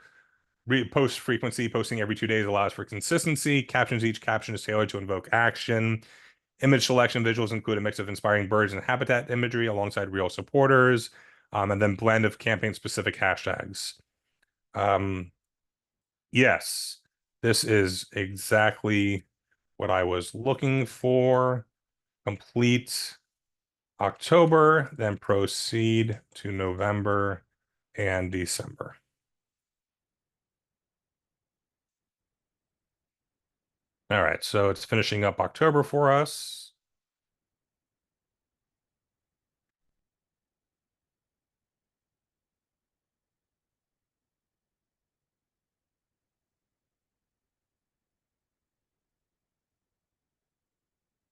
Speaker 2: post frequency, posting every 2 days allows for consistency. Captions, each caption is tailored to invoke action. Image selection visuals include a mix of inspiring birds and habitat imagery alongside real supporters, and then blend of campaign-specific hashtags. Yes, this is exactly what I was looking for. Complete October, then proceed to November and December. All right, so it's finishing up October for us.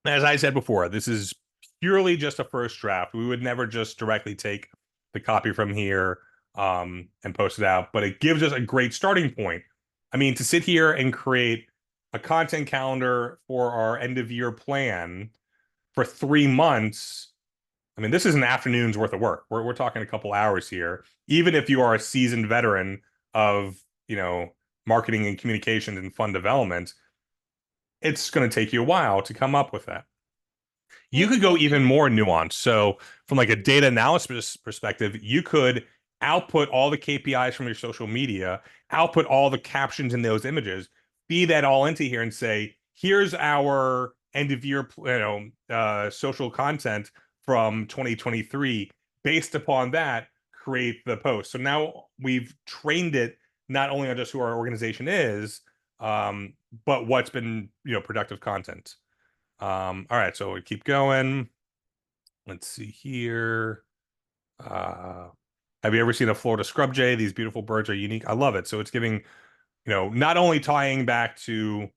Speaker 2: As I said before, this is purely just a first draft. We would never just directly take the copy from here and post it out, but it gives us a great starting point. I mean, to sit here and create a content calendar for our end of year plan for 3 months, I mean, this is an afternoon's worth of work. We're talking a couple hours here. Even if you are a seasoned veteran of, marketing and communications and fund development, it's going to take you a while to come up with that. You could go even more nuanced. So from like a data analysis perspective, you could output all the KPIs from your social media, output all the captions in those images, feed that all into here and say, here's our end of year, social content from 2023. Based upon that, create the post. So now we've trained it not only on just who our organization is, but what's been, productive content. All right, so we keep going. Let's see here. Have you ever seen a Florida scrub jay? These beautiful birds are unique. I love it. So it's giving, not only tying back to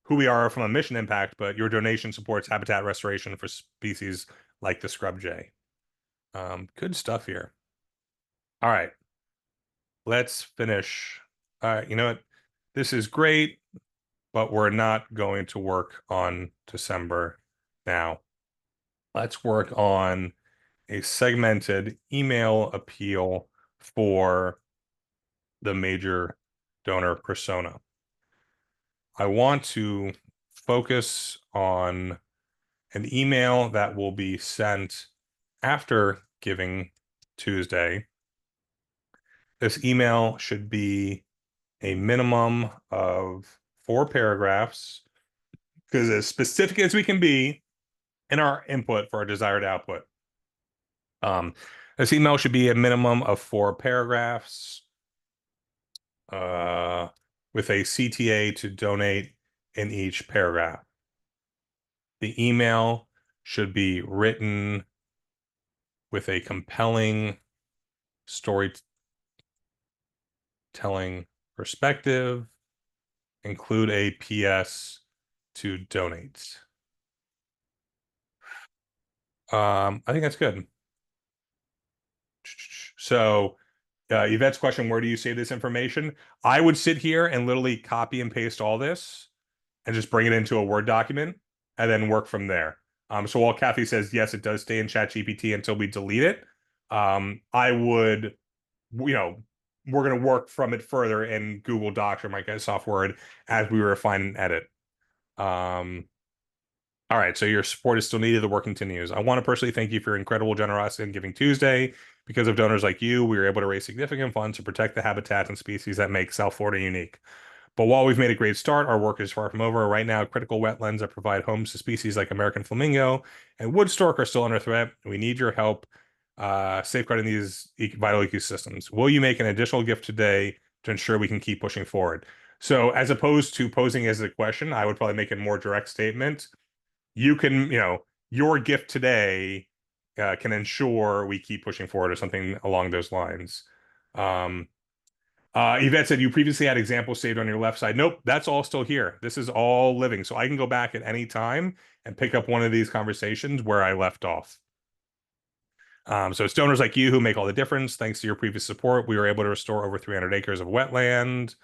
Speaker 2: who we are from a mission impact, but your donation supports habitat restoration for species like the scrub jay. Good stuff here. All right, let's finish. All right, you know what? This is great, but we're not going to work on December now. Let's work on a segmented email appeal for the major donor persona. I want to focus on an email that will be sent after Giving Tuesday. This email should be a minimum of 4 paragraphs, because as specific as we can be in our input for our desired output. This email should be a minimum of 4 paragraphs with a CTA to donate in each paragraph. The email should be written with a compelling storytelling perspective. Include a PS to donate. I think that's good. So Yvette's question, where do you save this information? I would sit here and literally copy and paste all this and just bring it into a Word document and then work from there. So while Kathy says, yes, it does stay in ChatGPT until we delete it, I would, we're going to work from it further in Google Docs or Microsoft Word as we refine and edit. All right, so your support is still needed. The work continues. I want to personally thank you for your incredible generosity in Giving Tuesday. Because of donors like you, we were able to raise significant funds to protect the habitats and species that make South Florida unique. But while we've made a great start, our work is far from over. Right now, critical wetlands that provide homes to species like American flamingo and wood stork are still under threat. We need your help safeguarding these vital ecosystems. Will you make an additional gift today to ensure we can keep pushing forward? So as opposed to posing as a question, I would probably make a more direct statement. You can, your gift today can ensure we keep pushing forward or something along those lines. Yvette said you previously had examples saved on your left side. Nope, that's all still here. This is all living. So I can go back at any time and pick up one of these conversations where I left off. So it's donors like you who make all the difference. Thanks to your previous support, we were able to restore over 300 acres of wetland,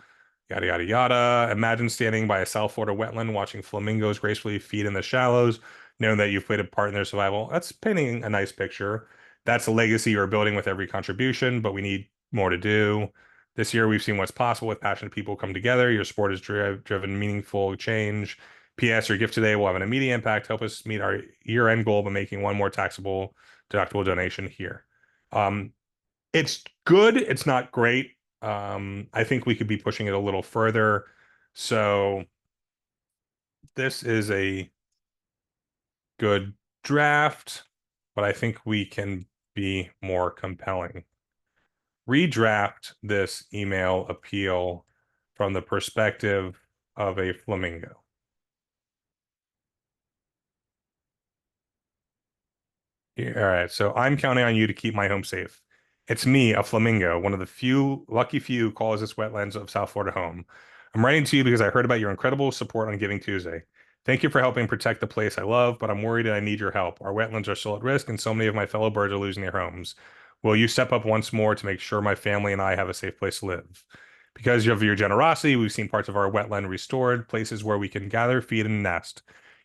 Speaker 2: yada, yada, yada. Imagine standing by a South Florida wetland watching flamingos gracefully feed in the shallows, knowing that you've played a part in their survival. That's painting a nice picture. That's a legacy you're building with every contribution, but we need more to do. This year, we've seen what's possible with passionate people come together. Your sport has driven meaningful change. P.S. Your gift today will have an immediate impact. Help us meet our year-end goal by making one more taxable deductible donation here. It's good. It's not great. I think we could be pushing it a little further. So this is a good draft, but I think we can be more compelling. Redraft this email appeal from the perspective of a flamingo. All right, so I'm counting on you to keep my home safe. It's me, a flamingo, one of the lucky few who calls this wetlands of South Florida home. I'm writing to you because I heard about your incredible support on Giving Tuesday. Thank you for helping protect the place I love, but I'm worried and I need your help. Our wetlands are still at risk and so many of my fellow birds are losing their homes. Will you step up once more to make sure my family and I have a safe place to live? Because of your generosity, we've seen parts of our wetland restored, places where we can gather, feed, and nest.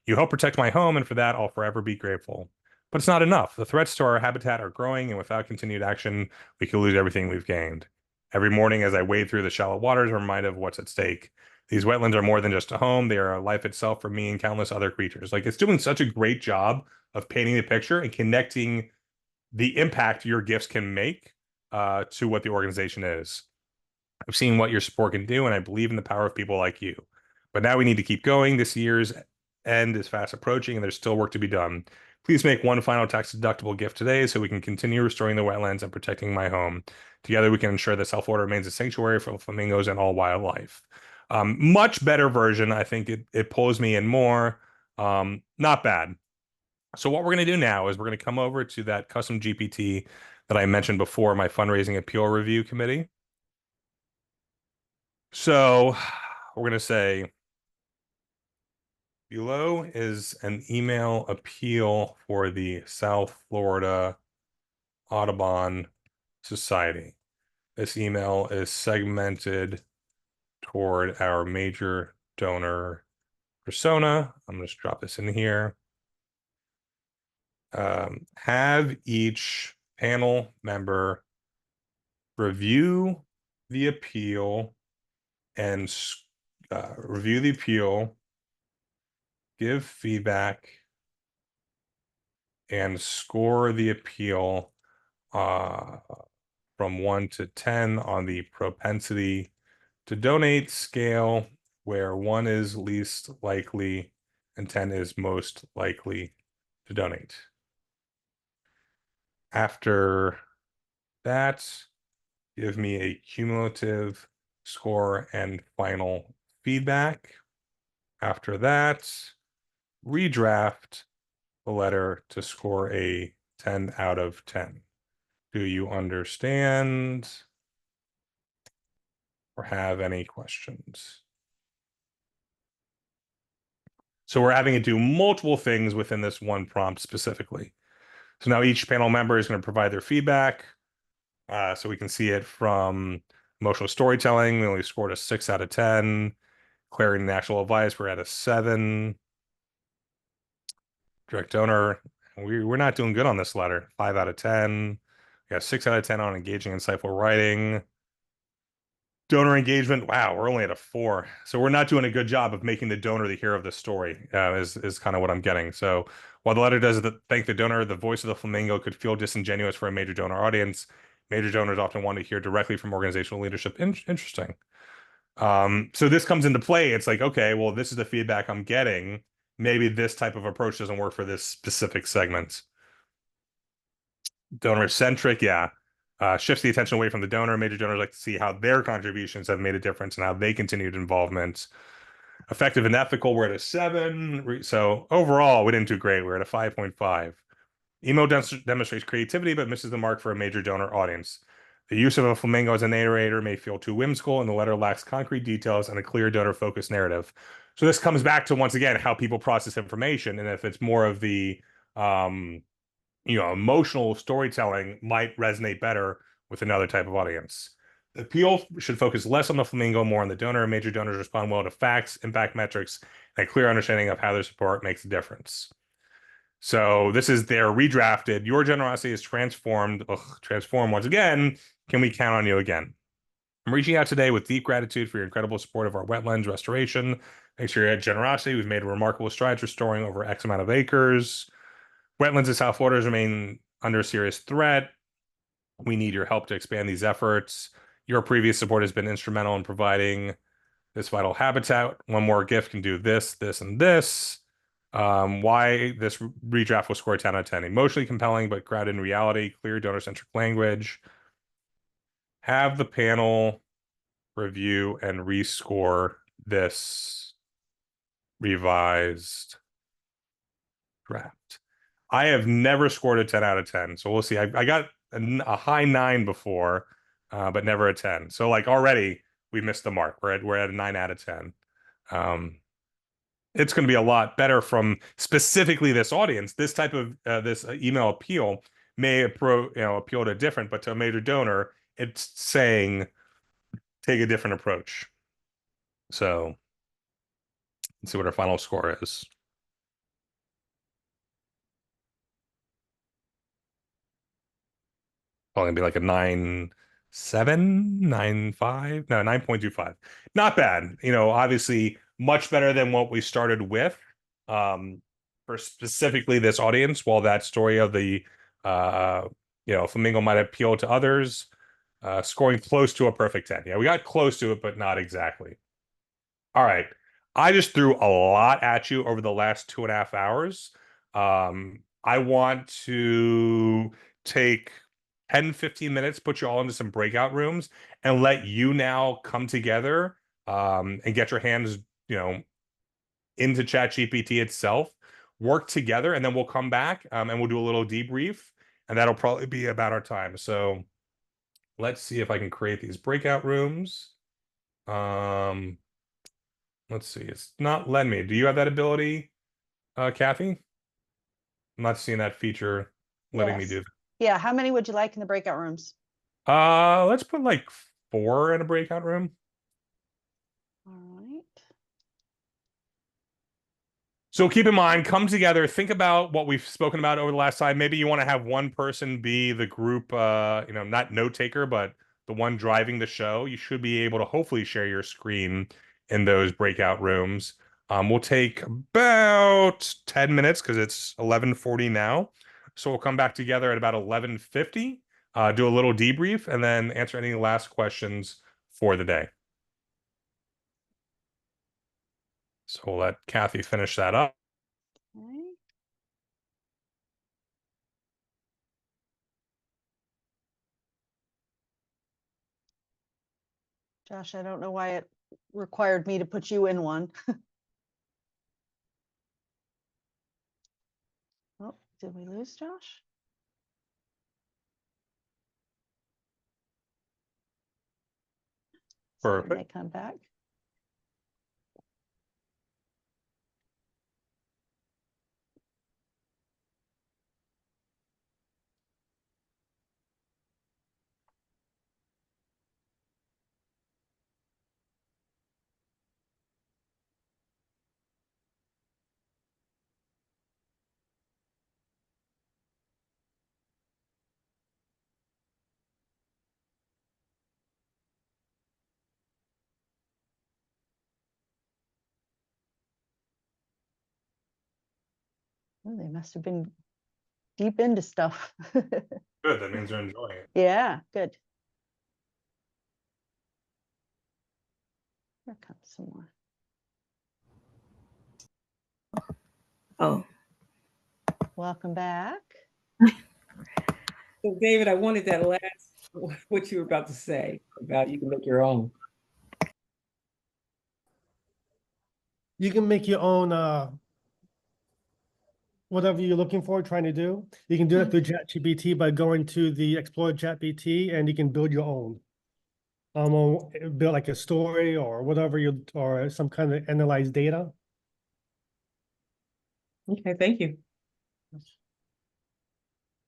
Speaker 2: You help protect my home, and for that, I'll forever be grateful. But it's not enough. The threats to our habitat are growing, and without continued action, we could lose everything we've gained. Every morning as I wade through the shallow waters, I'm reminded of what's at stake. These wetlands are more than just a home. They are a life itself for me and countless other creatures. Like, it's doing such a great job of painting the picture and connecting the impact your gifts can make to what the organization is. I've seen what your support can do, and I believe in the power of people like you. But now we need to keep going. This year's end is fast approaching, and there's still work to be done. Please make one final tax-deductible gift today so we can continue restoring the wetlands and protecting my home. Together, we can ensure that South Florida remains a sanctuary for flamingos and all wildlife. Much better version. I think it pulls me in more. Not bad. So what we're going to do now is we're going to come over to that custom GPT that I mentioned before, my fundraising appeal review committee. So we're going to say, below is an email appeal for the South Florida Audubon Society. This email is segmented toward our major donor persona. I'm going to just drop this in here. Have each panel member review the appeal and give feedback, and score the appeal from 1 to 10 on the propensity to donate scale, where 1 is least likely and 10 is most likely to donate. After that, give me a cumulative score and final feedback. After that, redraft the letter to score a 10 out of 10. Do you understand or have any questions? So we're having it do multiple things within this one prompt specifically. So now each panel member is going to provide their feedback. So we can see it from emotional storytelling. We only scored a 6 out of 10. Clarity and actual advice, we're at a 7. Direct donor, we're not doing good on this letter. 5 out of 10. We got 6 out of 10 on engaging, insightful writing. Donor engagement, wow, we're only at a 4. So we're not doing a good job of making the donor the hero of the story, is kind of what I'm getting. So while the letter does thank the donor, the voice of the flamingo could feel disingenuous for a major donor audience. Major donors often want to hear directly from organizational leadership. Interesting. So this comes into play. It's like, okay, well, this is the feedback I'm getting. Maybe this type of approach doesn't work for this specific segment. Donor-centric, yeah. Shifts the attention away from the donor. Major donors like to see how their contributions have made a difference and how they continued involvement. Effective and ethical, we're at a 7. So overall, we didn't do great. We're at a 5.5. Email demonstrates creativity, but misses the mark for a major donor audience. The use of a flamingo as a narrator may feel too whimsical, and the letter lacks concrete details and a clear donor-focused narrative. So this comes back to, once again, how people process information, and if it's more of the emotional storytelling might resonate better with another type of audience. The appeal should focus less on the flamingo, more on the donor. Major donors respond well to facts, impact metrics, and a clear understanding of how their support makes a difference. So this is their redrafted. Your generosity is transformed. Transform once again. Can we count on you again? I'm reaching out today with deep gratitude for your incredible support of our wetlands restoration. Thanks for your generosity. We've made remarkable strides restoring over X amount of acres. Wetlands in South Florida remain under serious threat. We need your help to expand these efforts. Your previous support has been instrumental in providing this vital habitat. One more gift can do this, this, and this. Why this redraft will score a 10 out of 10. Emotionally compelling, but grounded in reality, clear donor-centric language. Have the panel review and rescore this revised draft. I have never scored a 10 out of 10. So we'll see. I got a high 9 before, but never a 10. So like already we missed the mark. We're at a 9 out of 10. It's going to be a lot better from specifically this audience. This type of this email appeal may appeal to different, but to a major donor, it's saying take a different approach. So let's see what our final score is. Probably gonna be like a 9.7, 9.5, no, 9.25. Not bad. Obviously much better than what we started with for specifically this audience. While that story of the flamingo might appeal to others, scoring close to a perfect 10. Yeah, we got close to it, but not exactly. All right. I just threw a lot at you over the last 2.5 hours. I want to take 10-15 minutes, put you all into some breakout rooms, and let you now come together and get your hands, into ChatGPT itself, work together, and then we'll come back and we'll do a little debrief, and that'll probably be about our time. So let's see if I can create these breakout rooms. Let's see. It's not letting me. Do you have that ability, Kathy? I'm not seeing that feature letting me
Speaker 1: Yes.
Speaker 2: do that.
Speaker 1: Yeah, how many would you like in the breakout rooms?
Speaker 2: Let's put like 4 in a breakout room.
Speaker 1: All right.
Speaker 2: So keep in mind, come together, think about what we've spoken about over the last time. Maybe you want to have one person be the group, not note taker, but the one driving the show. You should be able to hopefully share your screen in those breakout rooms. We'll take about 10 minutes because it's 11:40 now. So we'll come back together at about 11:50, do a little debrief, and then answer any last questions for the day. So we'll let Kathy finish that up.
Speaker 1: Okay. Josh, I don't know why it required me to put you in one. Oh, did we lose Josh? So he may
Speaker 2: Perfect.
Speaker 1: come back. Oh, they must have been deep into stuff.
Speaker 2: Good. That means they're enjoying it.
Speaker 1: Yeah, good. Here comes some more.
Speaker 6: Oh,
Speaker 1: Welcome back.
Speaker 7: So David, I wanted that last, what you were about to say about you can make your own.
Speaker 8: You can make your own whatever you're looking for, trying to do. You can do it through ChatGPT by going to the Explore ChatGPT, and you can build your own. Or build like a story or whatever or some kind of analyze data.
Speaker 7: Okay, thank you.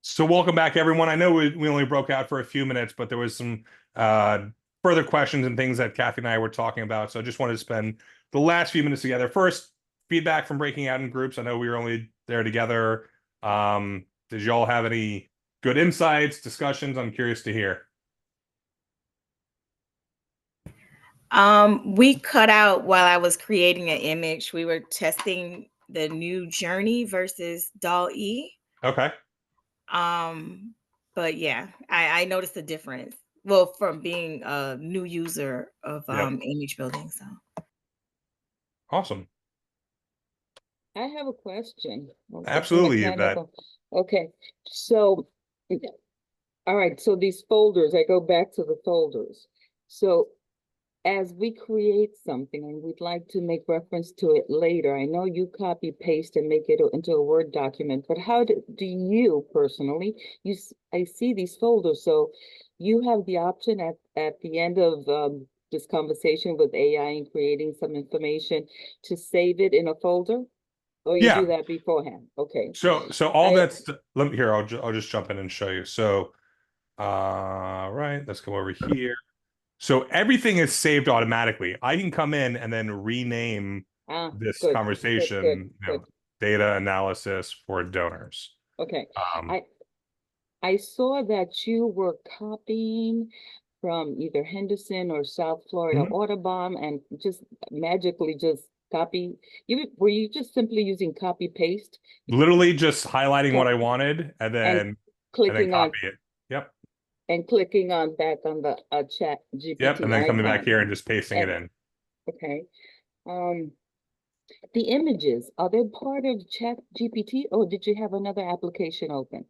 Speaker 2: So welcome back, everyone. I know we only broke out for a few minutes, but there was some further questions and things that Kathy and I were talking about. So I just wanted to spend the last few minutes together. First, feedback from breaking out in groups. I know we were only there together. Did you all have any good insights, discussions? I'm curious to hear.
Speaker 6: We cut out while I was creating an image. We were testing the new Journey versus DALL-E.
Speaker 2: Okay.
Speaker 6: But yeah, I noticed the difference. Well, from being a new user of image building. So
Speaker 2: Awesome.
Speaker 9: I have a question.
Speaker 2: Absolutely, Yvette.
Speaker 9: Okay, so, all right, so these folders, I go back to the folders. So as we create something and we'd like to make reference to it later, I know you copy paste and make it into a Word document, but how do you personally, I see these folders, so you have the option at the end of this conversation with AI and creating some information to save it in a folder? Or you do that beforehand? Okay.
Speaker 2: So all that's let me here. I'll just jump in and show you. So, right. Let's go over here. So everything is saved automatically. I can come in and then rename this conversation, data analysis for donors.
Speaker 9: Okay. I saw that you were copying from either Henderson or South Florida Audubon and just magically just copy. Were you just simply using copy paste?
Speaker 2: Literally just highlighting what I wanted and then
Speaker 9: clicking
Speaker 2: copy it. Yep.
Speaker 9: And clicking on back on the chat GPT.
Speaker 2: Yep, and then coming back here and just pasting it in.
Speaker 9: Okay. The images, are they part of Chat GPT or did you have another application open?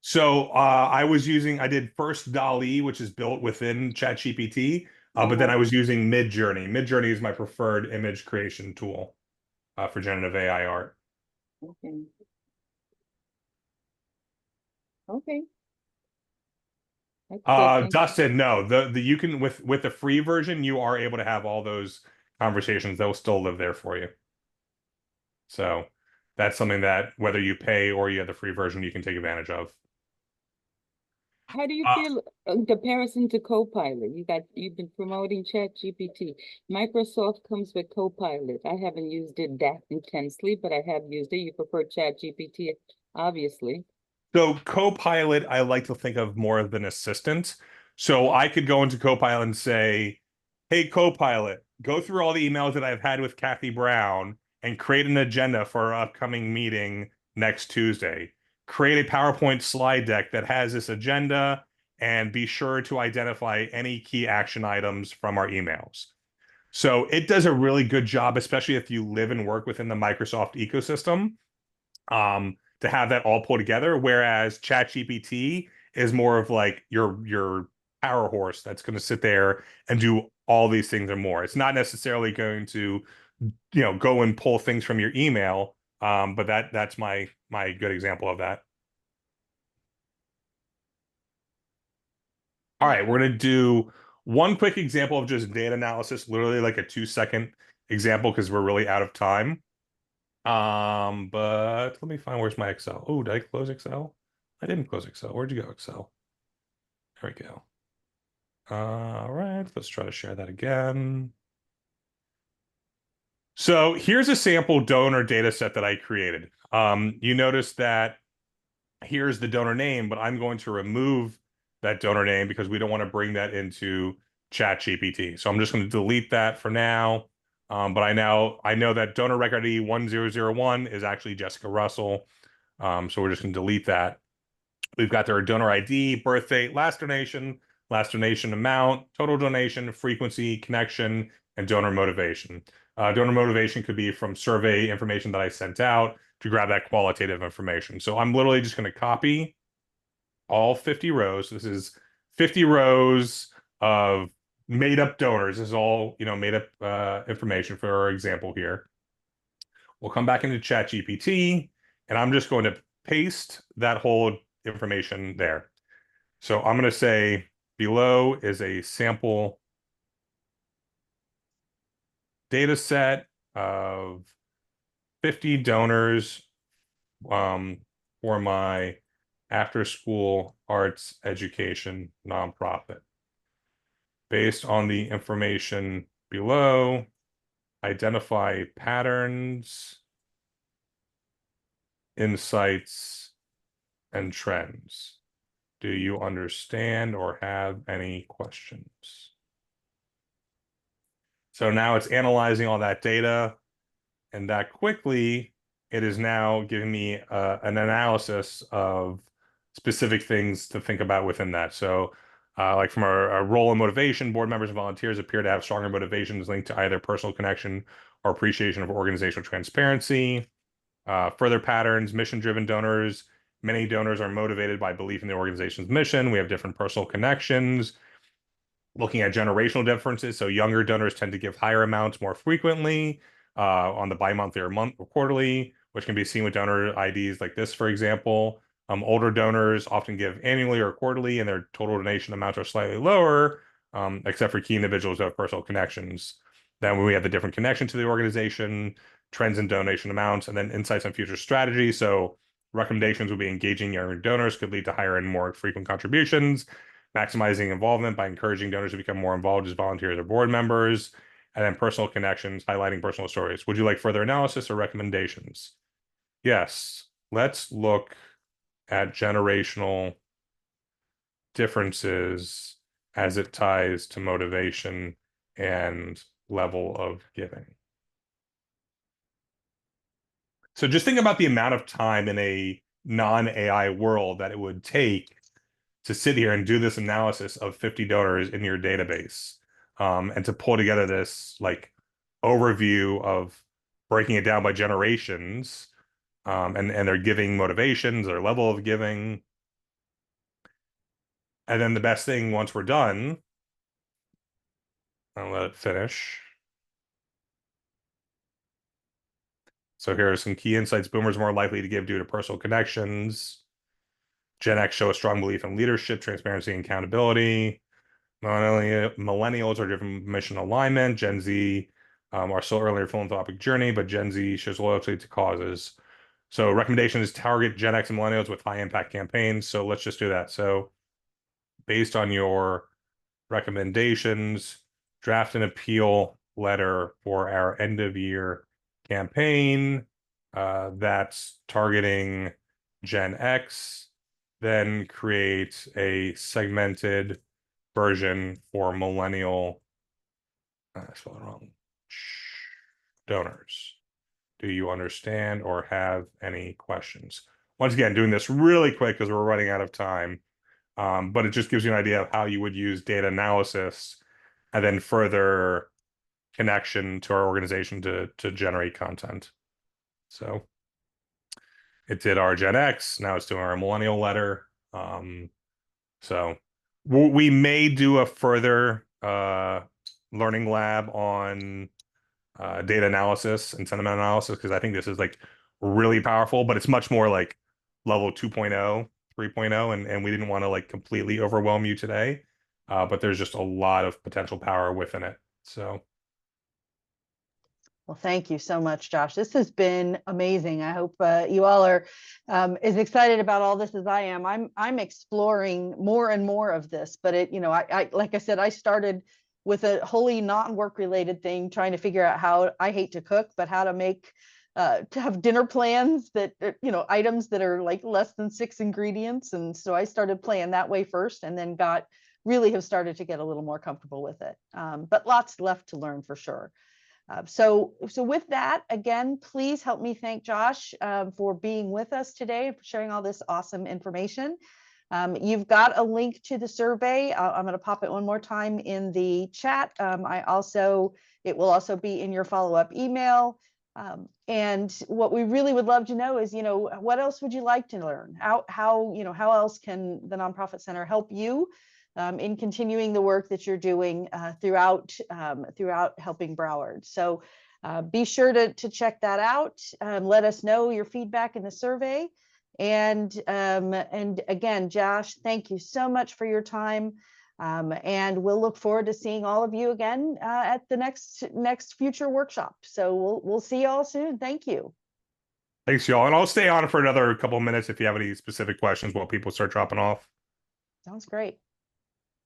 Speaker 2: So I did first DALL-E, which is built within ChatGPT, but then I was using Midjourney. Midjourney is my preferred image creation tool for generative AI art.
Speaker 9: Okay. Okay.
Speaker 2: Dustin, no, you can with the free version, you are able to have all those conversations. They'll still live there for you. So that's something that whether you pay or you have the free version, you can take advantage of.
Speaker 9: How do you feel in comparison to Copilot? You've been promoting ChatGPT. Microsoft comes with Copilot. I haven't used it that intensely, but I have used it. You prefer ChatGPT, obviously.
Speaker 2: So Copilot, I like to think of more of an assistant. So I could go into Copilot and say, hey, Copilot, go through all the emails that I've had with Kathy Brown and create an agenda for our upcoming meeting next Tuesday. Create a PowerPoint slide deck that has this agenda and be sure to identify any key action items from our emails. So it does a really good job, especially if you live and work within the Microsoft ecosystem, to have that all pulled together. Whereas ChatGPT is more of like your power horse that's going to sit there and do all these things and more. It's not necessarily going to, go and pull things from your email. But that's my good example of that. All right, we're going to do one quick example of just data analysis, literally like a 2-second example because we're really out of time. But let me find where's my Excel. Oh, did I close Excel? I didn't close Excel. Where'd you go, Excel? There we go. All right, let's try to share that again. So here's a sample donor data set that I created. You notice that here's the donor name, but I'm going to remove that donor name because we don't want to bring that into ChatGPT. So I'm just going to delete that for now. But I know that donor record ID 1001 is actually Jessica Russell. So we're just going to delete that. We've got their donor ID, birth date, last donation amount, total donation, frequency, connection, and donor motivation. Donor motivation could be from survey information that I sent out to grab that qualitative information. So I'm literally just going to copy all 50 rows. This is 50 rows of made up donors. This is all, made up information for our example here. We'll come back into ChatGPT And I'm just going to paste that whole information there. So I'm going to say below is a sample data set of 50 donors for my after-school arts education nonprofit. Based on the information below, identify patterns, insights, and trends. Do you understand or have any questions? So now it's analyzing all that data, and that quickly, it is now giving me an analysis of specific things to think about within that. So like from our role and motivation, board members and volunteers appear to have stronger motivations linked to either personal connection or appreciation of organizational transparency. Further patterns, mission-driven donors. Many donors are motivated by belief in the organization's mission. We have different personal connections. Looking at generational differences, so younger donors tend to give higher amounts more frequently on the bi-monthly or month or quarterly, which can be seen with donor IDs like this, for example. Older donors often give annually or quarterly, and their total donation amounts are slightly lower, except for key individuals who have personal connections. Then we have the different connection to the organization, trends in donation amounts, and then insights on future strategy. So recommendations would be engaging younger donors could lead to higher and more frequent contributions, maximizing involvement by encouraging donors to become more involved as volunteers or board members, and then personal connections, highlighting personal stories. Would you like further analysis or recommendations? Yes, let's look at generational differences as it ties to motivation and level of giving. So just think about the amount of time in a non-AI world that it would take to sit here and do this analysis of 50 donors in your database, and to pull together this like overview of breaking it down by generations, and their giving motivations, their level of giving. And then the best thing once we're done, I'll let it finish. So here are some key insights. Boomers more likely to give due to personal connections. Gen X show a strong belief in leadership, transparency, and accountability. Millennials are driven mission alignment. Gen Z are still early in their philanthropic journey, but Gen Z shows loyalty to causes. So recommendation is target Gen X and millennials with high impact campaigns. So let's just do that. So based on your recommendations, draft an appeal letter for our end of year campaign that's targeting Gen X, then create a segmented version for millennial, I spelled it wrong, donors. Do you understand or have any questions? Once again, doing this really quick because we're running out of time, but it just gives you an idea of how you would use data analysis and then further connection to our organization to generate content. So it did our Gen X, now it's doing our millennial letter. So we may do a further learning lab on data analysis and sentiment analysis, because I think this is like really powerful, but it's much more like level 2.0, 3.0, and we didn't want to like completely overwhelm you today, but there's just a lot of potential power within it. So
Speaker 1: well, thank you so much, Josh. This has been amazing. I hope you all are as excited about all this as I am. I'm exploring more and more of this, but it, you know, I like I said, I started with a wholly non-work related thing, trying to figure out how, I hate to cook, but how to make to have dinner plans that, you know, items that are like less than 6 ingredients. And so I started playing that way first, and then really have started to get a little more comfortable with it. But lots left to learn for sure. So with that, again, please help me thank Josh for being with us today, for sharing all this awesome information. You've got a link to the survey. I'm going to pop it one more time in the chat. It will also be in your follow-up email. And what we really would love to know is, you know, what else would you like to learn? How else can the Nonprofit Center help you in continuing the work that you're doing throughout helping Broward? So Be sure to check that out. Let us know your feedback in the survey. And again, Josh, thank you so much for your time. And we'll look forward to seeing all of you again at the next future workshop. So we'll see you all soon. Thank you.
Speaker 2: Thanks, y'all. And I'll stay on for another couple of minutes if you have any specific questions while people start dropping off.
Speaker 1: Sounds great.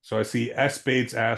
Speaker 2: So I see S. Bates asked,